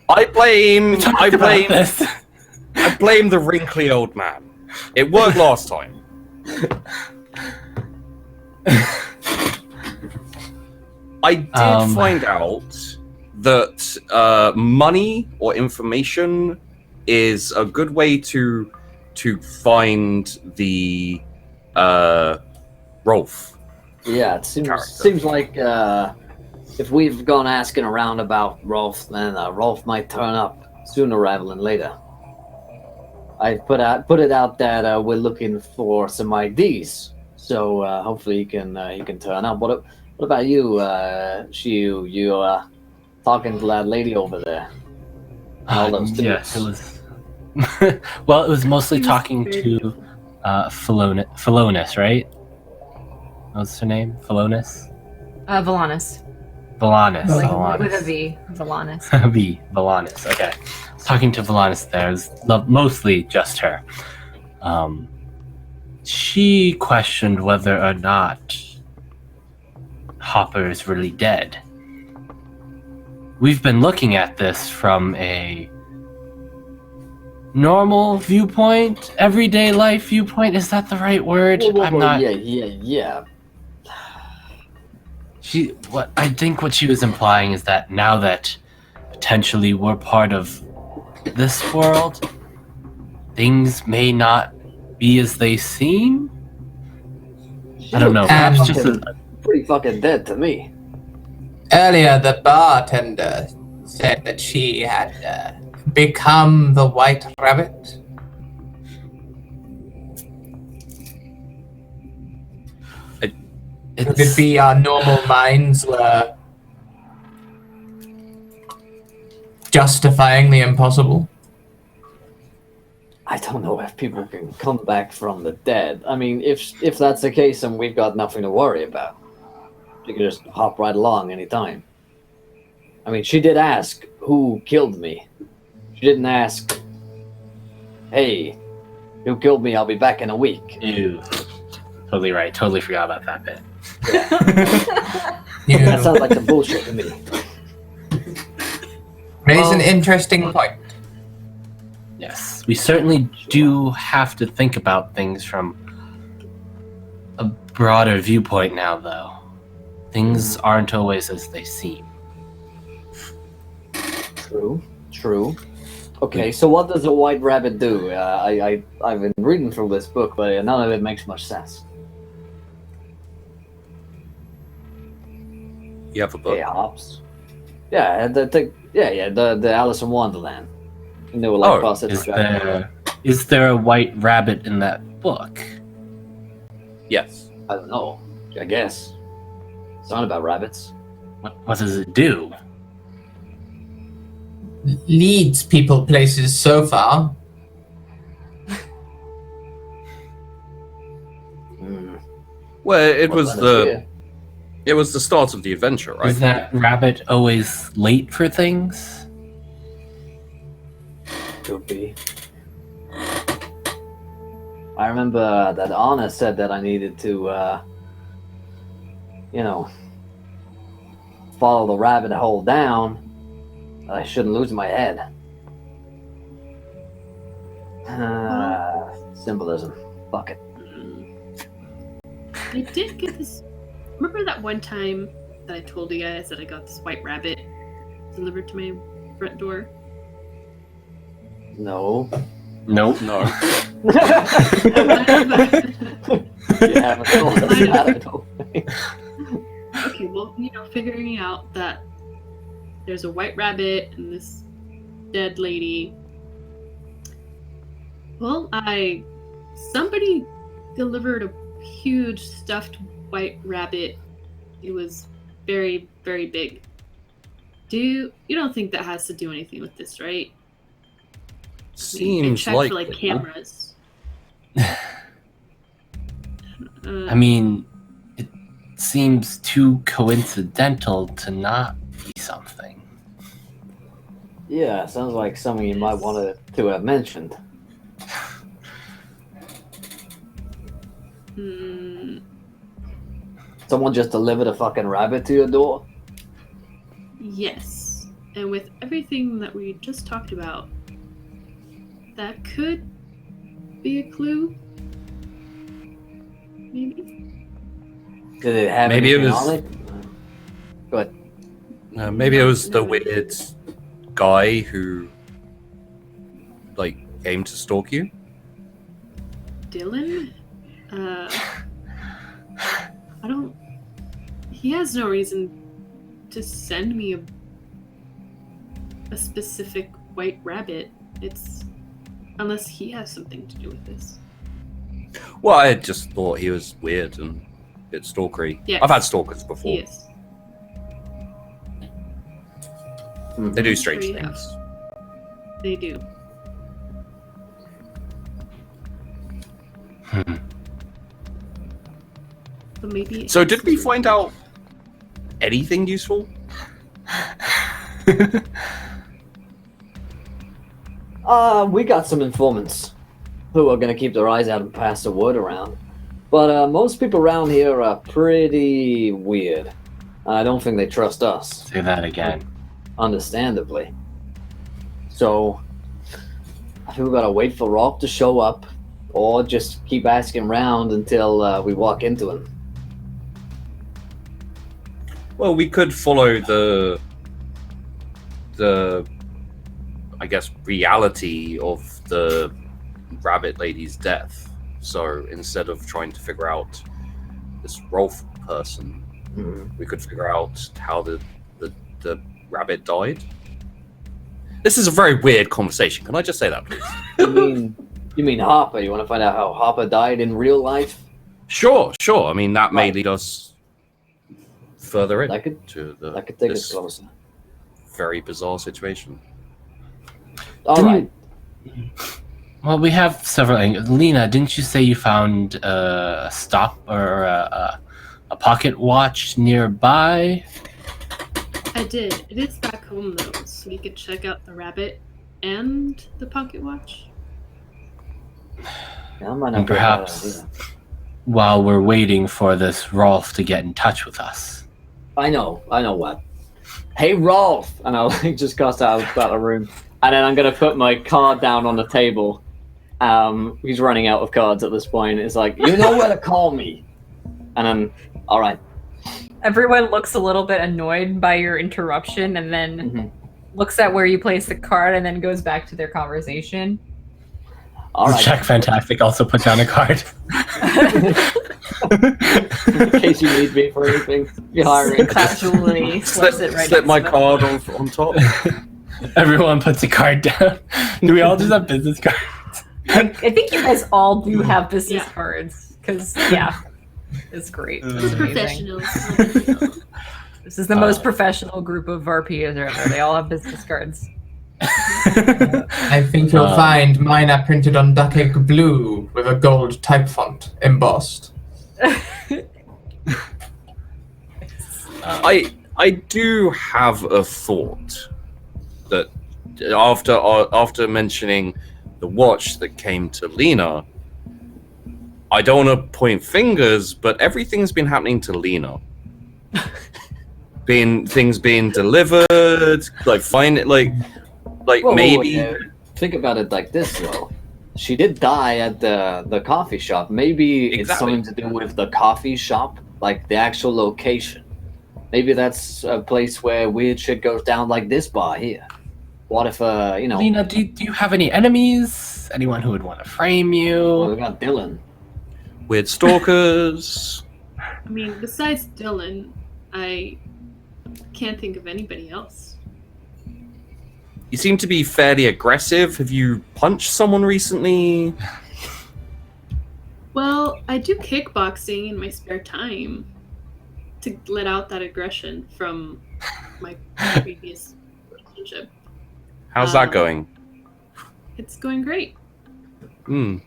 I blame this. I blame the wrinkly old man. It worked last time. I did find out that money or information is a good way to find the Rolf. Yeah, it seems like if we've gone asking around about Rolf, then Rolf might turn up sooner rather than later. I put it out that we're looking for some IDs, so hopefully he can turn up. What about you, Shiu? You talking to that lady over there? All those yes, it was. Well, it was mostly talking to Philonis, right? What's her name? Philonis? Valanis. Valanis. Like, Valanis. with a V. Valanis. V. Valanis. Okay. Talking to Valanis there is mostly just her. She questioned whether or not Hopper is really dead. We've been looking at this from a normal viewpoint, everyday life viewpoint. Is that the right word? I'm not. Yeah. I think what she was implying is that now that potentially we're part of this world, things may not be as they seem. I don't know. Perhaps just pretty fucking dead to me. Earlier, the bartender said that she had become the White Rabbit. Could it be our normal minds were justifying the impossible? I don't know if people can come back from the dead. I mean, if that's the case, then we've got nothing to worry about. She can just hop right along anytime. I mean, she did ask who killed me. She didn't ask, hey, who killed me? I'll be back in a week. Ew. Totally right. Totally forgot about that bit. Yeah. That sounds like some bullshit to me. Raise an interesting point. Yes, we certainly do have to think about things from a broader viewpoint now, though. Things aren't always as they seem. True. Okay, so what does a white rabbit do? I've been reading through this book, but none of it makes much sense. You have a book? Hey, Hops. Yeah, the Alice in Wonderland. And they were like, is there a white rabbit in that book? Yes. I don't know. I guess. It's not about rabbits. What does it do? Leads people places so far. Well, it was the start of the adventure, right? Is that rabbit always late for things? Could be. I remember that Anna said that I needed to, follow the rabbit hole down. I shouldn't lose my head. Symbolism. Fuck it. I did get this. Remember that one time that I told you guys that I got this white rabbit delivered to my front door? No. Nope. No. You haven't told us that, I don't think. Okay, well, figuring out that there's a white rabbit and this dead lady. Well, somebody delivered a huge stuffed white rabbit. It was very, very big. You don't think that has to do anything with this, right? Seems I checked like for, like, cameras. I mean, it seems too coincidental to not be something. Yeah, sounds like something you might want to have mentioned. Someone just delivered a fucking rabbit to your door? Yes. And with everything that we just talked about, that could be a clue. Maybe. Did it have Maybe it anything was- on it? Go ahead. Maybe it was the weird guy who, like, came to stalk you. Dylan? I don't... He has no reason to send me a specific white rabbit. It's... Unless he has something to do with this. Well, I just thought he was weird and a bit stalkery. Yes. I've had stalkers before. He is. They do strange Sure you have. things. They do. But maybe... it So has did we to do- find out anything useful? We got some informants who are going to keep their eyes out and pass the word around. But most people around here are pretty weird. I don't think they trust us, Say that again. understandably. So, I think we gotta wait for Rolf to show up, or just keep asking around until we walk into him. Well, we could follow the I guess reality of the rabbit lady's death. So instead of trying to figure out this Rolf person, we could figure out how the rabbit died. This is a very weird conversation. Can I just say that, please? You mean Harper? You want to find out how Harper died in real life? Sure. I mean, that may lead us further in That could to that could take us this closer. very bizarre situation. All right. Well, we have several angles. Lena, didn't you say you found a stop or a pocket watch nearby? I did. It is back home, though, so we could check out the rabbit and the pocket watch. Yeah, I might not And be a bad perhaps idea. while we're waiting for this Rolf to get in touch with us. I know what. Hey, Rolf! And I'll just cast out of the room. And then I'm going to put my card down on the table. He's running out of cards at this point. It's like, you know where to call me. And then, all right. Everyone looks a little bit annoyed by your interruption and then Mhm. looks at where you place the card and then goes back to their conversation. All right. Jack Fantastic also put down a card. In case you need me for anything, you're hiring. Casually slips it right Slip my next to card on top. Everyone puts a card down. Do we all just have business cards? them. I think you guys all do have business Yeah. cards because it's great. It's It's amazing. professionals. This is the most professional group of RPs ever. They all have business cards. I think you'll find mine are printed on duck egg blue with a gold type font embossed. I do have a thought that after mentioning the watch that came to Lena, I don't want to point fingers, but everything's been happening to Lena. Things being delivered, like Whoa, maybe. whoa. Think about it like this, though. She did die at the coffee shop. Maybe it's Exactly. something to do with the coffee shop, like the actual location. Maybe that's a place where weird shit goes down, like this bar here. What if, Lena, do you have any enemies? Anyone who would want to frame well, you? we got Dylan. Weird stalkers. I mean, besides Dylan, I can't think of anybody else. You seem to be fairly aggressive. Have you punched someone recently? Well, I do kickboxing in my spare time to let out that aggression from my previous relationship. How's that going? It's going great. Hmm.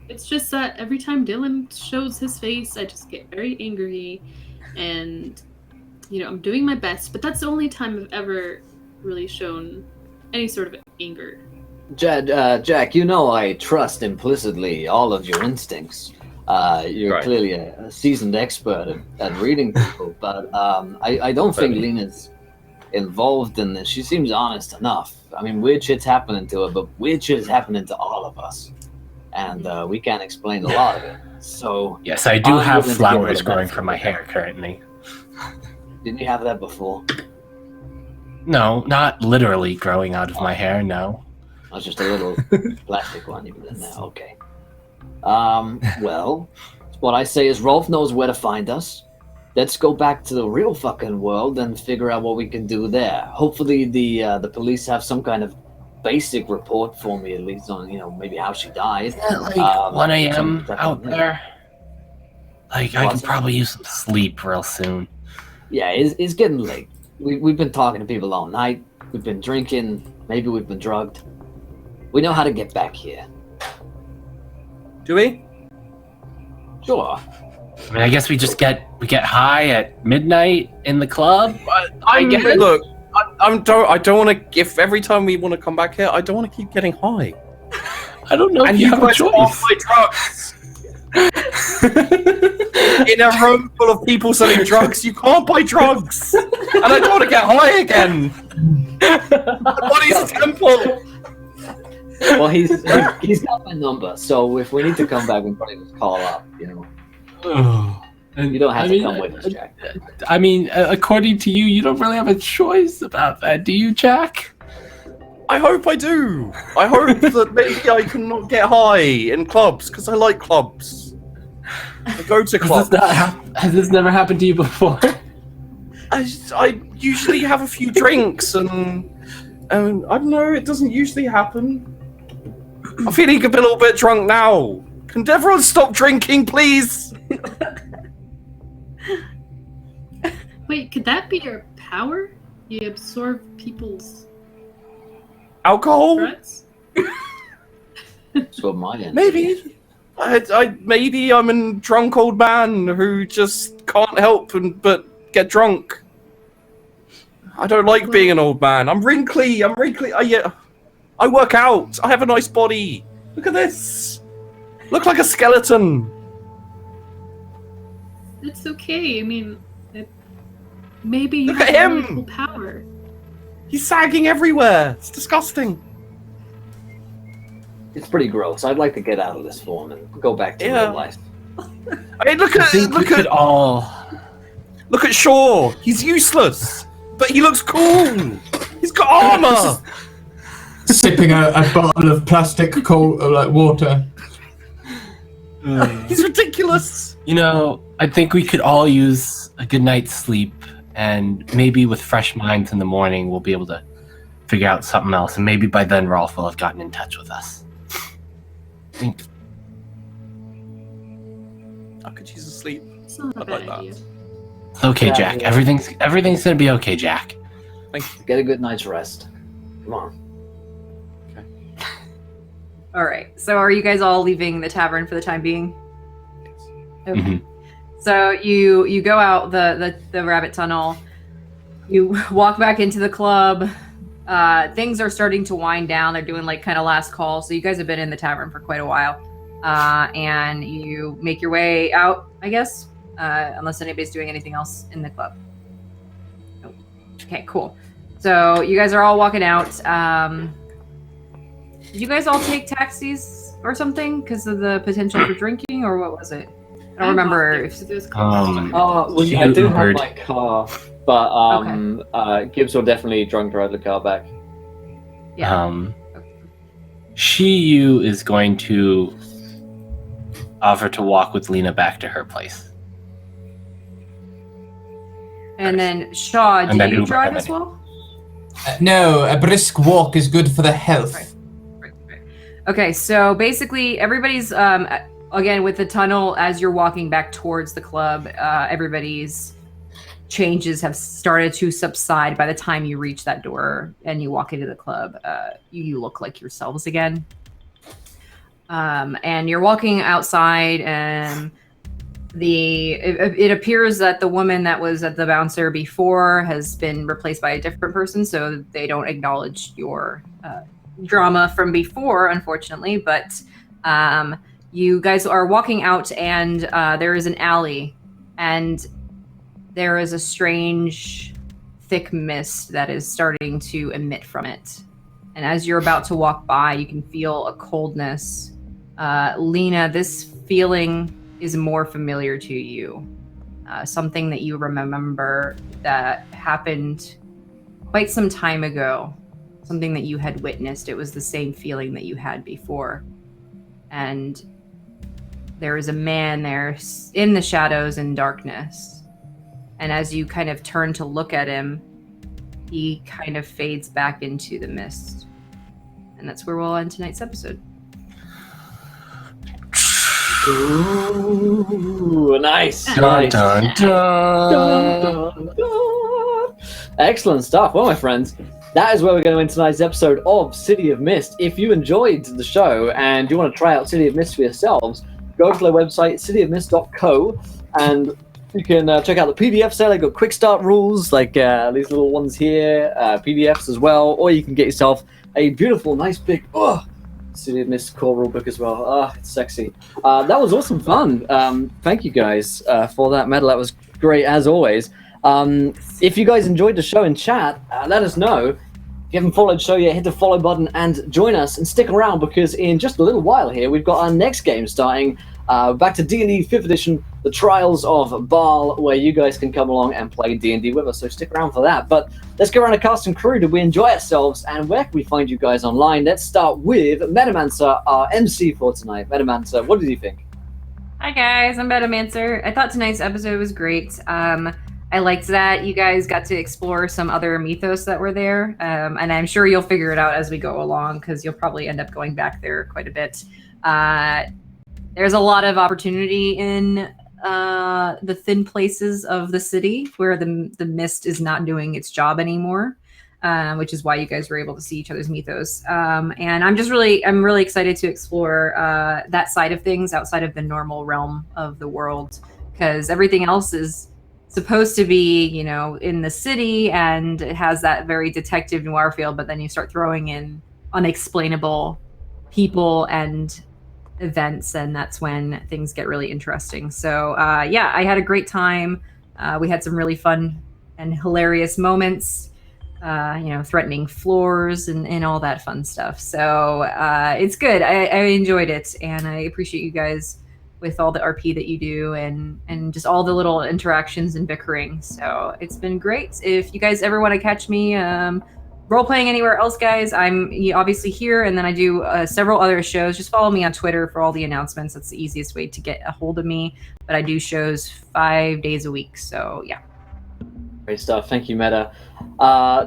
It's just that every time Dylan shows his face, I just get very angry, and I'm doing my best, but that's the only time I've ever really shown any sort of anger. Jack, you know I trust implicitly all of your instincts. You're Right. clearly a seasoned expert at reading people, but I don't think Right. Lena's involved in this. She seems honest enough. I mean, weird shit's happening to her, but weird shit is happening to all of us. And we can't explain a lot of it. So Yes, I do I'm have willing to give flowers her the growing benefit from of my the hair doubt. currently. Didn't you have that before? No, not literally growing out of my hair, no. Oh, just a little plastic one you put in there. Okay. Well, what I say is Rolf knows where to find us. Let's go back to the real fucking world and figure out what we can do there. Hopefully the police have some kind of basic report for me, at least on, maybe how she died. Isn't it like 1 a.m. something out like- there? Like, I What's could that? probably use some sleep real soon. Yeah, it's getting late. We've been talking to people all night. We've been drinking. Maybe we've been drugged. We know how to get back here. Do we? Sure. I mean, I guess we get high at midnight in the club. I guess. Look, I don't want to. If every time we want to come back here, I don't want to keep getting high. I don't know if And you you have a guys can't choice. buy drugs. In a room full of people selling drugs, you can't buy drugs. And I don't want to get high again. My body's a temple. Well, he's got my number, so if we need to come back, we probably just call up. And You don't have I to mean, come with us, Jack. I mean, according to you, you don't really have a choice about that, do you, Jack? I hope I do. I hope that maybe I can not get high in clubs because I like clubs. I go to clubs. Has this never happened to you before? I usually have a few drinks and I don't know. It doesn't usually happen. I'm feeling a little bit drunk now. Can everyone stop drinking, please? Wait, could that be your power? You absorb people's Alcohol? drugs? So my end. Maybe. Maybe I'm a drunk old man who just can't help but get drunk. I don't like being an old man. I'm wrinkly. I work out. I have a nice body. Look at this. Look like a skeleton. It's okay. I mean, maybe you Look have at a him! really cool power. He's sagging everywhere. It's disgusting. It's pretty gross. I'd like to get out of this form and go back to Yeah. real life. I mean, look at Shaw. He's useless, but he looks cool. He's got armor. Sipping a bottle of plastic water. He's ridiculous. I think we could all use a good night's sleep, and maybe with fresh minds in the morning, we'll be able to figure out something else, and maybe by then Rolf will have gotten in touch with us. I could use a sleep. It's not a I'd bad like that. idea. It's okay, Yeah, Jack. yeah. Everything's gonna be okay, Jack. Get a good night's rest. Come on. All right. So are you guys all leaving the tavern for the time being? Okay. Mhm. So you go out the rabbit tunnel. You walk back into the club. Things are starting to wind down. They're doing like kind of last call. So you guys have been in the tavern for quite a while. And you make your way out, I guess, unless anybody's doing anything else in the club. Nope. Okay, cool. So you guys are all walking out. Did you guys all take taxis or something because of the potential for drinking, or what was it? I don't remember. walked If, there 'cause it was close. Well, She I do have Ubered. my car, but Gibbs will definitely drunk drive the car back. yeah. Shiyu is going to offer to walk with Lena back to her place. And then Shaw, And did then you Uber drive him as in. well? No, a brisk walk is good for the health. Right. Okay, so basically everybody's again with the tunnel as you're walking back towards the club, everybody's changes have started to subside by the time you reach that door and you walk into the club. You look like yourselves again. And you're walking outside and it appears that the woman that was at the bouncer before has been replaced by a different person, so they don't acknowledge your drama from before, unfortunately. But you guys are walking out and there is an alley and there is a strange thick mist that is starting to emit from it. And as you're about to walk by, you can feel a coldness. Lena, this feeling is more familiar to you. Something that you remember that happened quite some time ago. Something that you had witnessed. It was the same feeling that you had before. And there is a man there in the shadows and darkness. And as you kind of turn to look at him, he kind of fades back into the mist. And that's where we'll end tonight's episode. Ooh, nice. Dun, Nice. dun, dun. Excellent stuff. Well, my friends, that is where we're going to end tonight's episode of City of Mist. If you enjoyed the show and you want to try out City of Mist for yourselves, go to their website, cityofmist.co, and you can check out the PDFs there. They've got quick start rules, like these little ones here, PDFs as well, or you can get yourself a beautiful, nice big City of Mist core rulebook as well. It's sexy. That was awesome fun. Thank you guys for that medal. That was great as always. If you guys enjoyed the show in chat, let us know. If you haven't followed the show yet, hit the follow button and join us and stick around, because in just a little while here, we've got our next game starting. Back to D&D 5th edition, The Trials of Baal, where you guys can come along and play D&D with us, so stick around for that. But let's go around a cast and crew. Did we enjoy ourselves, and where can we find you guys online? Let's start with Metamancer, our MC for tonight. Metamancer, what did you think? Hi guys, I'm Metamancer. I thought tonight's episode was great. I liked that you guys got to explore some other mythos that were there, and I'm sure you'll figure it out as we go along, because you'll probably end up going back there quite a bit. There's a lot of opportunity in the thin places of the city where the mist is not doing its job anymore, which is why you guys were able to see each other's mythos. And I'm really excited to explore that side of things outside of the normal realm of the world, because everything else is supposed to be, in the city, and it has that very detective noir feel, but then you start throwing in unexplainable people and events, and that's when things get really interesting. So I had a great time. We had some really fun and hilarious moments, threatening floors and all that fun stuff. So it's good. I enjoyed it, and I appreciate you guys with all the RP that you do and just all the little interactions and bickering. So it's been great. If you guys ever want to catch me role-playing anywhere else, guys, I'm obviously here, and then I do several other shows. Just follow me on Twitter for all the announcements. That's the easiest way to get a hold of me. But I do shows 5 days a week, so yeah. Great stuff. Thank you, Meta.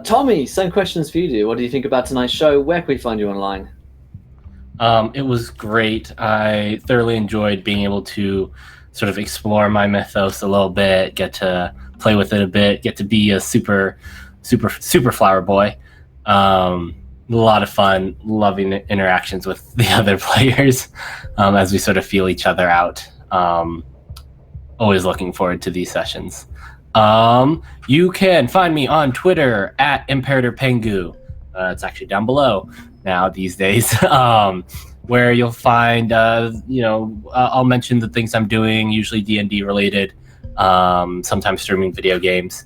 Tommy, same questions for you, dude. What do you think about tonight's show? Where can we find you online? It was great. I thoroughly enjoyed being able to sort of explore my mythos a little bit, get to play with it a bit, get to be a super flower boy. A lot of fun, loving interactions with the other players as we sort of feel each other out. Always looking forward to these sessions. You can find me on Twitter at Imperator Pengu. It's actually down below now these days, where you'll find, I'll mention the things I'm doing, usually D&D related, sometimes streaming video games.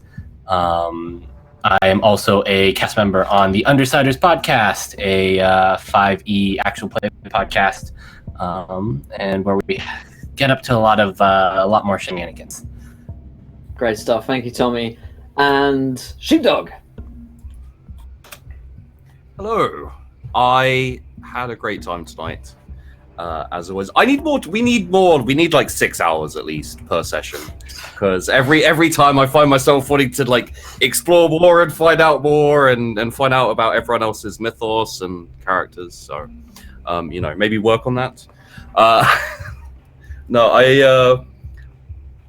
I am also a cast member on the Undersiders podcast, a 5e actual play podcast, and where we get up to a lot more shenanigans. Great stuff. Thank you, Tommy. And Sheepdog. Hello. I had a great time tonight. As always, I need more. We need more. We need like 6 hours at least per session, because every time I find myself wanting to explore more and find out more and find out about everyone else's mythos and characters. So, maybe work on that. No,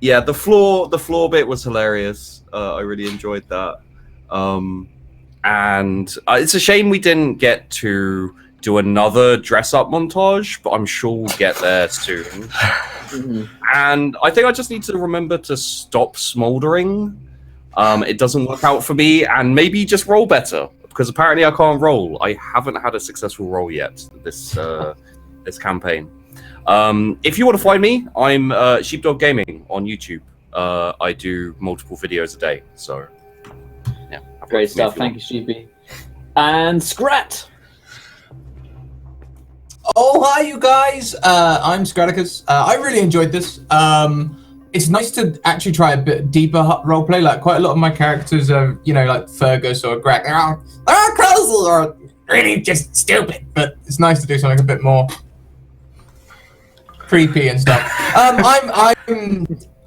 the floor bit was hilarious. I really enjoyed that. And it's a shame we didn't get to do another dress-up montage, but I'm sure we'll get there soon. Mm-hmm. And I think I just need to remember to stop smoldering. It doesn't work out for me, and maybe just roll better, because apparently I can't roll. I haven't had a successful roll yet this campaign. If you want to find me, I'm Sheepdog Gaming on YouTube. I do multiple videos a day, so yeah. Great stuff. Thank you, Sheepy. And Scrat. Oh, hi, you guys. I'm Scraticus. I really enjoyed this. It's nice to actually try a bit deeper roleplay. Like, quite a lot of my characters are, like Fergus or Greg. They're crazy or really just stupid. But it's nice to do something a bit more creepy and stuff.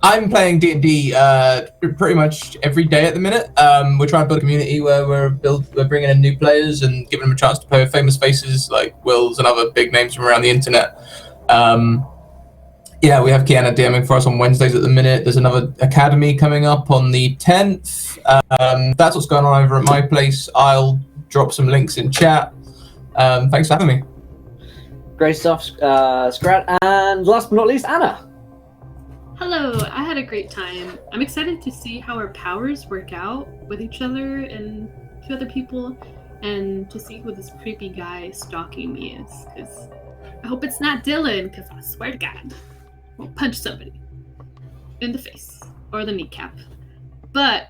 I'm playing D&D pretty much every day at the minute. We're trying to build a community where we're bringing in new players and giving them a chance to play with famous faces like Wills and other big names from around the internet. We have Kiana DMing for us on Wednesdays at the minute. There's another academy coming up on the 10th. That's what's going on over at my place. I'll drop some links in chat. Thanks for having me. Great stuff, Scrat. And last but not least, Anna. Hello, I had a great time. I'm excited to see how our powers work out with each other and a few other people, and to see who this creepy guy stalking me is, because I hope it's not Dylan, because I swear to God, I'll punch somebody in the face or the kneecap. But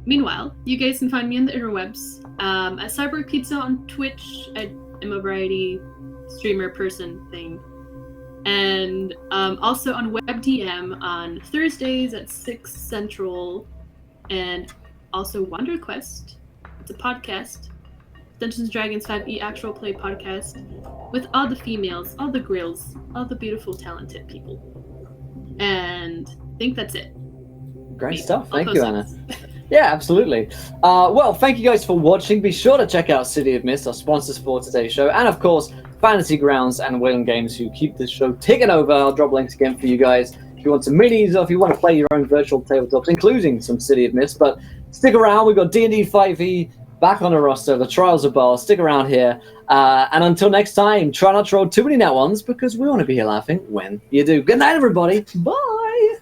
meanwhile, you guys can find me on the interwebs at Cyborg Pizza on Twitch. I am a variety streamer person thing. And also on WebDM on Thursdays at 6 Central, and also Wonder Quest. It's a podcast, Dungeons & Dragons 5e actual play podcast, with all the females, all the grills, all the beautiful, talented people. And I think that's it. Great stuff. Thank you, Anna. Yeah, absolutely. Well, thank you guys for watching. Be sure to check out City of Mist, our sponsors for today's show, and of course, Fantasy Grounds and Wayland Games, who keep this show ticking over. I'll drop links again for you guys if you want some minis or if you want to play your own virtual tabletops, including some City of Mist. But stick around. We've got D&D 5e back on the roster, the Trials of Baal. Stick around here. And until next time, try not to roll too many net ones because we want to be here laughing when you do. Good night, everybody. Bye.